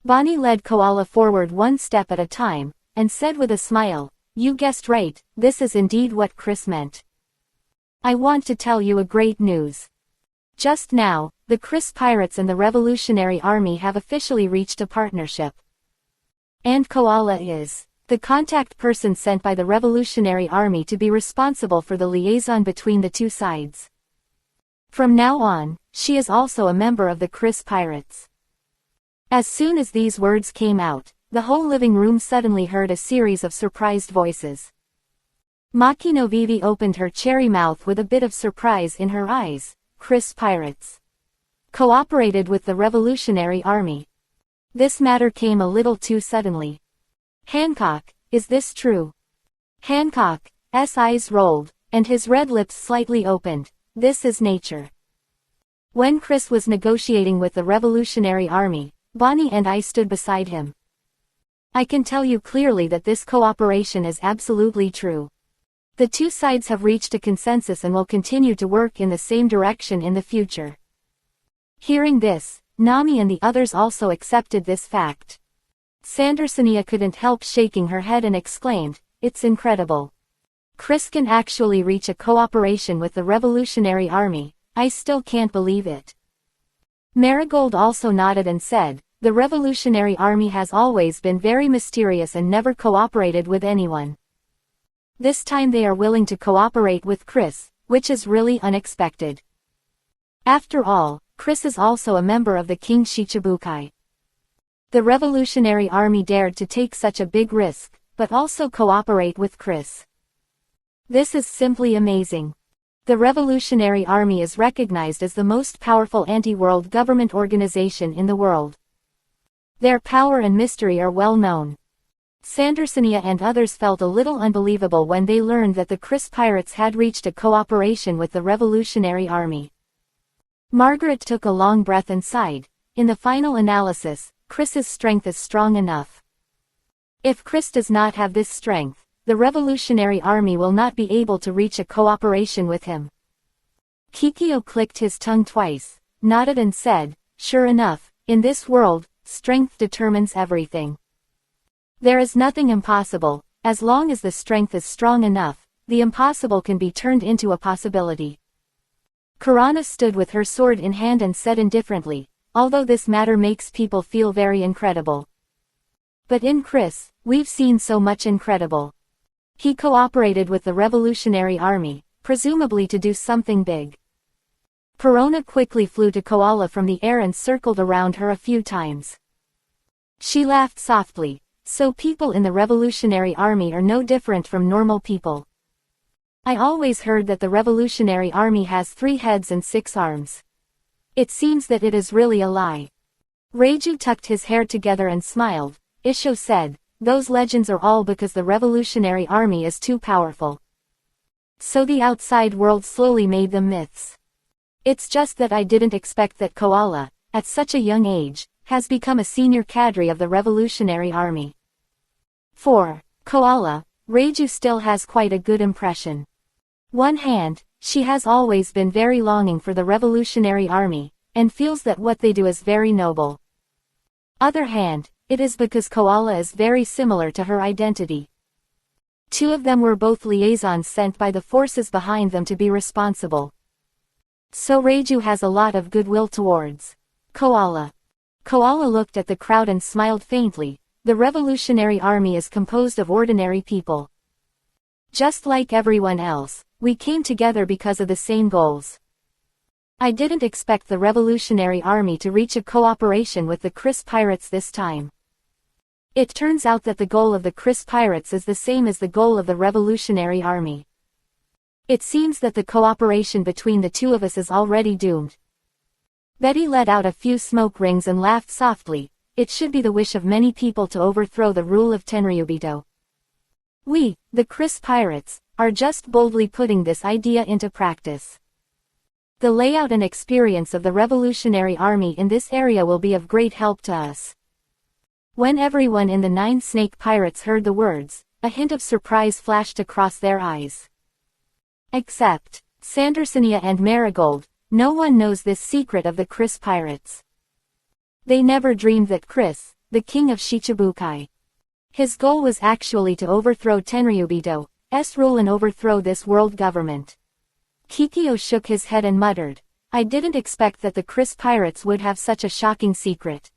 Bonnie led Koala forward one step at a time, and said with a smile, you guessed right, this is indeed what Chris meant. I want to tell you a great news. Just now, the Chris Pirates and the Revolutionary Army have officially reached a partnership. And Koala is the contact person sent by the Revolutionary Army to be responsible for the liaison between the two sides. From now on, she is also a member of the Chris Pirates. As soon as these words came out, the whole living room suddenly heard a series of surprised voices. Makino Vivi opened her cherry mouth with a bit of surprise in her eyes. Chris Pirates cooperated with the Revolutionary Army. This matter came a little too suddenly. Hancock, is this true? Hancock's eyes rolled, and his red lips slightly opened. This is nature. When Chris was negotiating with the Revolutionary Army, Bonnie and I stood beside him. I can tell you clearly that this cooperation is absolutely true. The two sides have reached a consensus and will continue to work in the same direction in the future. Hearing this, Nami and the others also accepted this fact. Sandersonia couldn't help shaking her head and exclaimed, it's incredible. Chris can actually reach a cooperation with the Revolutionary Army. I still can't believe it. Marigold also nodded and said, the Revolutionary Army has always been very mysterious and never cooperated with anyone. This time they are willing to cooperate with Chris, which is really unexpected. After all, Chris is also a member of the King Shichibukai. The Revolutionary Army dared to take such a big risk, but also cooperate with Chris. This is simply amazing. The Revolutionary Army is recognized as the most powerful anti-world government organization in the world. Their power and mystery are well known. Sandersonia and others felt a little unbelievable when they learned that the Chris Pirates had reached a cooperation with the Revolutionary Army. Margaret took a long breath and sighed. In the final analysis, Chris's strength is strong enough. If Chris does not have this strength, the Revolutionary Army will not be able to reach a cooperation with him. Kikyo clicked his tongue twice, nodded and said, sure enough, in this world, strength determines everything. There is nothing impossible. As long as the strength is strong enough, the impossible can be turned into a possibility. Kirana stood with her sword in hand and said indifferently, although this matter makes people feel very incredible. But in Chris, we've seen so much incredible. He cooperated with the Revolutionary Army, presumably to do something big. Perona quickly flew to Koala from the air and circled around her a few times. She laughed softly. So people in the Revolutionary Army are no different from normal people. I always heard that the Revolutionary Army has 3 heads and 6 arms. It seems that it is really a lie. Reiju tucked his hair together and smiled. Isho said, those legends are all because the Revolutionary Army is too powerful. So the outside world slowly made them myths. It's just that I didn't expect that Koala, at such a young age, has become a senior cadre of the Revolutionary Army. For Koala, Reiju still has quite a good impression. One hand, she has always been very longing for the Revolutionary Army, and feels that what they do is very noble. Other hand, it is because Koala is very similar to her identity. 2 of them were both liaisons sent by the forces behind them to be responsible. So Reiju has a lot of goodwill towards Koala. Koala looked at the crowd and smiled faintly. The Revolutionary Army is composed of ordinary people. Just like everyone else, we came together because of the same goals. I didn't expect the Revolutionary Army to reach a cooperation with the Chris Pirates this time. It turns out that the goal of the Chris Pirates is the same as the goal of the Revolutionary Army. It seems that the cooperation between the 2 of us is already doomed. Betty let out a few smoke rings and laughed softly. It should be the wish of many people to overthrow the rule of Tenryubito. We, the Chris Pirates, are just boldly putting this idea into practice. The layout and experience of the Revolutionary Army in this area will be of great help to us. When everyone in the 9 Snake Pirates heard the words, a hint of surprise flashed across their eyes. Except Sandersonia and Marigold, no one knows this secret of the Chris Pirates. They never dreamed that Chris, the king of Shichibukai. His goal was actually to overthrow Tenryubito's rule and overthrow this world government. Kikyo shook his head and muttered, I didn't expect that the Chris Pirates would have such a shocking secret.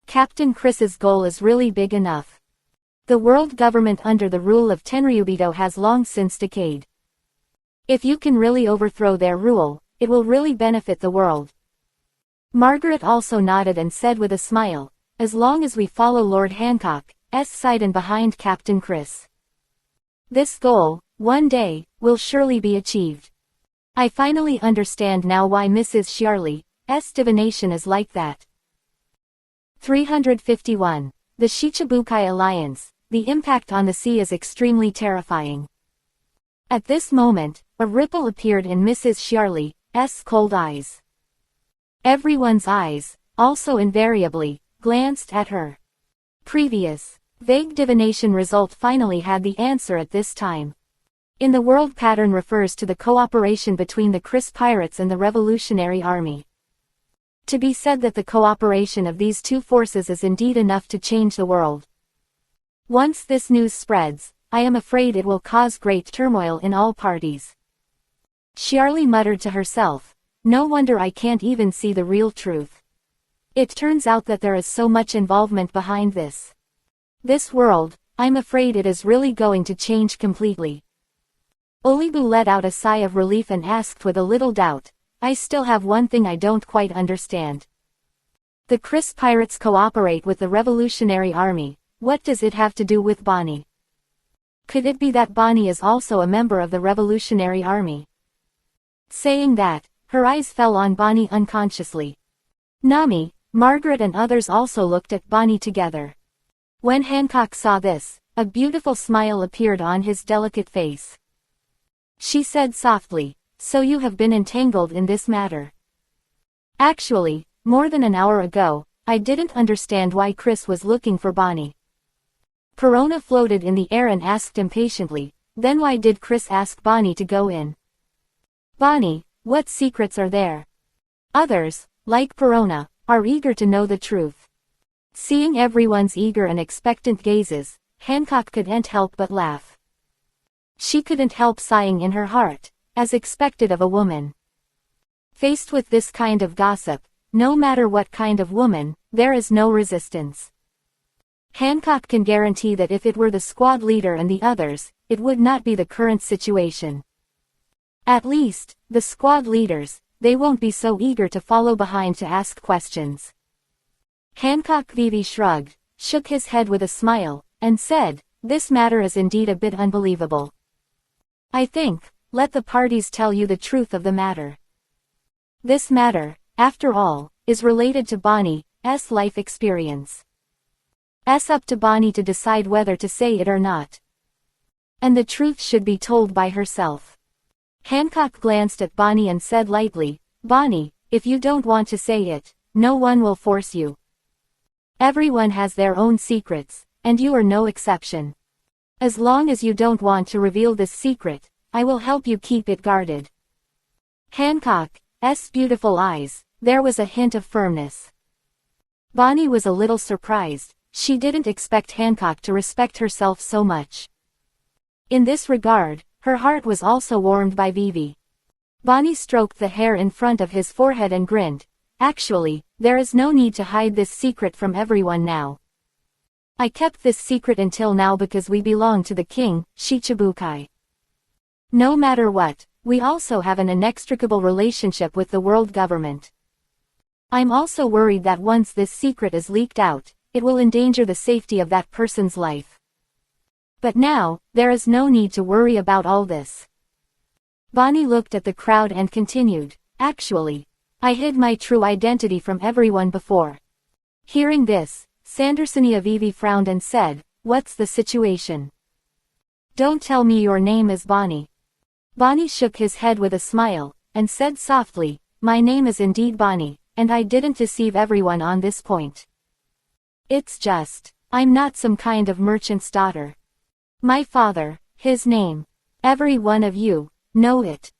Captain Chris's goal is really big enough. The world government under the rule of Tenryubito has long since decayed. If you can really overthrow their rule, it will really benefit the world. Margaret also nodded and said with a smile, as long as we follow Lord Hancock's side and behind Captain Chris. This goal, one day, will surely be achieved. I finally understand now why Mrs. Shiarly's divination is like that. 351. The Shichibukai Alliance, the impact on the sea is extremely terrifying. At this moment, a ripple appeared in Mrs. Shiarly's cold eyes. Everyone's eyes, also invariably, glanced at her. Previous, vague divination result finally had the answer at this time. In the world pattern refers to the cooperation between the Chris Pirates and the Revolutionary Army. To be said that the cooperation of these 2 forces is indeed enough to change the world. Once this news spreads, I am afraid it will cause great turmoil in all parties. Shiarly muttered to herself, no wonder I can't even see the real truth. It turns out that there is so much involvement behind this. This world, I'm afraid it is really going to change completely. Olibu let out a sigh of relief and asked with a little doubt, I still have one thing I don't quite understand. The Chris Pirates cooperate with the Revolutionary Army, what does it have to do with Bonnie? Could it be that Bonnie is also a member of the Revolutionary Army? Saying that, her eyes fell on Bonnie unconsciously. Nami, Margaret and others also looked at Bonnie together. When Hancock saw this, a beautiful smile appeared on his delicate face. She said softly, so you have been entangled in this matter. Actually, more than an hour ago, I didn't understand why Chris was looking for Bonnie. Perona floated in the air and asked impatiently, then why did Chris ask Bonnie to go in? Bonnie, what secrets are there? Others, like Perona, are eager to know the truth. Seeing everyone's eager and expectant gazes, Hancock couldn't help but laugh. She couldn't help sighing in her heart, as expected of a woman. Faced with this kind of gossip, no matter what kind of woman, there is no resistance. Hancock can guarantee that if it were the squad leader and the others, it would not be the current situation. At least, the squad leaders, they won't be so eager to follow behind to ask questions. Hancock Vivi shrugged, shook his head with a smile, and said, "This matter is indeed a bit unbelievable. I think, let the parties tell you the truth of the matter. This matter, after all, is related to Bonnie's life experience. It's up to Bonnie to decide whether to say it or not. And the truth should be told by herself." Hancock glanced at Bonnie and said lightly, "Bonnie, if you don't want to say it, no one will force you. Everyone has their own secrets, and you are no exception. As long as you don't want to reveal this secret, I will help you keep it guarded." Hancock's beautiful eyes, there was a hint of firmness. Bonnie was a little surprised. She didn't expect Hancock to respect herself so much. In this regard, her heart was also warmed by Vivi. Bonnie stroked the hair in front of his forehead and grinned. "Actually, there is no need to hide this secret from everyone now. I kept this secret until now because we belong to the king, Shichibukai. No matter what, we also have an inextricable relationship with the world government. I'm also worried that once this secret is leaked out, it will endanger the safety of that person's life. But now, there is no need to worry about all this." Bonnie looked at the crowd and continued, "Actually, I hid my true identity from everyone before." Hearing this, Sandersonia Vivi frowned and said, "What's the situation? Don't tell me your name is Bonnie." Bonnie shook his head with a smile, and said softly, "My name is indeed Bonnie, and I didn't deceive everyone on this point. It's just, I'm not some kind of merchant's daughter. My father, his name. Every one of you, know it."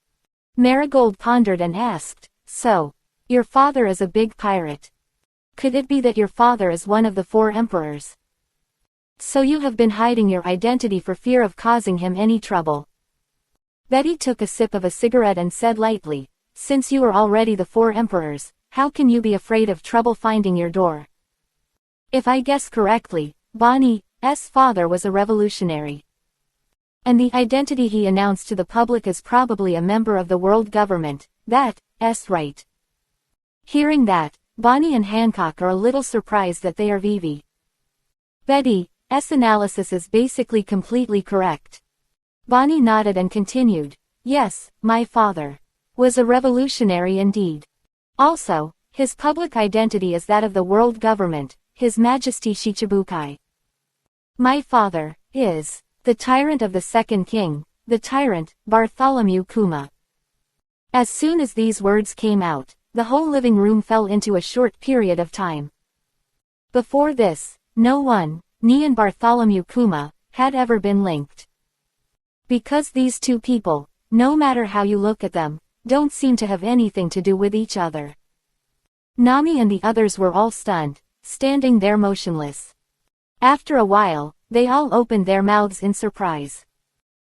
Marigold pondered and asked, "So, your father is a big pirate. Could it be that your father is one of the 4 emperors? So you have been hiding your identity for fear of causing him any trouble?" Betty took a sip of a cigarette and said lightly, "Since you are already the 4 emperors, how can you be afraid of trouble finding your door? If I guess correctly, Bonnie's father was a revolutionary. And the identity he announced to the public is probably a member of the world government, that's right." Hearing that, Bonnie and Hancock are a little surprised that they are Vivi. Betty's analysis is basically completely correct. Bonnie nodded and continued, "Yes, my father was a revolutionary indeed. Also, his public identity is that of the world government, His Majesty Shichibukai. My father is the tyrant of the second king, the tyrant, Bartholomew Kuma." As soon as these words came out, the whole living room fell into a short period of time. Before this, no one, Ni and Bartholomew Kuma, had ever been linked. Because these two people, no matter how you look at them, don't seem to have anything to do with each other. Nami and the others were all stunned, standing there motionless. After a while, they all opened their mouths in surprise.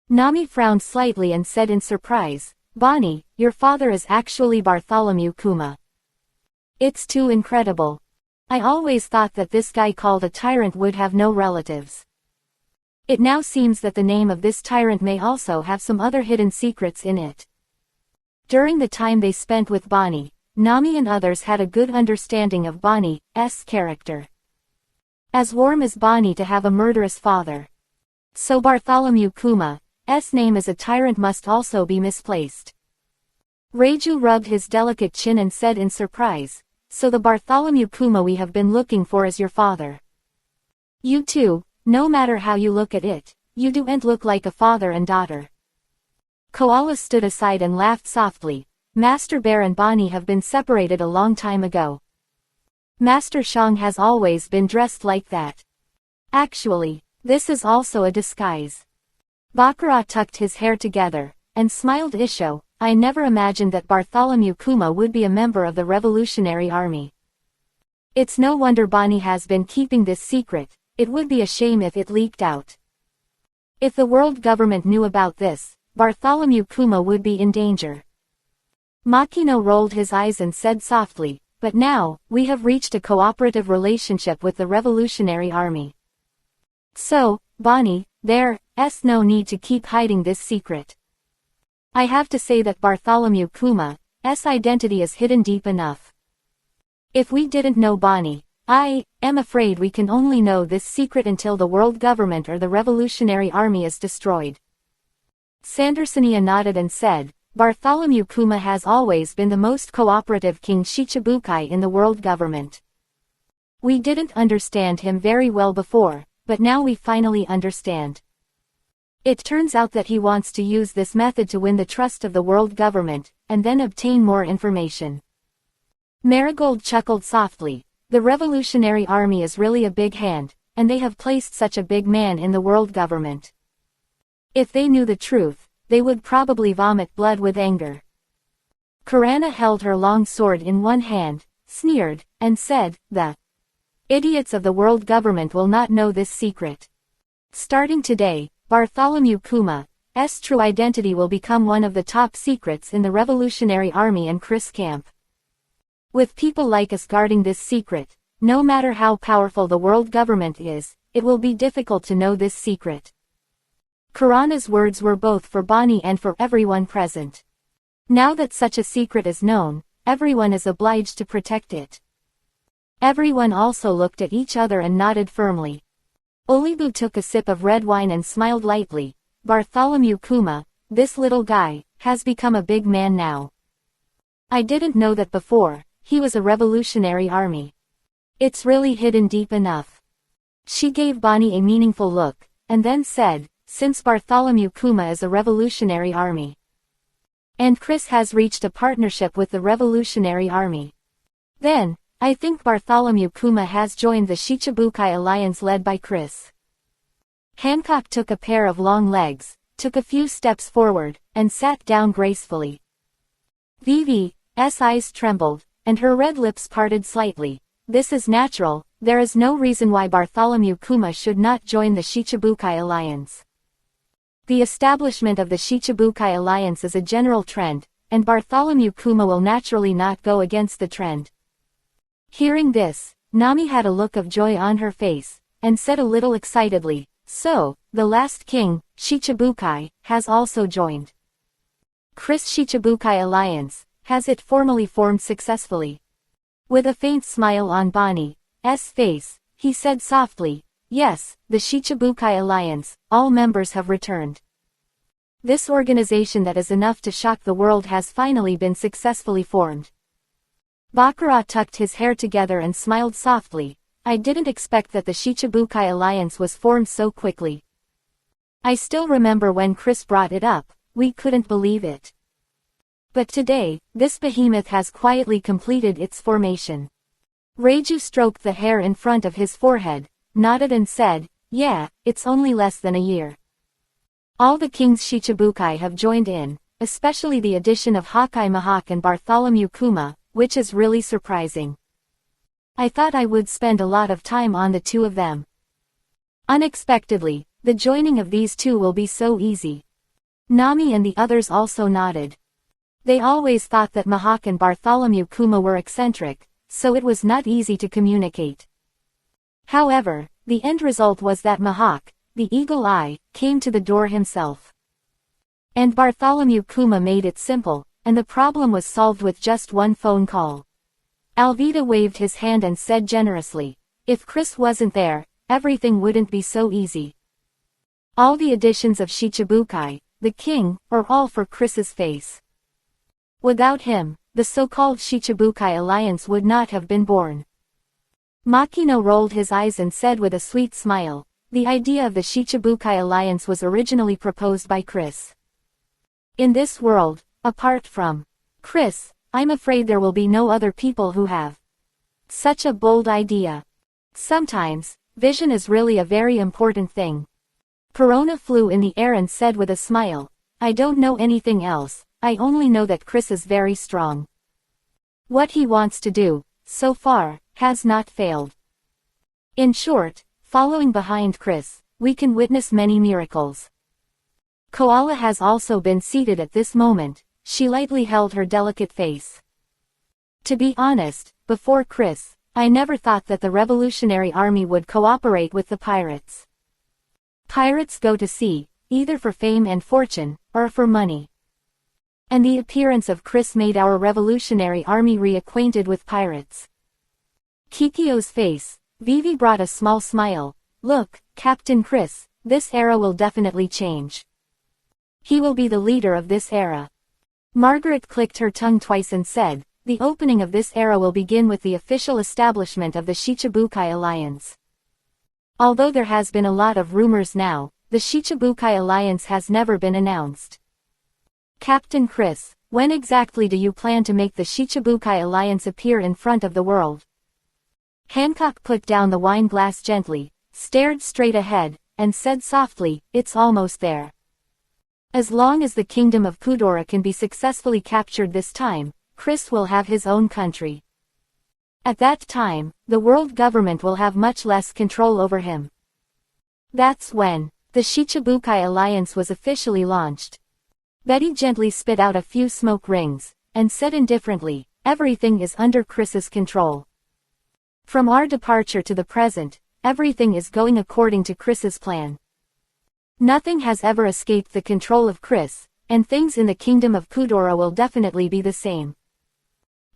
Nami frowned slightly and said in surprise, "Bonnie, your father is actually Bartholomew Kuma. It's too incredible. I always thought that this guy called a tyrant would have no relatives. It now seems that the name of this tyrant may also have some other hidden secrets in it." During the time they spent with Bonnie, Nami and others had a good understanding of Bonnie's character. As warm as Bonnie to have a murderous father. So Bartholomew Kuma's name as a tyrant must also be misplaced. Reiju rubbed his delicate chin and said in surprise, "So the Bartholomew Kuma we have been looking for is your father. You two, no matter how you look at it, you don't look like a father and daughter." Koala stood aside and laughed softly. "Master Bear and Bonnie have been separated a long time ago. Master Shang has always been dressed like that. Actually, this is also a disguise." Bakura tucked his hair together, and smiled. "Isho, I never imagined that Bartholomew Kuma would be a member of the Revolutionary Army. It's no wonder Bonnie has been keeping this secret. It would be a shame if it leaked out. If the world government knew about this, Bartholomew Kuma would be in danger. Makino rolled his eyes and said softly, "But now, we have reached a cooperative relationship with the Revolutionary Army. So, Bonnie, there's no need to keep hiding this secret. I have to say that Bartholomew Kuma's identity is hidden deep enough. If we didn't know Bonnie, I am afraid we can only know this secret until the world government or the Revolutionary Army is destroyed." Sandersonia nodded and said, "Bartholomew Kuma has always been the most cooperative King Shichibukai in the world government. We didn't understand him very well before, but now we finally understand. It turns out that he wants to use this method to win the trust of the world government, and then obtain more information." Marigold chuckled softly. The Revolutionary Army is really a big hand, and they have placed such a big man in the world government. If they knew the truth, they would probably vomit blood with anger. Karana held her long sword in one hand, sneered, and said, "The idiots of the world government will not know this secret. Starting today, Bartholomew Kuma's true identity will become one of the top secrets in the Revolutionary Army and Chris camp. With people like us guarding this secret, no matter how powerful the world government is, it will be difficult to know this secret." Karana's words were both for Bonnie and for everyone present. Now that such a secret is known, everyone is obliged to protect it. Everyone also looked at each other and nodded firmly. Olibu took a sip of red wine and smiled lightly. "Bartholomew Kuma, this little guy, has become a big man now. I didn't know that before. He was a Revolutionary Army. It's really hidden deep enough." She gave Bonnie a meaningful look, and then said, "Since Bartholomew Kuma is a Revolutionary Army, and Chris has reached a partnership with the Revolutionary Army, then, I think Bartholomew Kuma has joined the Shichibukai alliance led by Chris." Hancock took a pair of long legs, took a few steps forward, and sat down gracefully. Vivi's eyes trembled, and her red lips parted slightly. "This is natural, there is no reason why Bartholomew Kuma should not join the Shichibukai alliance. The establishment of the Shichibukai alliance is a general trend, and Bartholomew Kuma will naturally not go against the trend." Hearing this, Nami had a look of joy on her face, and said a little excitedly, "So, the last king, Shichibukai, has also joined. Chris Shichibukai alliance, has it formally formed successfully?" With a faint smile on Bonnie's face, he said softly, "Yes, the Shichibukai alliance, all members have returned. This organization that is enough to shock the world has finally been successfully formed." Bakura tucked his hair together and smiled softly. "I didn't expect that the Shichibukai alliance was formed so quickly. I still remember when Chris brought it up, we couldn't believe it. But today, this behemoth has quietly completed its formation." Reiju stroked the hair in front of his forehead, nodded and said, "Yeah, it's only less than a year. All the kings Shichibukai have joined in, especially the addition of Hakai Mahak and Bartholomew Kuma, which is really surprising. I thought I would spend a lot of time on the two of them. Unexpectedly, the joining of these two will be so easy." Nami and the others also nodded. They always thought that Mahak and Bartholomew Kuma were eccentric, so it was not easy to communicate. However, the end result was that Mahak, the eagle eye, came to the door himself. And Bartholomew Kuma made it simple, and the problem was solved with just one phone call. Alvida waved his hand and said generously, "If Chris wasn't there, everything wouldn't be so easy. All the additions of Shichibukai, the king, are all for Chris's face. Without him, the so-called Shichibukai alliance would not have been born." Makino rolled his eyes and said with a sweet smile, "The idea of the Shichibukai alliance was originally proposed by Chris. In this world, apart from Chris, I'm afraid there will be no other people who have such a bold idea. Sometimes, vision is really a very important thing." Perona flew in the air and said with a smile, "I don't know anything else. I only know that Chris is very strong. What he wants to do, so far, has not failed. In short, following behind Chris, we can witness many miracles. Koala has also been seated at this moment. She lightly held her delicate face. To be honest, before Chris, I never thought that the Revolutionary Army would cooperate with the pirates. Pirates go to sea, either for fame and fortune, or for money. And the appearance of Chris made our Revolutionary Army reacquainted with pirates. Kikyo's face, Vivi brought a small smile. Look, Captain Chris, this era will definitely change. He will be the leader of this era. Margaret clicked her tongue twice and said, the opening of this era will begin with the official establishment of the Shichibukai Alliance. Although there has been a lot of rumors now, the Shichibukai Alliance has never been announced. Captain Chris, when exactly do you plan to make the Shichibukai Alliance appear in front of the world? Hancock put down the wine glass gently, stared straight ahead, and said softly, it's almost there. As long as the kingdom of Kudora can be successfully captured this time, Chris will have his own country. At that time, the world government will have much less control over him. That's when the Shichibukai Alliance was officially launched. Betty gently spit out a few smoke rings, and said indifferently, everything is under Chris's control. From our departure to the present, everything is going according to Chris's plan. Nothing has ever escaped the control of Chris, and things in the kingdom of Kudora will definitely be the same.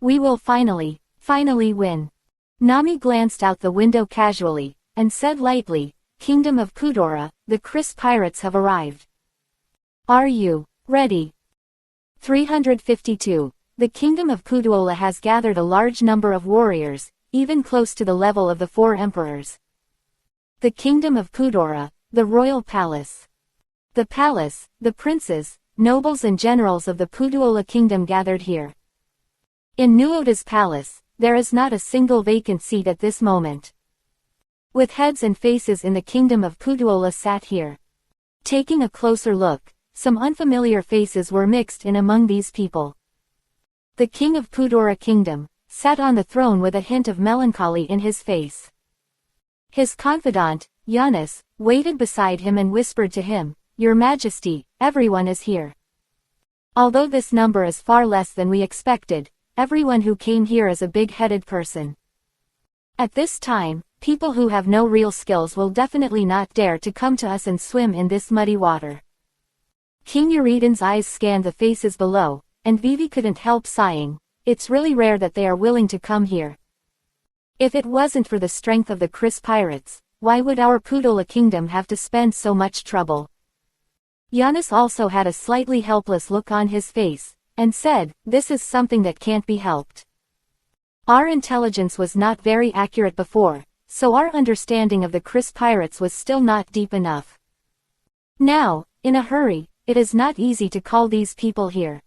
We will finally win. Nami glanced out the window casually, and said lightly, Kingdom of Kudora, the Chris pirates have arrived. Are you ready? 352. The kingdom of Kudora has gathered a large number of warriors, even close to the level of the four emperors. The kingdom of Kudora, the royal palace. The palace, the princes, nobles and generals of the Kudora kingdom gathered here. In Nuoda's palace, there is not a single vacant seat at this moment. With heads and faces in the kingdom of Kudora sat here. Taking a closer look, some unfamiliar faces were mixed in among these people. The king of Kudora kingdom sat on the throne with a hint of melancholy in his face. His confidant, Giannis, waited beside him and whispered to him, Your Majesty, everyone is here. Although this number is far less than we expected, everyone who came here is a big-headed person. At this time, people who have no real skills will definitely not dare to come to us and swim in this muddy water. King Uridan's eyes scanned the faces below, and Vivi couldn't help sighing. It's really rare that they are willing to come here. If it wasn't for the strength of the Chris pirates, why would our Kudora kingdom have to spend so much trouble? Giannis also had a slightly helpless look on his face, and said, This is something that can't be helped. Our intelligence was not very accurate before, so our understanding of the Chris pirates was still not deep enough. Now, in a hurry, it is not easy to call these people here.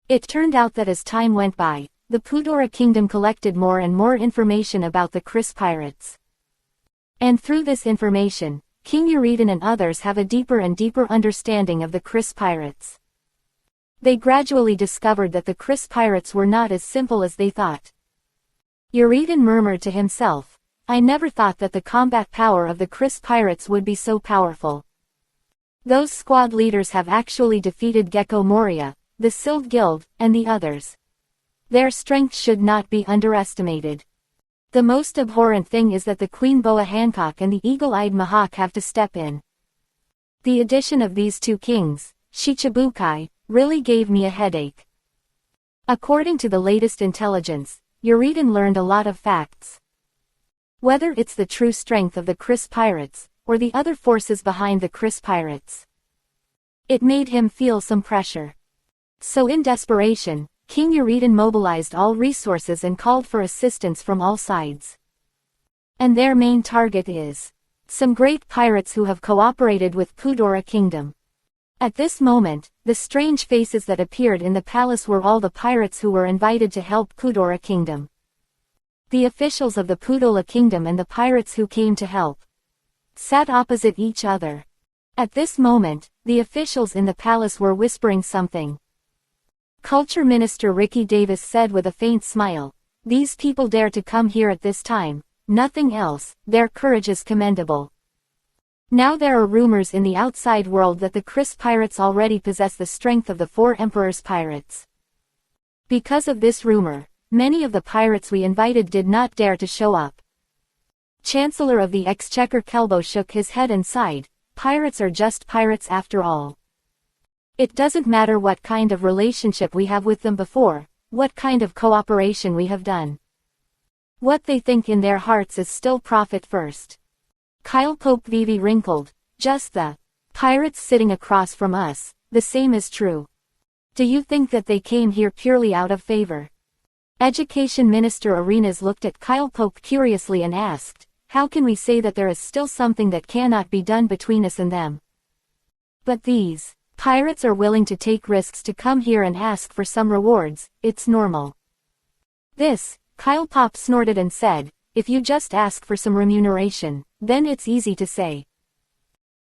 It turned out that as time went by, the Kudora kingdom collected more and more information about the Chris pirates. And through this information, King Uridan and others have a deeper and deeper understanding of the Chris pirates. They gradually discovered that the Chris pirates were not as simple as they thought. Uridan murmured to himself, I never thought that the combat power of the Chris pirates would be so powerful. Those squad leaders have actually defeated Gecko Moria, the Sild Guild, and the others. Their strength should not be underestimated. The most abhorrent thing is that the Queen Boa Hancock and the Eagle-Eyed Mahawk have to step in. The addition of these two kings, Shichibukai, really gave me a headache. According to the latest intelligence, Uridan learned a lot of facts. Whether it's the true strength of the Chris pirates, or the other forces behind the Chris pirates. It made him feel some pressure. So in desperation, King Uridan mobilized all resources and called for assistance from all sides. And their main target is some great pirates who have cooperated with Kudora Kingdom. At this moment, the strange faces that appeared in the palace were all the pirates who were invited to help Kudora Kingdom. The officials of the Kudora Kingdom and the pirates who came to help sat opposite each other. At this moment, the officials in the palace were whispering something. Culture Minister Ricky Davis said with a faint smile, these people dare to come here at this time, nothing else, their courage is commendable. Now there are rumors in the outside world that the Chris pirates already possess the strength of the 4 Emperor's pirates. Because of this rumor, many of the pirates we invited did not dare to show up. Chancellor of the Exchequer Kobo shook his head and sighed, pirates are just pirates after all. It doesn't matter what kind of relationship we have with them before, what kind of cooperation we have done. What they think in their hearts is still profit first. Kyle Pope Vivi wrinkled, just the pirates sitting across from us, the same is true. Do you think that they came here purely out of favor? Education Minister Arenas looked at Kyle Pope curiously and asked, how can we say that there is still something that cannot be done between us and them? But these pirates are willing to take risks to come here and ask for some rewards, it's normal. This, Kyle Pope snorted and said, if you just ask for some remuneration, then it's easy to say.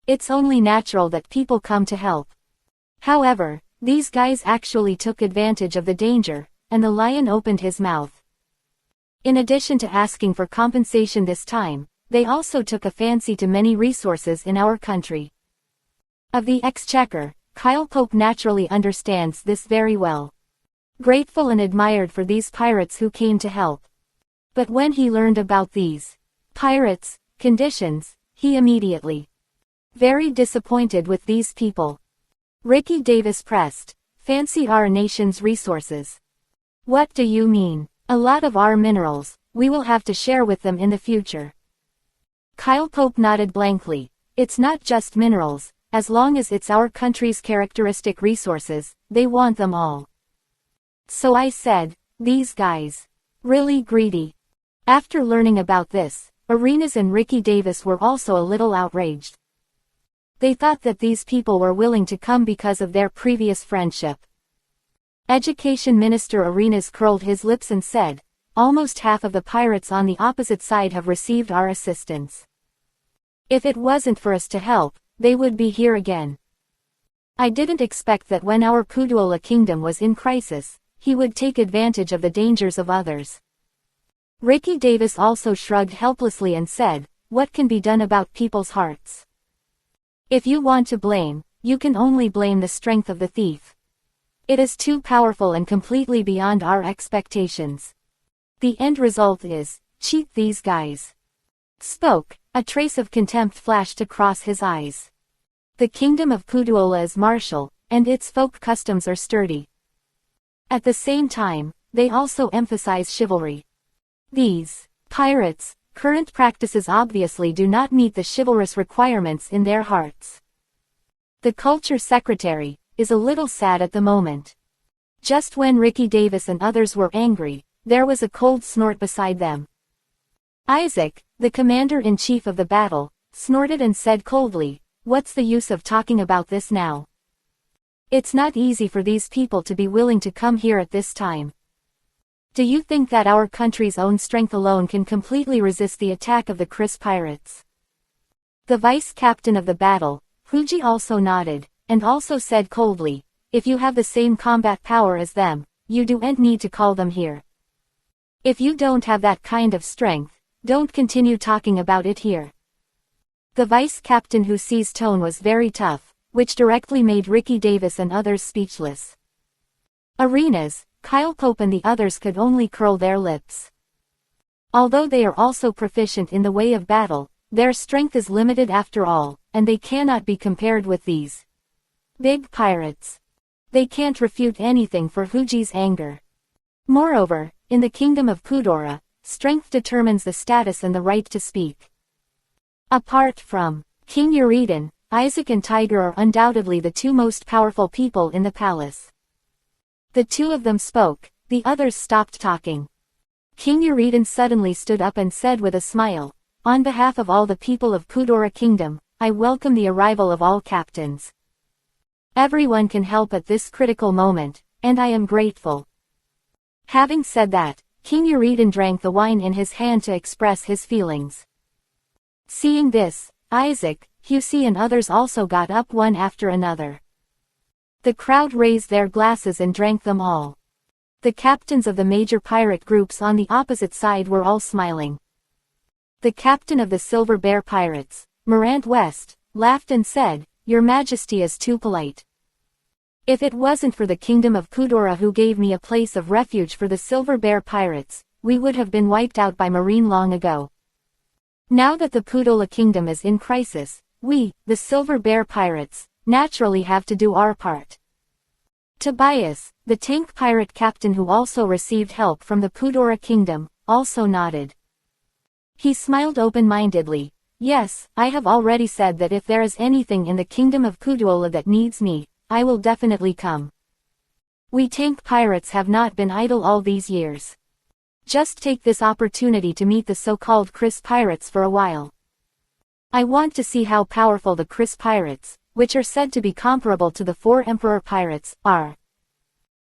It's only natural that people come to help. However, these guys actually took advantage of the danger, and the lion opened his mouth. In addition to asking for compensation this time, they also took a fancy to many resources in our country. Of the Exchequer, Kyle Pope naturally understands this very well. Grateful and admired for these pirates who came to help. But when he learned about these pirates' conditions, he immediately very disappointed with these people. Ricky Davis pressed, fancy our nation's resources. What do you mean? A lot of our minerals, we will have to share with them in the future. Kyle Pope nodded blankly. It's not just minerals, as long as it's our country's characteristic resources, they want them all. So I said, these guys. Really greedy. After learning about this, Arenas and Ricky Davis were also a little outraged. They thought that these people were willing to come because of their previous friendship. Education Minister Arenas curled his lips and said, almost half of the pirates on the opposite side have received our assistance. If it wasn't for us to help, they would be here again. I didn't expect that when our Puduola kingdom was in crisis, he would take advantage of the dangers of others. Ricky Davis also shrugged helplessly and said, what can be done about people's hearts? If you want to blame, you can only blame the strength of the thief. It is too powerful and completely beyond our expectations. The end result is, cheat these guys. Spoke, a trace of contempt flashed across his eyes. The kingdom of Puduola is martial, and its folk customs are sturdy. At the same time, they also emphasize chivalry. These pirates' current practices obviously do not meet the chivalrous requirements in their hearts. The culture secretary is a little sad at the moment. Just when Ricky Davis and others were angry, there was a cold snort beside them. Isaac, the commander-in-chief of the battle, snorted and said coldly, what's the use of talking about this now? It's not easy for these people to be willing to come here at this time. Do you think that our country's own strength alone can completely resist the attack of the Chris pirates? The vice captain of the battle, Fuji, also nodded, and also said coldly, if you have the same combat power as them, you don't need to call them here. If you don't have that kind of strength, don't continue talking about it here. The vice captain Husi's tone was very tough, which directly made Ricky Davis and others speechless. Arenas, Kyle Pope and the others could only curl their lips. Although they are also proficient in the way of battle, their strength is limited after all, and they cannot be compared with these big pirates. They can't refute anything for Fuji's anger. Moreover, in the kingdom of Pudora, strength determines the status and the right to speak. Apart from King Uridan, Isaac and Tiger are undoubtedly the two most powerful people in the palace. The two of them spoke, the others stopped talking. King Uridan suddenly stood up and said with a smile, on behalf of all the people of Pudora Kingdom, I welcome the arrival of all captains. Everyone can help at this critical moment, and I am grateful. Having said that, King Uridan drank the wine in his hand to express his feelings. Seeing this, Isaac, Husi and others also got up one after another. The crowd raised their glasses and drank them all. The captains of the major pirate groups on the opposite side were all smiling. The captain of the Silver Bear Pirates, Morant West, laughed and said, "Your Majesty is too polite. If it wasn't for the Kingdom of Kudora who gave me a place of refuge for the Silver Bear Pirates, we would have been wiped out by Marine long ago. Now that the Kudola Kingdom is in crisis, we, the Silver Bear Pirates, naturally have to do our part." Tobias, the tank pirate captain who also received help from the Kudora Kingdom, also nodded. He smiled open-mindedly. "Yes, I have already said that if there is anything in the Kingdom of Kudola that needs me, I will definitely come. We tank pirates have not been idle all these years. Just take this opportunity to meet the so-called Chris pirates for a while. I want to see how powerful the Chris pirates, which are said to be comparable to the 4 Emperor pirates, are."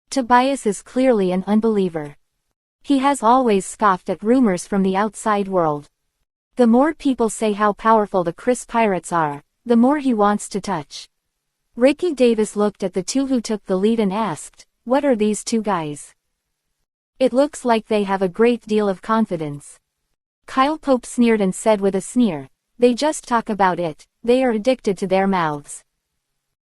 Tobias is clearly an unbeliever. He has always scoffed at rumors from the outside world. The more people say how powerful the Chris pirates are, the more he wants to touch. Ricky Davis looked at the two who took the lead and asked, "What are these two guys? It looks like they have a great deal of confidence." Kyle Pope sneered and said with a sneer, "They just talk about it, they are addicted to their mouths."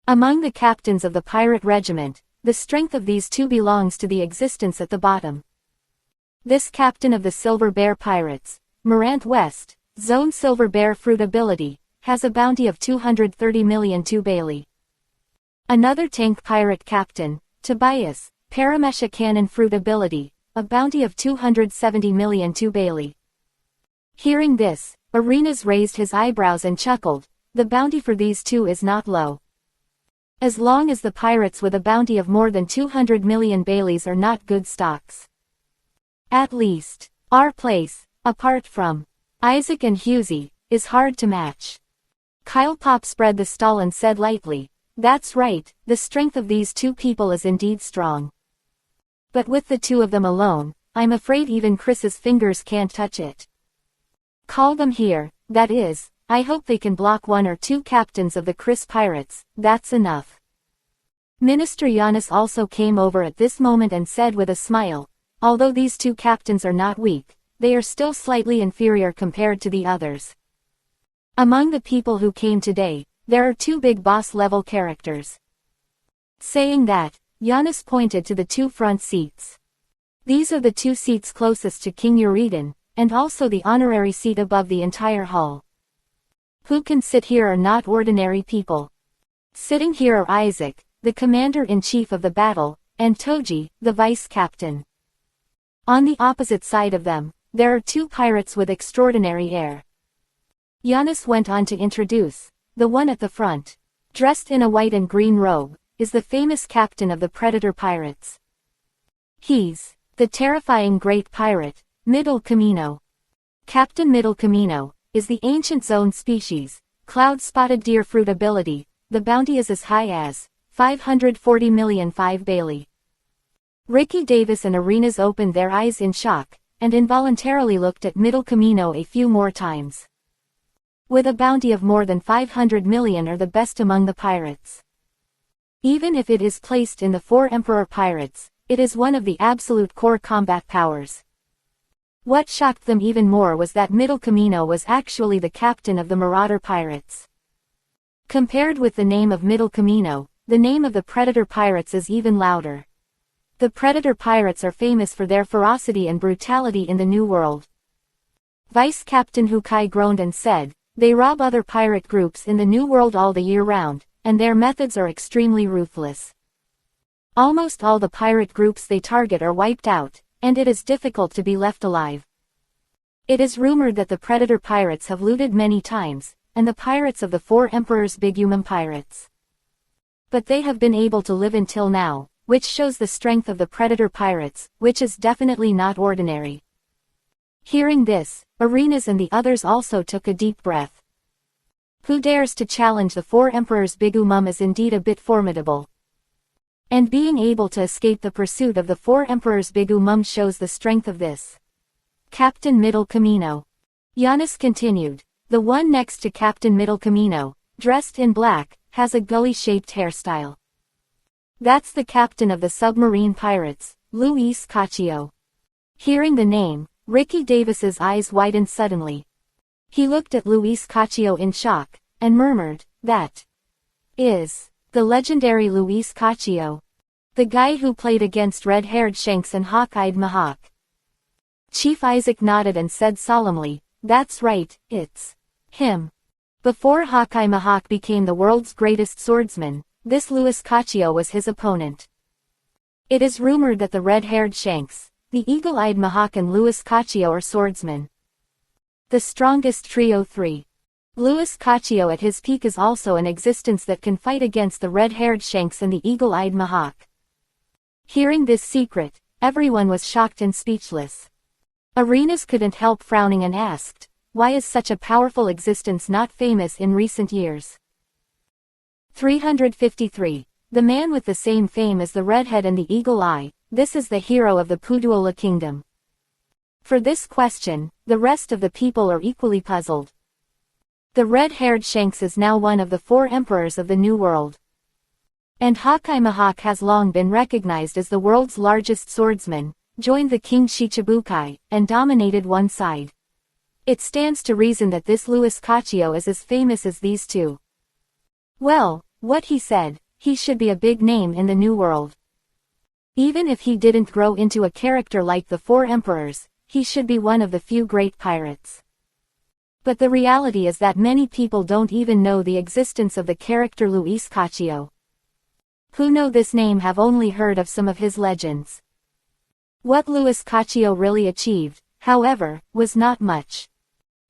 Among the captains of the pirate regiment, the strength of these two belongs to the existence at the bottom. This captain of the Silver Bear Pirates, Morant West, Zone Silver Bear Fruit ability, has a bounty of 230 million to Bailey. Another tank pirate captain, Tobias, Paramesha Cannon Fruit ability, a bounty of 270 million to Bailey. Hearing this, Arenas raised his eyebrows and chuckled. The bounty for these two is not low. As long as the pirates with a bounty of more than 200 million Baileys are not good stocks. At least, our place, apart from Isaac and Husey, is hard to match. Kyle Pop spread the stall and said lightly, "That's right, the strength of these two people is indeed strong. But with the two of them alone, I'm afraid even Chris's fingers can't touch it. Call them here, that is, I hope they can block 1 or 2 captains of the Chris pirates, that's enough." Minister Giannis also came over at this moment and said with a smile, "Although these 2 captains are not weak, they are still slightly inferior compared to the others. Among the people who came today, there are 2 big boss-level characters." Saying that, Giannis pointed to the 2 front seats. These are the 2 seats closest to King Uridan, and also the honorary seat above the entire hall. Who can sit here are not ordinary people. Sitting here are Isaac, the commander-in-chief of the battle, and Toji, the vice-captain. On the opposite side of them, there are 2 pirates with extraordinary air. Giannis went on to introduce, the one at the front, dressed in a white and green robe, is the famous captain of the Predator Pirates. He's the terrifying great pirate, Middle Camino. Captain Middle Camino is the ancient zone species, cloud-spotted deer fruit ability. The bounty is as high as 540 million 5 Bailey. Ricky Davis and Arenas opened their eyes in shock, and involuntarily looked at Middle Camino a few more times. With a bounty of more than 500 million are the best among the pirates. Even if it is placed in the 4 Emperor Pirates, it is one of the absolute core combat powers. What shocked them even more was that Middle Camino was actually the captain of the Marauder Pirates. Compared with the name of Middle Camino, the name of the Predator Pirates is even louder. The Predator Pirates are famous for their ferocity and brutality in the New World. Vice Captain Hukai groaned and said, "They rob other pirate groups in the New World all the year round, and their methods are extremely ruthless. Almost all the pirate groups they target are wiped out, and it is difficult to be left alive. It is rumored that the Predator Pirates have looted many times, and the pirates of the 4 Emperors Bigumum Pirates. But they have been able to live until now, which shows the strength of the Predator Pirates, which is definitely not ordinary." Hearing this, Arenas and the others also took a deep breath. Who dares to challenge the 4 Emperors Bigumum is indeed a bit formidable. And being able to escape the pursuit of the 4 Emperors Bigumum shows the strength of this Captain Middle Camino. Giannis continued, "The one next to Captain Middle Camino, dressed in black, has a gully-shaped hairstyle. That's the captain of the submarine pirates, Luis Caccio. Hearing the name, Ricky Davis's eyes widened suddenly. He looked at Luis Caccio in shock, and murmured, "That is the legendary Luis Caccio. The guy who played against red-haired Shanks and hawk-eyed Mahawk." Chief Isaac nodded and said solemnly, "That's right, it's him. Before Hawkeye Mahawk became the world's greatest swordsman, this Luis Caccio was his opponent. It is rumored that the red-haired Shanks, the eagle-eyed Mahawk and Luis Caccio are swordsmen. The strongest trio 3. Luis Caccio at his peak is also an existence that can fight against the red-haired Shanks and the eagle-eyed Mahawk." Hearing this secret, everyone was shocked and speechless. Arenas couldn't help frowning and asked, "Why is such a powerful existence not famous in recent years?" 353. The man with the same fame as the redhead and the eagle eye, this is the hero of the Puduola kingdom. For this question, the rest of the people are equally puzzled. The red-haired Shanks is now one of the 4 emperors of the New World. And Hawkeye Mahawk has long been recognized as the world's largest swordsman, joined the King Shichibukai, and dominated one side. It stands to reason that this Luis Caccio is as famous as these two. Well, what he said, he should be a big name in the New World. Even if he didn't grow into a character like the 4 emperors, he should be one of the few great pirates. But the reality is that many people don't even know the existence of the character Luis Caccio. Who know this name have only heard of some of his legends. What Luis Caccio really achieved, however, was not much.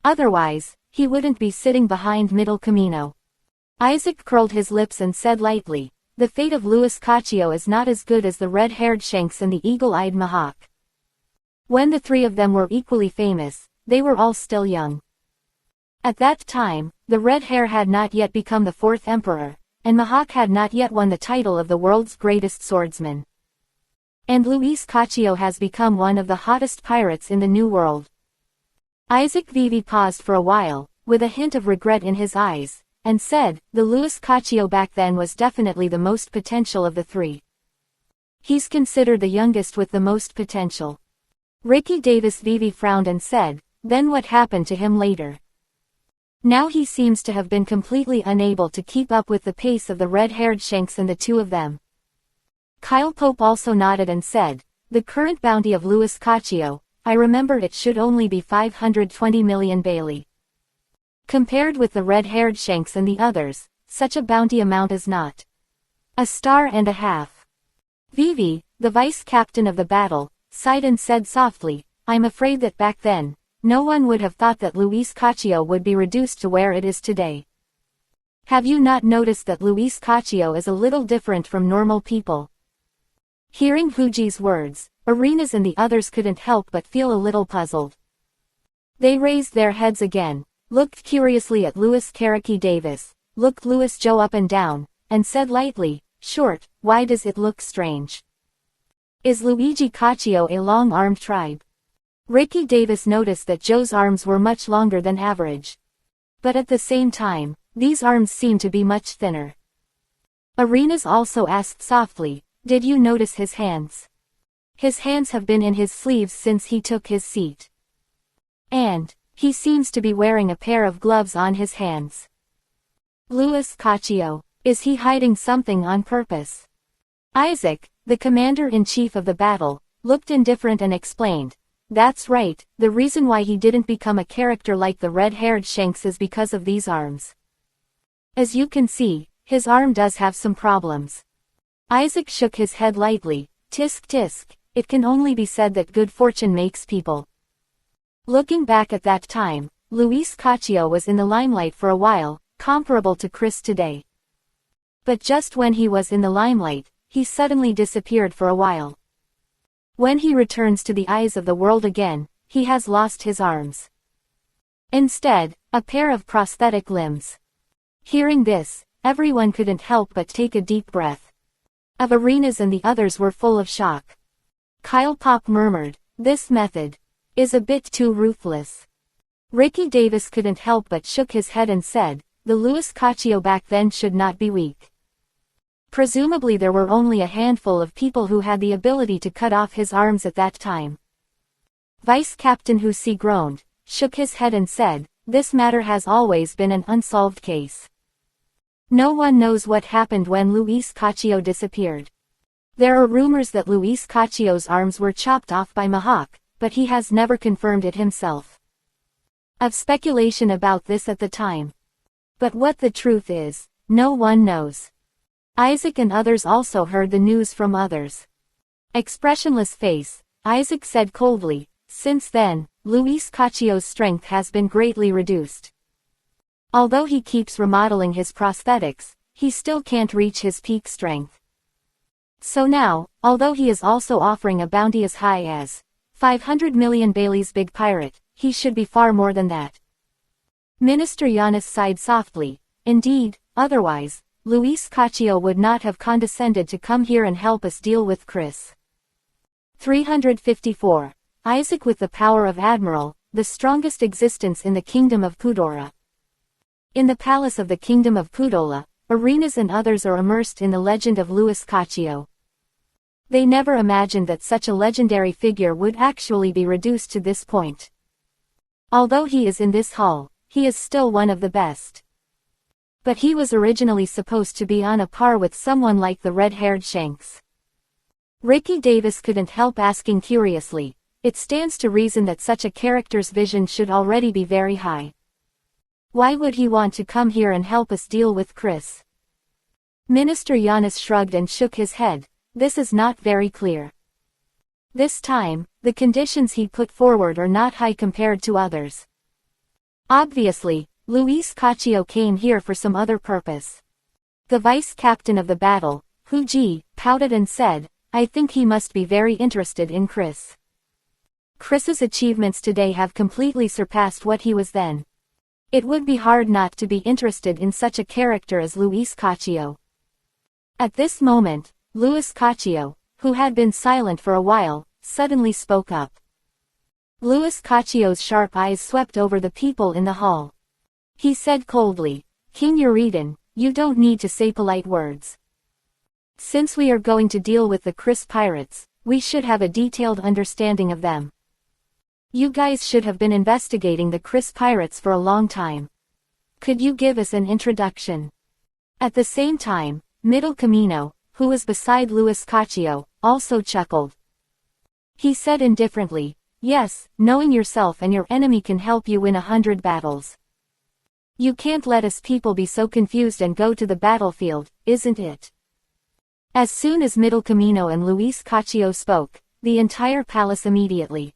Otherwise, he wouldn't be sitting behind Middle Camino. Isaac curled his lips and said lightly, "The fate of Luis Caccio is not as good as the red-haired Shanks and the eagle-eyed Mahawk." When the 3 of them were equally famous, they were all still young. At that time, the red hair had not yet become the 4th emperor, and Mahawk had not yet won the title of the world's greatest swordsman. And Luis Caccio has become one of the hottest pirates in the New World. Isaac Vivi paused for a while, with a hint of regret in his eyes, and said, "The Luis Caccio back then was definitely the most potential of the 3. He's considered the youngest with the most potential." Ricky Davis Vivi frowned and said, "Then what happened to him later? Now he seems to have been completely unable to keep up with the pace of the red-haired Shanks and the 2 of them." Kyle Pope also nodded and said, "The current bounty of Luis Caccio, I remember it should only be 520 million Bailey. Compared with the red-haired Shanks and the others, such a bounty amount is not a star and a half." Vivi, the vice-captain of the battle, sighed and said softly, "I'm afraid that back then, no one would have thought that Luis Caccio would be reduced to where it is today. Have you not noticed that Luis Caccio is a little different from normal people?" Hearing Fuji's words, Arenas and the others couldn't help but feel a little puzzled. They raised their heads again, looked curiously at Luis Karaki Davis, looked Luis Joe up and down, and said lightly, "Short, why does it look strange? Is Luigi Caccio a long-armed tribe?" Ricky Davis noticed that Joe's arms were much longer than average. But at the same time, these arms seemed to be much thinner. Arenas also asked softly, "Did you notice his hands? His hands have been in his sleeves since he took his seat. And he seems to be wearing a pair of gloves on his hands. Luis Caccio, is he hiding something on purpose?" Isaac, the commander-in-chief of the battle, looked indifferent and explained, "That's right, the reason why he didn't become a character like the red-haired Shanks is because of these arms. As you can see, his arm does have some problems." Isaac shook his head lightly, "Tisk tisk, it can only be said that good fortune makes people." Looking back at that time, Luis Caccio was in the limelight for a while, comparable to Chris today. But just when he was in the limelight, he suddenly disappeared for a while. When he returns to the eyes of the world again, he has lost his arms. Instead, a pair of prosthetic limbs. Hearing this, everyone couldn't help but take a deep breath. Arenas and the others were full of shock. Kyle Pop murmured, "This method is a bit too ruthless." Ricky Davis couldn't help but shook his head and said, "The Luis Caccio back then should not be weak. Presumably there were only a handful of people who had the ability to cut off his arms at that time. Vice Captain Hussey groaned, shook his head and said, "This matter has always been an unsolved case. No one knows what happened when Luis Caccio disappeared. There are rumors that Luis Caccio's arms were chopped off by Mahawk, but he has never confirmed it himself. Of speculation about this at the time. But what the truth is, no one knows." Isaac and others also heard the news from others. Expressionless face, Isaac said coldly, "Since then, Luis Caccio's strength has been greatly reduced. Although he keeps remodeling his prosthetics, he still can't reach his peak strength. So now, although he is also offering a bounty as high as 500 million Bailey's Big Pirate, he should be far more than that." Minister Giannis sighed softly. "Indeed, otherwise, Luis Caccio would not have condescended to come here and help us deal with Chris." 354. Isaac with the power of Admiral, the strongest existence in the Kingdom of Pudora. In the palace of the Kingdom of Pudola, Arenas and others are immersed in the legend of Luis Caccio. They never imagined that such a legendary figure would actually be reduced to this point. Although he is in this hall, he is still one of the best. But he was originally supposed to be on a par with someone like the red-haired Shanks. Ricky Davis couldn't help asking curiously, it stands to reason that such a character's vision should already be very high. Why would he want to come here and help us deal with Chris? Minister Giannis shrugged and shook his head. This is not very clear. This time, the conditions he put forward are not high compared to others. Obviously, Luis Caccio came here for some other purpose. The vice captain of the battle, Huji, pouted and said, "I think he must be very interested in Chris. Chris's achievements today have completely surpassed what he was then. It would be hard not to be interested in such a character as Luis Caccio." At this moment, Luis Caccio, who had been silent for a while, suddenly spoke up. Luis Caccio's sharp eyes swept over the people in the hall. He said coldly, "King Uridan, you don't need to say polite words. Since we are going to deal with the Chris pirates, we should have a detailed understanding of them. You guys should have been investigating the Chris pirates for a long time. Could you give us an introduction?" At the same time, Middle Camino, who was beside Luis Caccio, also chuckled. He said indifferently, "Yes, knowing yourself and your enemy can help you win 100 battles. You can't let us people be so confused and go to the battlefield, isn't it?" As soon as Middle Camino and Luis Caccio spoke, the entire palace immediately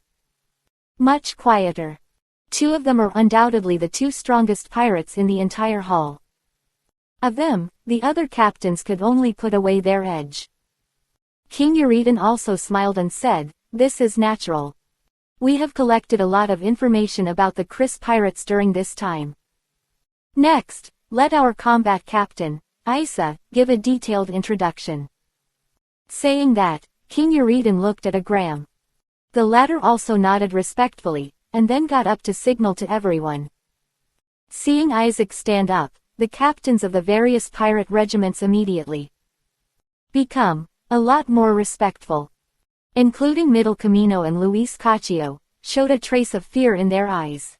much quieter. Two of them are undoubtedly the two strongest pirates in the entire hall. Of them, the other captains could only put away their edge. King Uridan also smiled and said, "This is natural. We have collected a lot of information about the Chris pirates during this time. Next, let our combat captain, Isa, give a detailed introduction." Saying that, King Uridan looked at Agram. The latter also nodded respectfully, and then got up to signal to everyone. Seeing Isaac stand up, the captains of the various pirate regiments immediately become a lot more respectful. Including Middle Camino and Luis Caccio, showed a trace of fear in their eyes.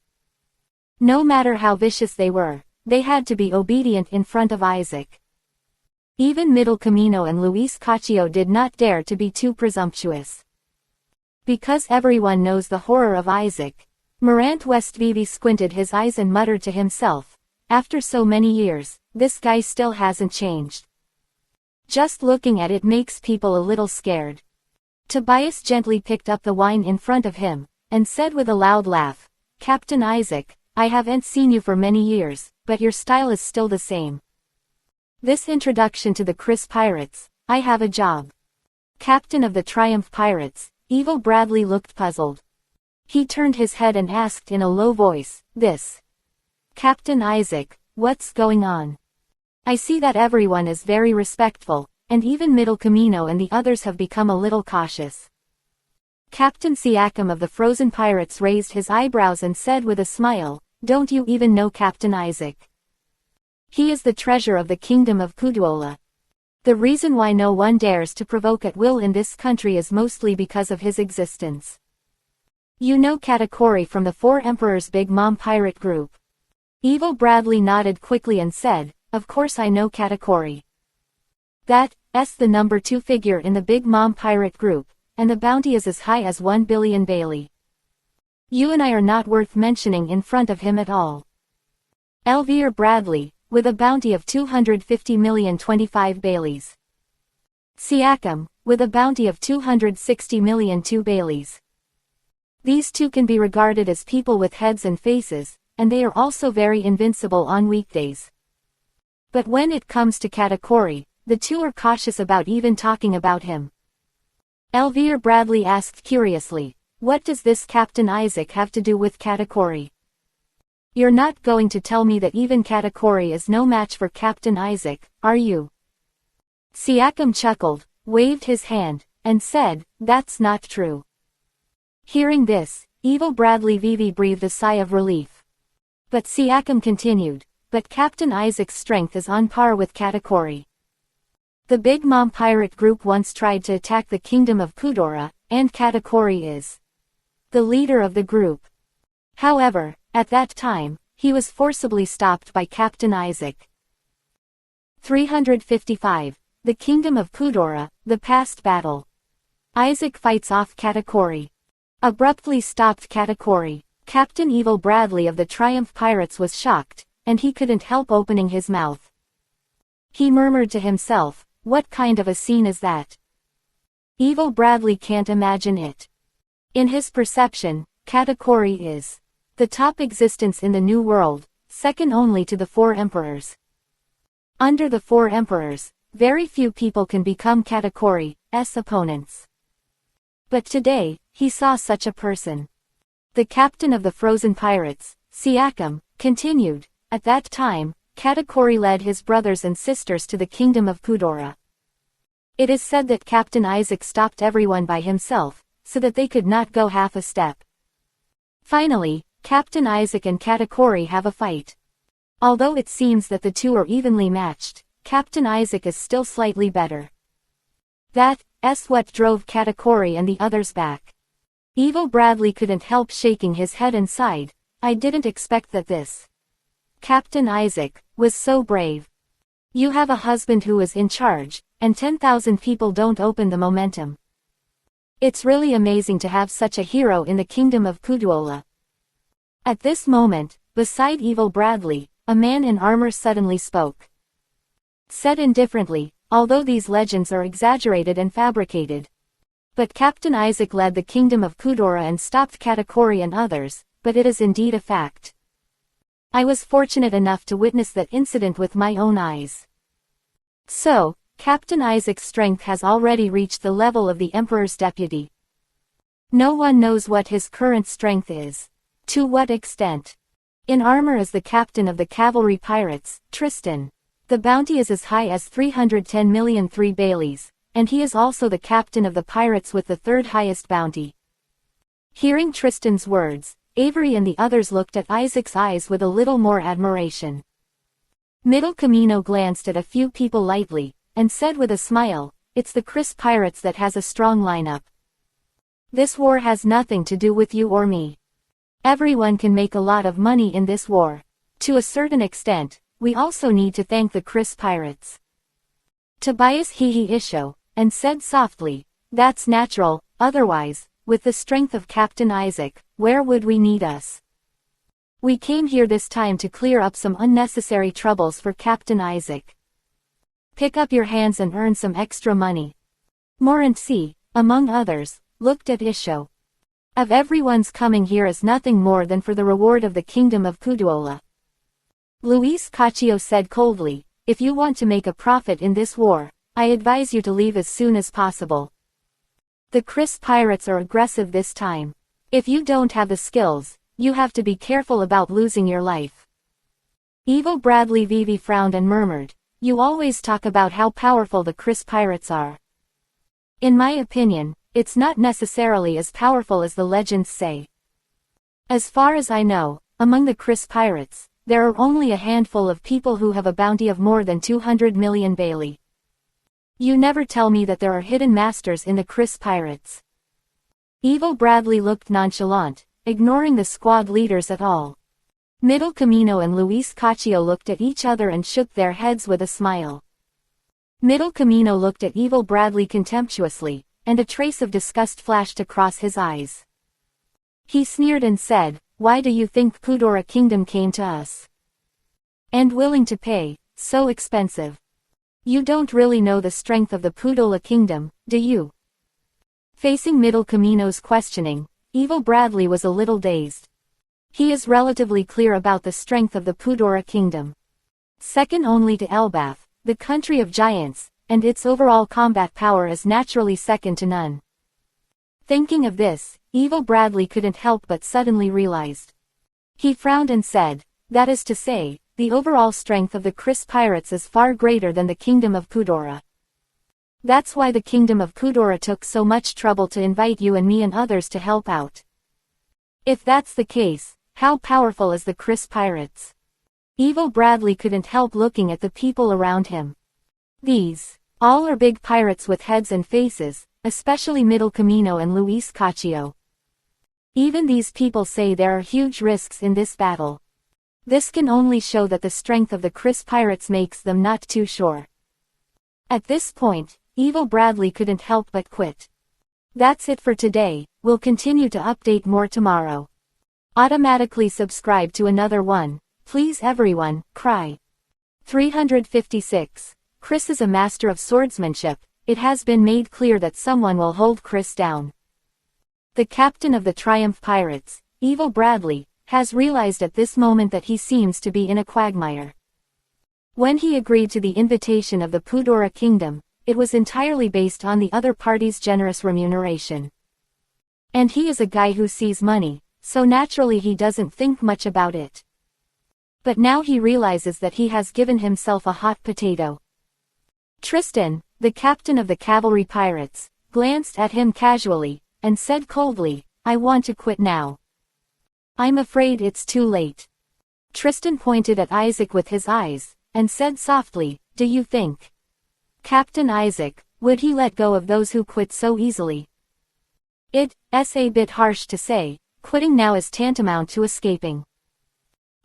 No matter how vicious they were, they had to be obedient in front of Isaac. Even Middle Camino and Luis Caccio did not dare to be too presumptuous. Because everyone knows the horror of Isaac, Morant Westvivi squinted his eyes and muttered to himself, "After so many years, this guy still hasn't changed. Just looking at it makes people a little scared." Tobias gently picked up the wine in front of him, and said with a loud laugh, "Captain Isaac, I haven't seen you for many years, but your style is still the same. This introduction to the Chris pirates, I have a job." Captain of the Triumph Pirates, Evil Bradley looked puzzled. He turned his head and asked in a low voice, "This? Captain Isaac, what's going on? I see that everyone is very respectful, and even Middle Camino and the others have become a little cautious." Captain Siakam of the Frozen Pirates raised his eyebrows and said with a smile, "Don't you even know Captain Isaac? He is the treasure of the Kingdom of Puduola. The reason why no one dares to provoke at will in this country is mostly because of his existence. You know Katakuri from the Four Emperors Big Mom pirate group. Evil Bradley nodded quickly and said, of course I know Katakuri. That's the number 2 figure in the Big Mom pirate group, and the bounty is as high as 1 billion Bailey. You and I are not worth mentioning in front of him at all. Elvira Bradley, with a bounty of 250,025 Baileys. Siakam, with a bounty of 260,002 Baileys. These two can be regarded as people with heads and faces, and they are also very invincible on weekdays. But when it comes to Katakuri, the two are cautious about even talking about him. Elvira Bradley asked curiously, what does this Captain Isaac have to do with Katakuri? You're not going to tell me that even Katakuri is no match for Captain Isaac, are you? Siakam chuckled, waved his hand, and said, that's not true. Hearing this, Evil Bradley Vivi breathed a sigh of relief. But Siakam continued, but Captain Isaac's strength is on par with Katakuri. The Big Mom pirate group once tried to attack the kingdom of Kudora, and Katakuri is the leader of the group. However, at that time, he was forcibly stopped by Captain Isaac. 355. The Kingdom of Kudora, the Past Battle. Isaac fights off Katakuri. Abruptly stopped Katakuri. Captain Evil Bradley of the Triumph Pirates was shocked, and he couldn't help opening his mouth. He murmured to himself, what kind of a scene is that? Evil Bradley can't imagine it. In his perception, Katakuri is the top existence in the New World, second only to the Four Emperors. Under the Four Emperors, very few people can become Katakuri's opponents. But today, he saw such a person. The captain of the Frozen Pirates, Siakam, continued, at that time, Katakuri led his brothers and sisters to the kingdom of Kudora. It is said that Captain Isaac stopped everyone by himself, so that they could not go half a step. Finally, Captain Isaac and Katakuri have a fight. Although it seems that the two are evenly matched, Captain Isaac is still slightly better. That's what drove Katakuri and the others back. Evil Bradley couldn't help shaking his head and sighed, I didn't expect that this Captain Isaac was so brave. You have a husband who is in charge, and 10,000 people don't open the momentum. It's really amazing to have such a hero in the kingdom of Kudora. At this moment, beside Evil Bradley, a man in armor suddenly spoke. Said indifferently, although these legends are exaggerated and fabricated. But Captain Isaac led the kingdom of Kudora and stopped Katakuri and others, but it is indeed a fact. I was fortunate enough to witness that incident with my own eyes. So, Captain Isaac's strength has already reached the level of the Emperor's deputy. No one knows what his current strength is. To what extent? In armor is the captain of the cavalry pirates, Tristan. The bounty is as high as 310,003 Baileys, and he is also the captain of the pirates with the third highest bounty. Hearing Tristan's words, Avery and the others looked at Isaac's eyes with a little more admiration. Middle Camino glanced at a few people lightly, and said with a smile, it's the Chris Pirates that has a strong lineup. This war has nothing to do with you or me. Everyone can make a lot of money in this war. To a certain extent, we also need to thank the Chris Pirates. Tobias hee Isho, and said softly, that's natural, otherwise, with the strength of Captain Isaac, where would we need us? We came here this time to clear up some unnecessary troubles for Captain Isaac. Pick up your hands and earn some extra money. Morency, among others, looked at Isho. Of everyone's coming here is nothing more than for the reward of the kingdom of Kudora. Luis Caccio said coldly, if you want to make a profit in this war, I advise you to leave as soon as possible. The Chris Pirates are aggressive this time. If you don't have the skills, you have to be careful about losing your life. Evil Bradley Vivi frowned and murmured, you always talk about how powerful the Chris Pirates are. In my opinion, it's not necessarily as powerful as the legends say. As far as I know, among the Chris Pirates, there are only a handful of people who have a bounty of more than 200 million Bailey. You never tell me that there are hidden masters in the Chris pirates. Evil Bradley looked nonchalant, ignoring the squad leaders at all. Middle Camino and Luis Caccio looked at each other and shook their heads with a smile. Middle Camino looked at Evil Bradley contemptuously, and a trace of disgust flashed across his eyes. He sneered and said, "Why do you think Pudora Kingdom came to us? And willing to pay, so expensive. You don't really know the strength of the Pudora Kingdom, do you?" Facing Middle Camino's questioning, Evil Bradley was a little dazed. He is relatively clear about the strength of the Pudora Kingdom. Second only to Elbath, the country of giants, and its overall combat power is naturally second to none. Thinking of this, Evil Bradley couldn't help but suddenly realized. He frowned and said, "That is to say, the overall strength of the Chris pirates is far greater than the Kingdom of Pudora. That's why the Kingdom of Pudora took so much trouble to invite you and me and others to help out. If that's the case, how powerful is the Chris pirates?" Evil Bradley couldn't help looking at the people around him. These, all are big pirates with heads and faces, especially Middle Camino and Luis Caccio. Even these people say there are huge risks in this battle. This can only show that the strength of the Chris pirates makes them not too sure. At this point, Evil Bradley couldn't help but quit. That's it for today, we'll continue to update more tomorrow. Automatically subscribe to another one, please everyone, cry. 356. Chris is a master of swordsmanship, it has been made clear that someone will hold Chris down. The captain of the Triumph Pirates, Evil Bradley, has realized at this moment that he seems to be in a quagmire. When he agreed to the invitation of the Pudora Kingdom, it was entirely based on the other party's generous remuneration. And he is a guy who sees money, so naturally he doesn't think much about it. But now he realizes that he has given himself a hot potato. Tristan, the captain of the cavalry pirates, glanced at him casually, and said coldly, "I want to quit now. I'm afraid it's too late." Tristan pointed at Isaac with his eyes, and said softly, "Do you think, Captain Isaac, would he let go of those who quit so easily?" It's a bit harsh to say, quitting now is tantamount to escaping.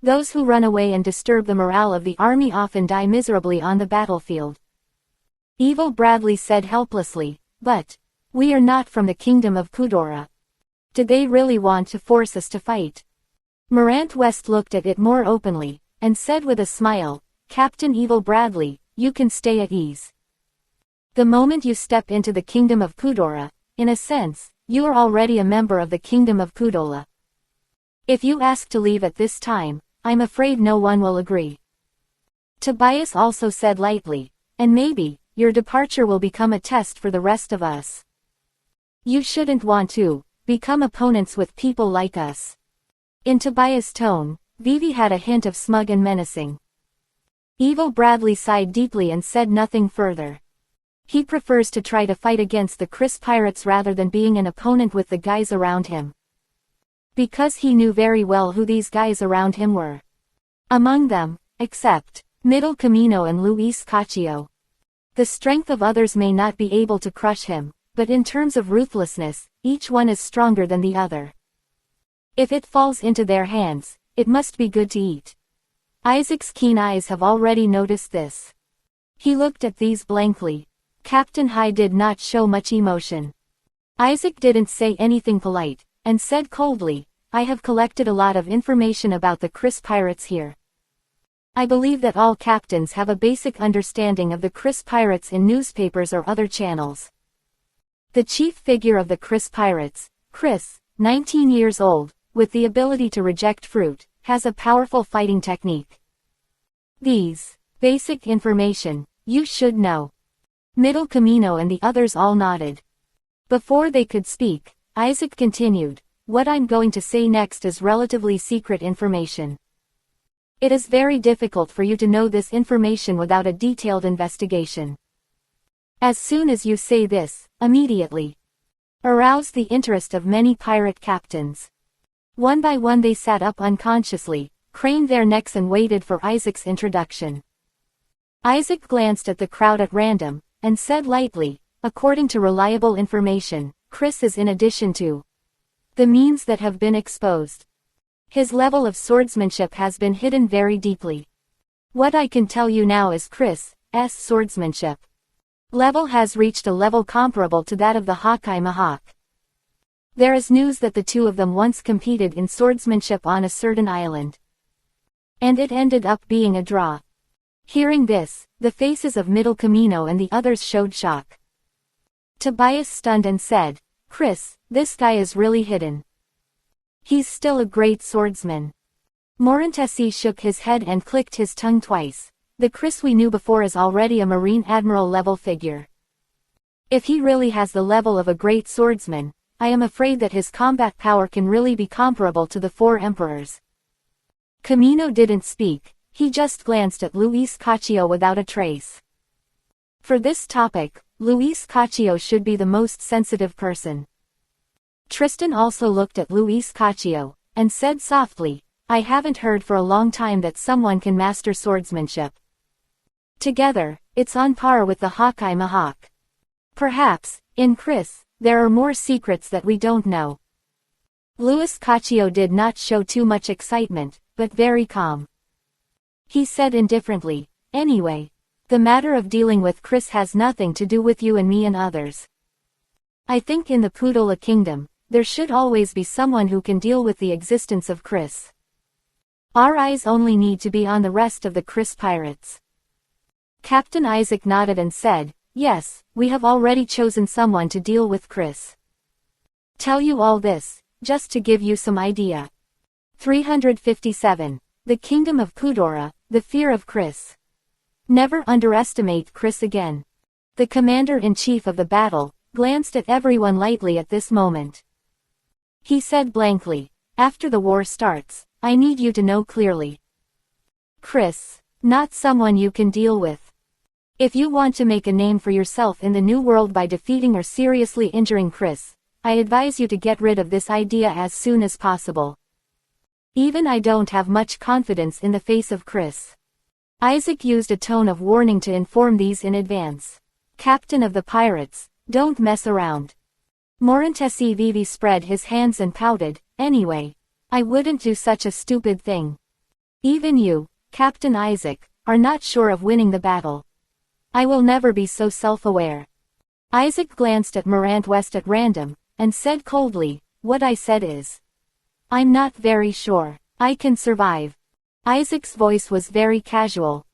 Those who run away and disturb the morale of the army often die miserably on the battlefield. Evil Bradley said helplessly, "But we are not from the Kingdom of Pudora. Did they really want to force us to fight?" Morant West looked at it more openly, and said with a smile, "Captain Evil Bradley, you can stay at ease. The moment you step into the Kingdom of Pudora, in a sense, you are already a member of the Kingdom of Pudora. If you ask to leave at this time, I'm afraid no one will agree." Tobias also said lightly, "And maybe, your departure will become a test for the rest of us. You shouldn't want to become opponents with people like us." In Tobias' tone, Vivi had a hint of smug and menacing. Evil Bradley sighed deeply and said nothing further. He prefers to try to fight against the Chris pirates rather than being an opponent with the guys around him. Because he knew very well who these guys around him were. Among them, except Middle Camino and Luis Caccio. The strength of others may not be able to crush him, but in terms of ruthlessness, each one is stronger than the other. If it falls into their hands, it must be good to eat. Isaac's keen eyes have already noticed this. He looked at these blankly. Captain High did not show much emotion. Isaac didn't say anything polite, and said coldly, "I have collected a lot of information about the Chris pirates here. I believe that all captains have a basic understanding of the Chris pirates in newspapers or other channels. The chief figure of the Chris pirates, Chris, 19 years old, with the ability to reject fruit, has a powerful fighting technique. These basic information, you should know." Middle Camino and the others all nodded. Before they could speak, Isaac continued, "What I'm going to say next is relatively secret information. It is very difficult for you to know this information without a detailed investigation. As soon as you say this, immediately arouse the interest of many pirate captains." One by one they sat up unconsciously, craned their necks and waited for Isaac's introduction. Isaac glanced at the crowd at random, and said lightly, according to reliable information, Chris is in addition to the means that have been exposed. His level of swordsmanship has been hidden very deeply. What I can tell you now is Chris's swordsmanship level has reached a level comparable to that of the Hawkeye Mahawk. There is news that the two of them once competed in swordsmanship on a certain island. And it ended up being a draw. Hearing this, the faces of Middle Camino and the others showed shock. Tobias stunned and said, Chris, this guy is really hidden. He's still a great swordsman. Morentassi shook his head and clicked his tongue twice. The Chris we knew before is already a Marine Admiral level figure. If he really has the level of a great swordsman, I am afraid that his combat power can really be comparable to the four emperors. Camino didn't speak, he just glanced at Luis Caccio without a trace. For this topic, Luis Caccio should be the most sensitive person. Tristan also looked at Luis Caccio, and said softly, I haven't heard for a long time that someone can master swordsmanship. Together, it's on par with the Hawkeye Mahawk. Perhaps, in Chris, there are more secrets that we don't know. Luis Caccio did not show too much excitement, but very calm. He said indifferently, anyway, the matter of dealing with Chris has nothing to do with you and me and others. I think in the Pudola Kingdom, there should always be someone who can deal with the existence of Chris. Our eyes only need to be on the rest of the Chris pirates. Captain Isaac nodded and said, yes, we have already chosen someone to deal with Chris. Tell you all this, just to give you some idea. 357. The Kingdom of Pudora, the fear of Chris. Never underestimate Chris again. The commander-in-chief of the battle glanced at everyone lightly at this moment. He said blankly, after the war starts, I need you to know clearly. Chris, not someone you can deal with. If you want to make a name for yourself in the new world by defeating or seriously injuring Chris, I advise you to get rid of this idea as soon as possible. Even I don't have much confidence in the face of Chris. Isaac used a tone of warning to inform these in advance. Captain of the pirates, don't mess around. Morentassi Vivi spread his hands and pouted, anyway, I wouldn't do such a stupid thing. Even you, Captain Isaac, are not sure of winning the battle. I will never be so self-aware. Isaac glanced at Morant West at random, and said coldly, what I said is, I'm not very sure I can survive. Isaac's voice was very casual.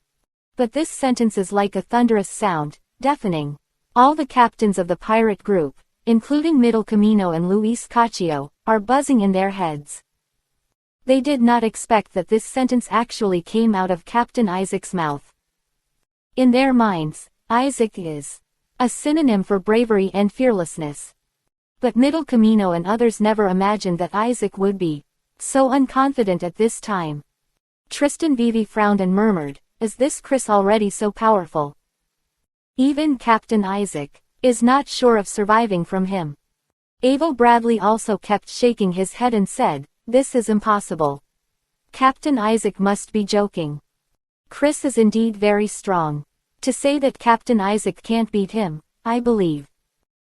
But this sentence is like a thunderous sound, deafening. All the captains of the pirate group, including Middle Camino and Luis Caccio, are buzzing in their heads. They did not expect that this sentence actually came out of Captain Isaac's mouth. In their minds, Isaac is a synonym for bravery and fearlessness. But Middle Camino and others never imagined that Isaac would be so unconfident at this time. Tristan Vivi frowned and murmured, is this Chris already so powerful? Even Captain Isaac is not sure of surviving from him. Abel Bradley also kept shaking his head and said, this is impossible. Captain Isaac must be joking. Chris is indeed very strong. To say that Captain Isaac can't beat him, I believe.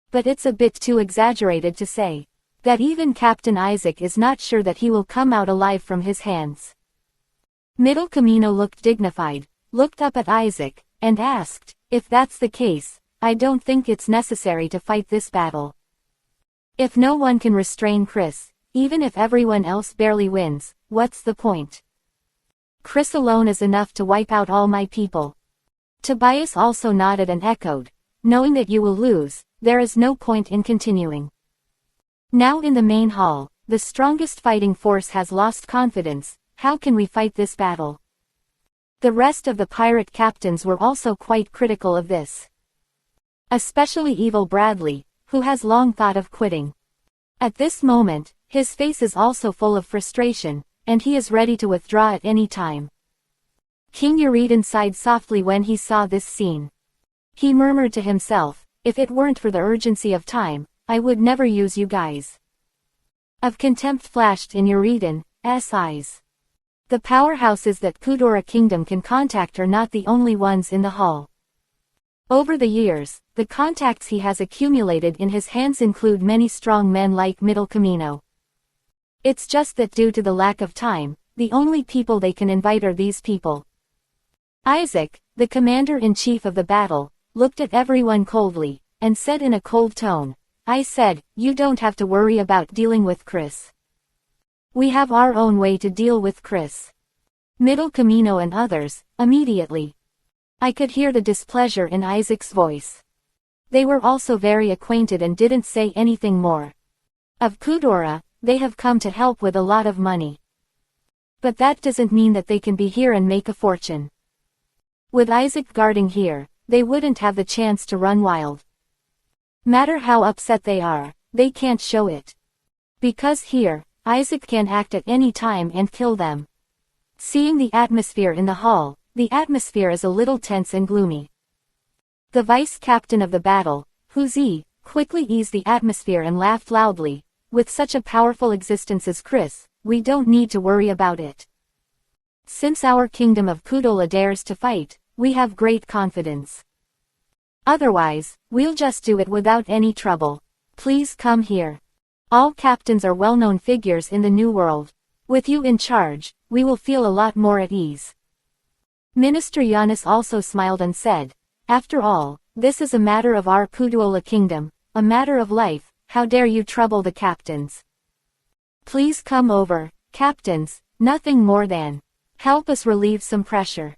But it's a bit too exaggerated to say that even Captain Isaac is not sure that he will come out alive from his hands. Middle Camino looked dignified, looked up at Isaac, and asked, if that's the case, I don't think it's necessary to fight this battle. If no one can restrain Chris, even if everyone else barely wins, what's the point? Chris alone is enough to wipe out all my people. Tobias also nodded and echoed, knowing that you will lose, there is no point in continuing. Now in the main hall, the strongest fighting force has lost confidence, how can we fight this battle? The rest of the pirate captains were also quite critical of this. Especially Evil Bradley, who has long thought of quitting. At this moment, his face is also full of frustration, and he is ready to withdraw at any time. King Uridan sighed softly when he saw this scene. He murmured to himself, if it weren't for the urgency of time, I would never use you guys. Of contempt flashed in Uridan's eyes. The powerhouses that Pudora Kingdom can contact are not the only ones in the hall. Over the years, the contacts he has accumulated in his hands include many strong men like Middle Camino. It's just that due to the lack of time, the only people they can invite are these people. Isaac, the commander-in-chief of the battle, looked at everyone coldly, and said in a cold tone, "I said, you don't have to worry about dealing with Chris. We have our own way to deal with Chris." Middle Camino and others, immediately. I could hear the displeasure in Isaac's voice. They were also very acquainted and didn't say anything more. Of Kudora, they have come to help with a lot of money. But that doesn't mean that they can be here and make a fortune. With Isaac guarding here, they wouldn't have the chance to run wild. Matter how upset they are, they can't show it. Because here, Isaac can act at any time and kill them. Seeing the atmosphere in the hall, the atmosphere is a little tense and gloomy. The vice captain of the battle, Huzi, quickly eased the atmosphere and laughed loudly. With such a powerful existence as Chris, we don't need to worry about it. Since our kingdom of Kudola dares to fight, we have great confidence. Otherwise, we'll just do it without any trouble. Please come here. All captains are well-known figures in the New World. With you in charge, we will feel a lot more at ease. Minister Giannis also smiled and said, "After all, this is a matter of our Kudola kingdom, a matter of life. How dare you trouble the captains? Please come over, captains, nothing more than help us relieve some pressure."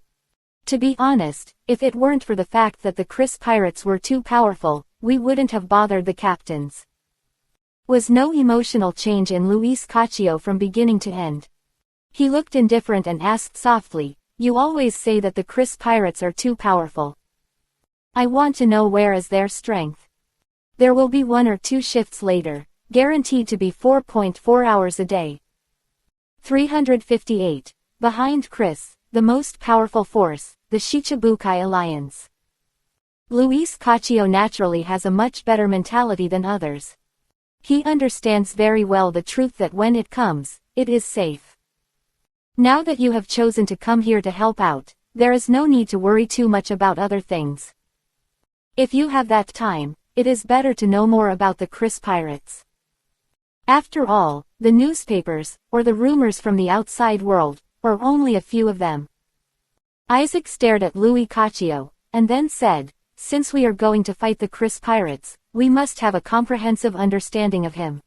To be honest, if it weren't for the fact that the Chris pirates were too powerful, we wouldn't have bothered the captains. Was no emotional change in Luis Caccio from beginning to end. He looked indifferent and asked softly, "You always say that the Chris pirates are too powerful. I want to know where is their strength. There will be 1 or 2 shifts later, guaranteed to be 4.4 hours a day." 358. Behind Chris, the most powerful force, the Shichibukai Alliance. Luis Caccio naturally has a much better mentality than others. He understands very well the truth that when it comes, it is safe. Now that you have chosen to come here to help out, there is no need to worry too much about other things. If you have that time, it is better to know more about the Chris pirates. After all, the newspapers, or the rumors from the outside world, are only a few of them. Isaac stared at Louis Caccio, and then said, "Since we are going to fight the Chris pirates, we must have a comprehensive understanding of him.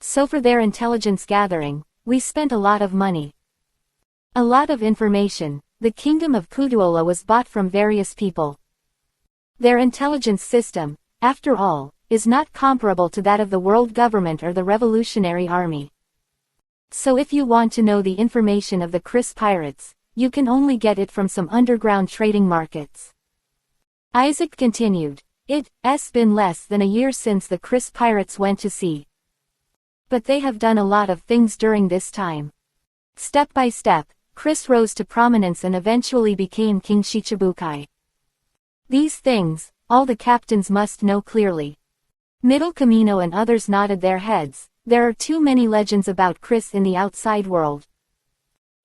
So for their intelligence gathering, we spent a lot of money. A lot of information. The kingdom of Kudola was bought from various people. Their intelligence system, after all, is not comparable to that of the world government or the Revolutionary Army. So if you want to know the information of the Chris pirates, you can only get it from some underground trading markets." Isaac continued, "It's been less than a year since the Chris pirates went to sea. But they have done a lot of things during this time. Step by step, Chris rose to prominence and eventually became King Shichibukai. These things, all the captains must know clearly." Middle Camino and others nodded their heads. There are too many legends about Chris in the outside world.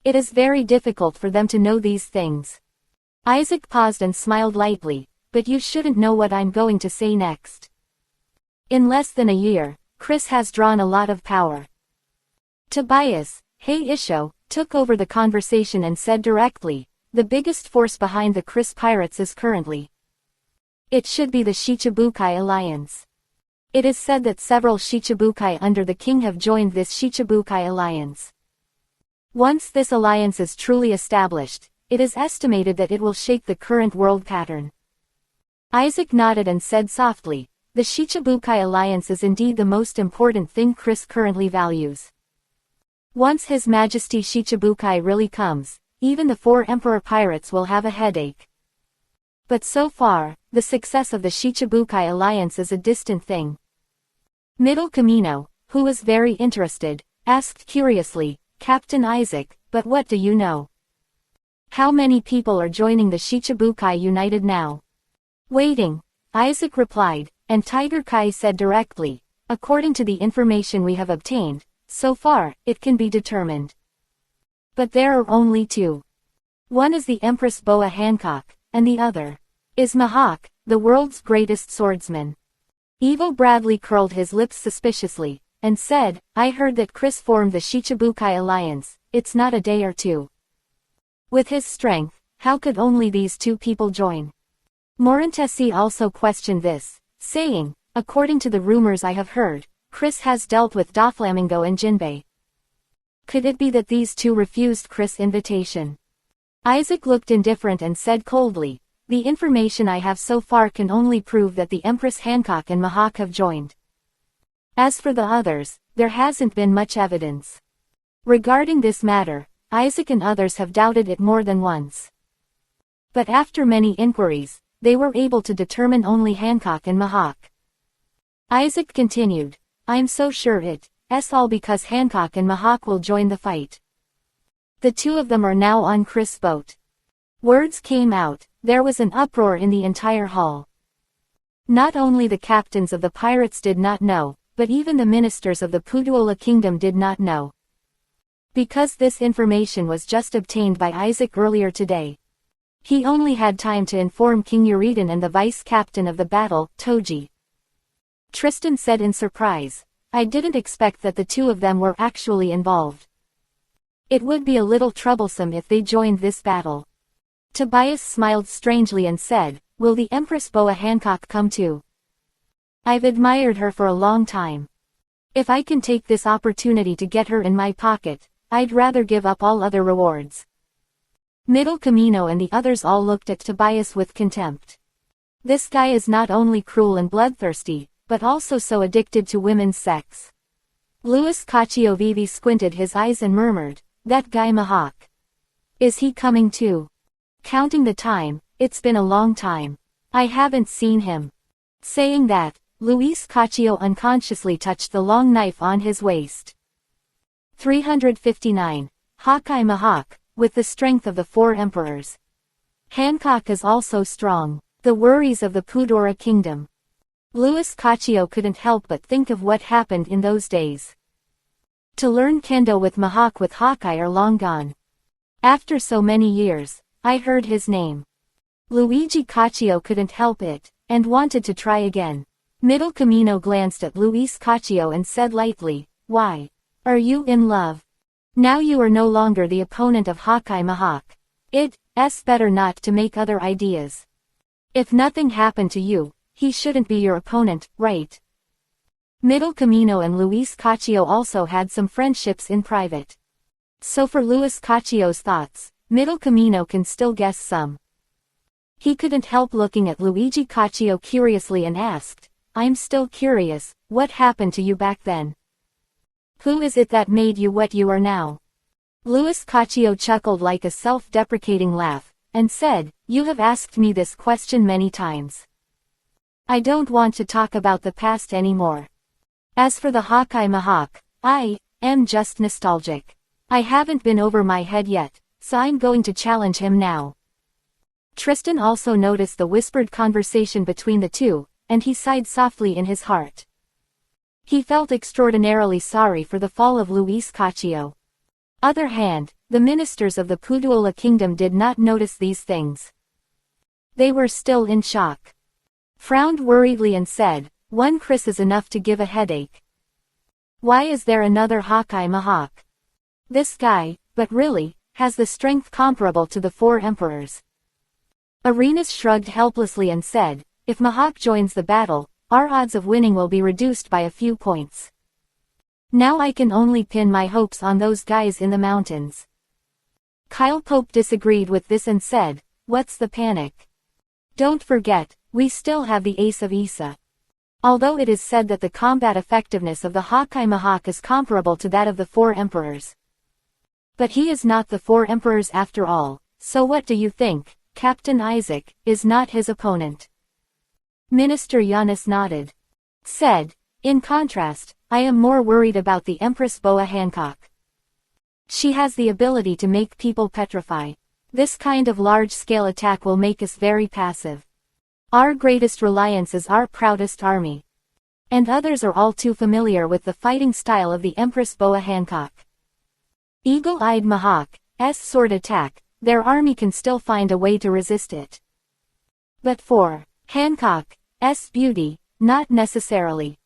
It is very difficult for them to know these things. Isaac paused and smiled lightly, "But you shouldn't know what I'm going to say next. In less than a year, Chris has drawn a lot of power." Tobias, Hey Isho, took over the conversation and said directly, "The biggest force behind the Chris pirates is currently. It should be the Shichibukai Alliance. It is said that several Shichibukai under the king have joined this Shichibukai Alliance. Once this alliance is truly established, it is estimated that it will shake the current world pattern." Isaac nodded and said softly, "The Shichibukai Alliance is indeed the most important thing Chris currently values. Once His Majesty Shichibukai really comes, even the 4 Emperor Pirates will have a headache. But so far, the success of the Shichibukai Alliance is a distant thing." Middle Camino, who was very interested, asked curiously, "Captain Isaac, but what do you know? How many people are joining the Shichibukai United now?" "Waiting," Isaac replied, and Tiger Kai said directly, "According to the information we have obtained, so far, it can be determined. But there are only 2. One is the Empress Boa Hancock, and the other Is Mahawk, the world's greatest swordsman? Evil Bradley curled his lips suspiciously, and said, I heard that Chris formed the Shichibukai Alliance. It's not a day or two. With his strength, how could only these two people join? Morintesi also questioned this, saying, according to the rumors I have heard, Chris has dealt with Doflamingo and Jinbei. Could it be that these two refused Chris' invitation? Isaac looked indifferent and said coldly, the information I have so far can only prove that the Empress Hancock and Mahawk have joined. As for the others, there hasn't been much evidence. Regarding this matter, Isaac and others have doubted it more than once. But after many inquiries, they were able to determine only Hancock and Mahawk. Isaac continued, I'm so sure it's all because Hancock and Mahawk will join the fight. The two of them are now on Chris' boat. Words came out, there was an uproar in the entire hall. Not only the captains of the pirates did not know, but even the ministers of the Putuola kingdom did not know. Because this information was just obtained by Isaac earlier today. He only had time to inform King Uridan and the vice-captain of the battle, Toji. Tristan said in surprise, I didn't expect that the two of them were actually involved. It would be a little troublesome if they joined this battle. Tobias smiled strangely and said, will the Empress Boa Hancock come too? I've admired her for a long time. If I can take this opportunity to get her in my pocket, I'd rather give up all other rewards. Middle Camino and the others all looked at Tobias with contempt. This guy is not only cruel and bloodthirsty, but also so addicted to women's sex. Luis Cacciovivi squinted his eyes and murmured, that guy Mahawk. Is he coming too? Counting the time, it's been a long time. I haven't seen him. Saying that, Luis Caccio unconsciously touched the long knife on his waist. 359. Hawkeye Mahawk, with the strength of the four emperors. Hancock is also strong. The worries of the Pudora kingdom. Luis Caccio couldn't help but think of what happened in those days. To learn kendo with Mahawk with Hawkeye are long gone. After so many years, I heard his name. Luigi Caccio couldn't help it, and wanted to try again. Middle Camino glanced at Luis Caccio and said lightly, why? Are you in love? Now you are no longer the opponent of Hawkeye Mahawk. It's better not to make other ideas. If nothing happened to you, he shouldn't be your opponent, right? Middle Camino and Luis Caccio also had some friendships in private. So for Luis Caccio's thoughts, Middle Camino can still guess some. He couldn't help looking at Luigi Caccio curiously and asked, I'm still curious, what happened to you back then? Who is it that made you what you are now? Luis Caccio chuckled like a self-deprecating laugh, and said, you have asked me this question many times. I don't want to talk about the past anymore. As for the Hawkeye Mahawk, I am just nostalgic. I haven't been over my head yet, so I'm going to challenge him now. Tristan also noticed the whispered conversation between the two, and he sighed softly in his heart. He felt extraordinarily sorry for the fall of Luis Caccio. Other hand, the ministers of the Putuola kingdom did not notice these things. They were still in shock. Frowned worriedly and said, one Chris is enough to give a headache. Why is there another Hawkeye Mahawk? This guy, but really, has the strength comparable to the four emperors. Arenas shrugged helplessly and said, if Mahawk joins the battle, our odds of winning will be reduced by a few points. Now I can only pin my hopes on those guys in the mountains. Kyle Pope disagreed with this and said, what's the panic? Don't forget, we still have the Ace of Issa. Although it is said that the combat effectiveness of the Hawkeye Mahawk is comparable to that of the four emperors. But he is not the four emperors after all, so what do you think, Captain Isaac, is not his opponent? Minister Giannis nodded. Said, in contrast, I am more worried about the Empress Boa Hancock. She has the ability to make people petrify. This kind of large-scale attack will make us very passive. Our greatest reliance is our proudest army. And others are all too familiar with the fighting style of the Empress Boa Hancock. Eagle-eyed Mahawk's sword attack, their army can still find a way to resist it. But for Hancock's beauty, not necessarily.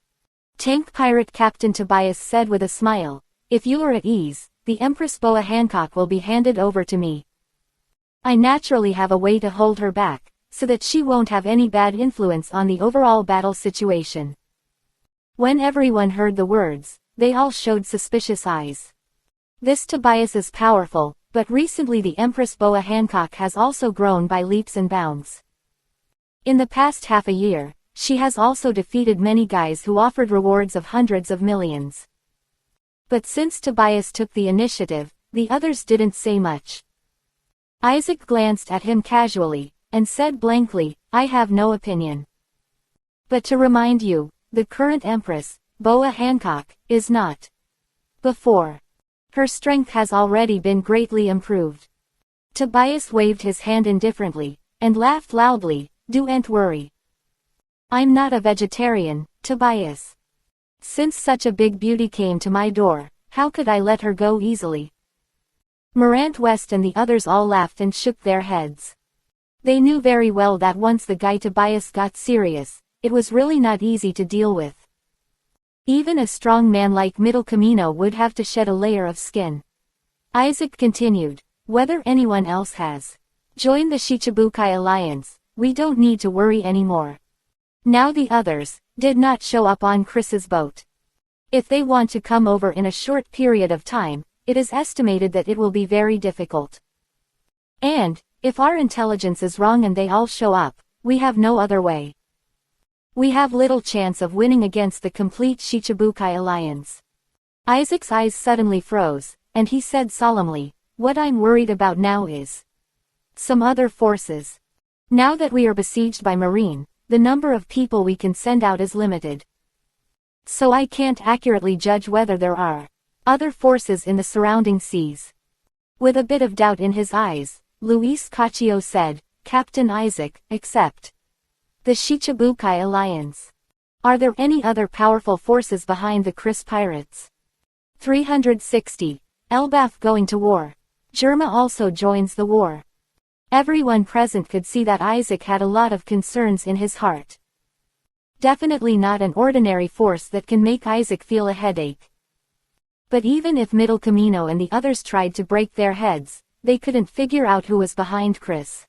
Tank Pirate Captain Tobias said with a smile, "If you are at ease, the Empress Boa Hancock will be handed over to me. I naturally have a way to hold her back, so that she won't have any bad influence on the overall battle situation." When everyone heard the words, they all showed suspicious eyes. This Tobias is powerful, but recently the Empress Boa Hancock has also grown by leaps and bounds. In the past half a year, she has also defeated many guys who offered rewards of hundreds of millions. But since Tobias took the initiative, the others didn't say much. Isaac glanced at him casually, and said blankly, "I have no opinion. But to remind you, the current Empress, Boa Hancock, is not before. Her strength has already been greatly improved." Tobias waved his hand indifferently, and laughed loudly, "Don't worry. I'm not a vegetarian, Tobias. Since such a big beauty came to my door, how could I let her go easily?" Morant West and the others all laughed and shook their heads. They knew very well that once the guy Tobias got serious, it was really not easy to deal with. Even a strong man like Middle Camino would have to shed a layer of skin. Isaac continued, "Whether anyone else has joined the Shichibukai Alliance, we don't need to worry anymore. Now the others did not show up on Chris's boat. If they want to come over in a short period of time, it is estimated that it will be very difficult. And, if our intelligence is wrong and they all show up, we have no other way. We have little chance of winning against the complete Shichibukai Alliance." Isaac's eyes suddenly froze, and he said solemnly, "What I'm worried about now is some other forces. Now that we are besieged by Marine, the number of people we can send out is limited. So I can't accurately judge whether there are other forces in the surrounding seas." With a bit of doubt in his eyes, Luis Caccio said, "Captain Isaac, except the Shichibukai Alliance, are there any other powerful forces behind the Chris pirates?" 360. Elbaf going to war. Germa also joins the war. Everyone present could see that Isaac had a lot of concerns in his heart. Definitely not an ordinary force that can make Isaac feel a headache. But even if Middle Camino and the others tried to break their heads, they couldn't figure out who was behind Chris.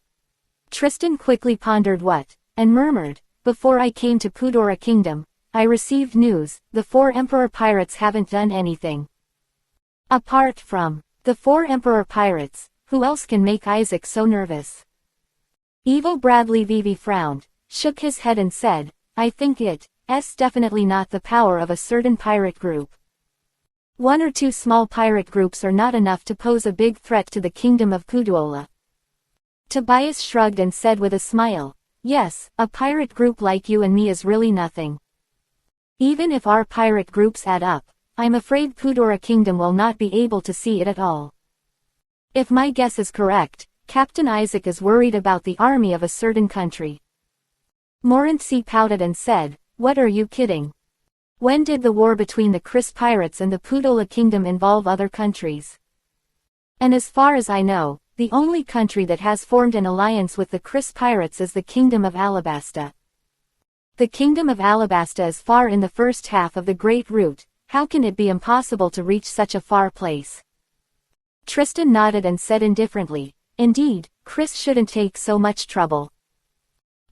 Tristan quickly pondered what, and murmured, "Before I came to Pudora Kingdom, I received news, the 4 Emperor Pirates haven't done anything. Apart from the 4 Emperor Pirates, who else can make Isaac so nervous?" Evil Bradley Vivi frowned, shook his head and said, "I think it's definitely not the power of a certain pirate group. 1 or 2 small pirate groups are not enough to pose a big threat to the kingdom of Kudola." Tobias shrugged and said with a smile, "Yes, a pirate group like you and me is really nothing. Even if our pirate groups add up, I'm afraid Pudora Kingdom will not be able to see it at all. If my guess is correct, Captain Isaac is worried about the army of a certain country." Morency pouted and said, "What are you kidding? When did the war between the Chris pirates and the Pudola Kingdom involve other countries? And as far as I know, the only country that has formed an alliance with the Chris pirates is the Kingdom of Alabasta. The Kingdom of Alabasta is far in the first half of the Great Route. How can it be impossible to reach such a far place?" Tristan nodded and said indifferently, "Indeed, Chris shouldn't take so much trouble.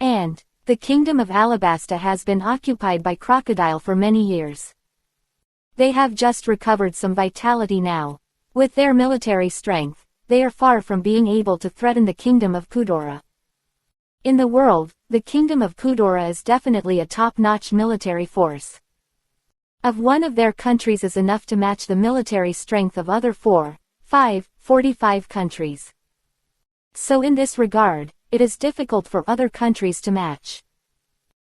And the Kingdom of Alabasta has been occupied by Crocodile for many years. They have just recovered some vitality now. With their military strength, they are far from being able to threaten the Kingdom of Pudora. In the world, the Kingdom of Pudora is definitely a top-notch military force. If one of their countries is enough to match the military strength of other 45 countries. So in this regard, it is difficult for other countries to match."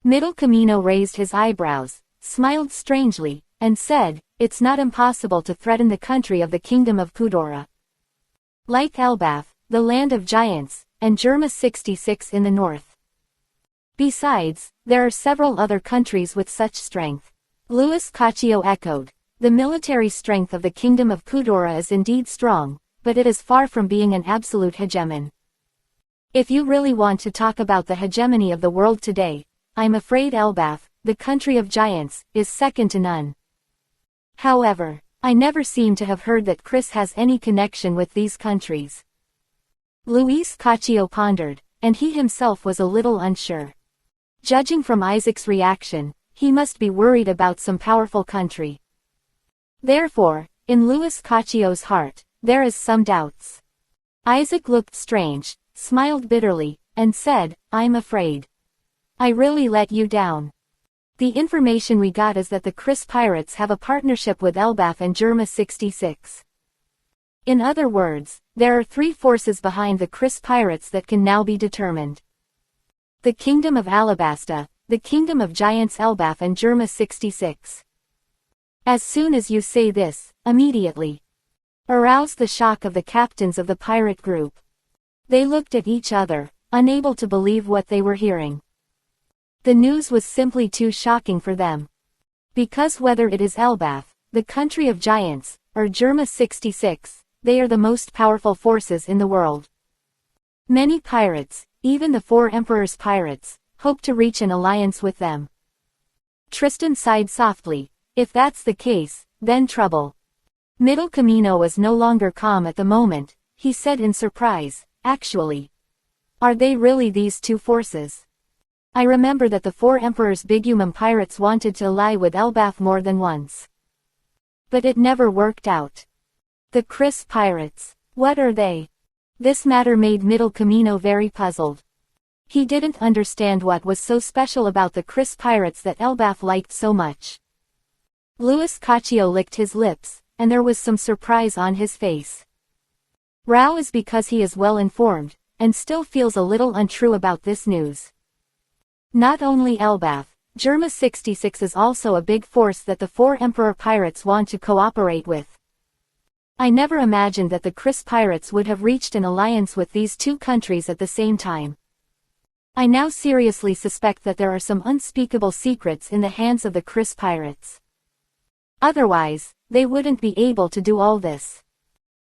Middle Camino raised his eyebrows, smiled strangely, and said, "It's not impossible to threaten the country of the Kingdom of Pudora. Like Elbaf, the land of giants, and Germa 66 in the north. Besides, there are several other countries with such strength." Luis Caccio echoed, "The military strength of the Kingdom of Pudora is indeed strong, but it is far from being an absolute hegemon. If you really want to talk about the hegemony of the world today, I'm afraid Elbaf, the country of giants, is second to none. However, I never seem to have heard that Chris has any connection with these countries. Luis Caccio pondered, and he himself was a little unsure. Judging from Isaac's reaction, he must be worried about some powerful country. Therefore, in Luis Caccio's heart, there is some doubts. Isaac looked strange, smiled bitterly, and said, I'm afraid I really let you down. The information we got is that the Chris Pirates have a partnership with Elbaf and Germa 66. In other words, there are three forces behind the Chris Pirates that can now be determined. The Kingdom of Alabasta, the Kingdom of Giants Elbaf and Germa 66. As soon as you say this, immediately arouse the shock of the captains of the pirate group. They looked at each other, unable to believe what they were hearing. The news was simply too shocking for them. Because whether it is Elbaf, the country of giants, or Germa 66, they are the most powerful forces in the world. Many pirates, even the Four Emperors pirates, hope to reach an alliance with them. Tristan sighed softly. If that's the case, then trouble. Middle Camino was no longer calm at the moment. He said in surprise, actually. Are they really these two forces? I remember that the Four Emperors Bigumum pirates wanted to ally with Elbaf more than once. But it never worked out. The Chris Pirates. What are they? This matter made Middle Camino very puzzled. He didn't understand what was so special about the Chris Pirates that Elbaf liked so much. Luis Caccio licked his lips, and there was some surprise on his face. Rao is because he is well informed, and still feels a little untrue about this news. Not only Elbaf, Germa 66 is also a big force that the Four Emperor pirates want to cooperate with. I never imagined that the Chris Pirates would have reached an alliance with these two countries at the same time. I now seriously suspect that there are some unspeakable secrets in the hands of the Chris Pirates. Otherwise, they wouldn't be able to do all this.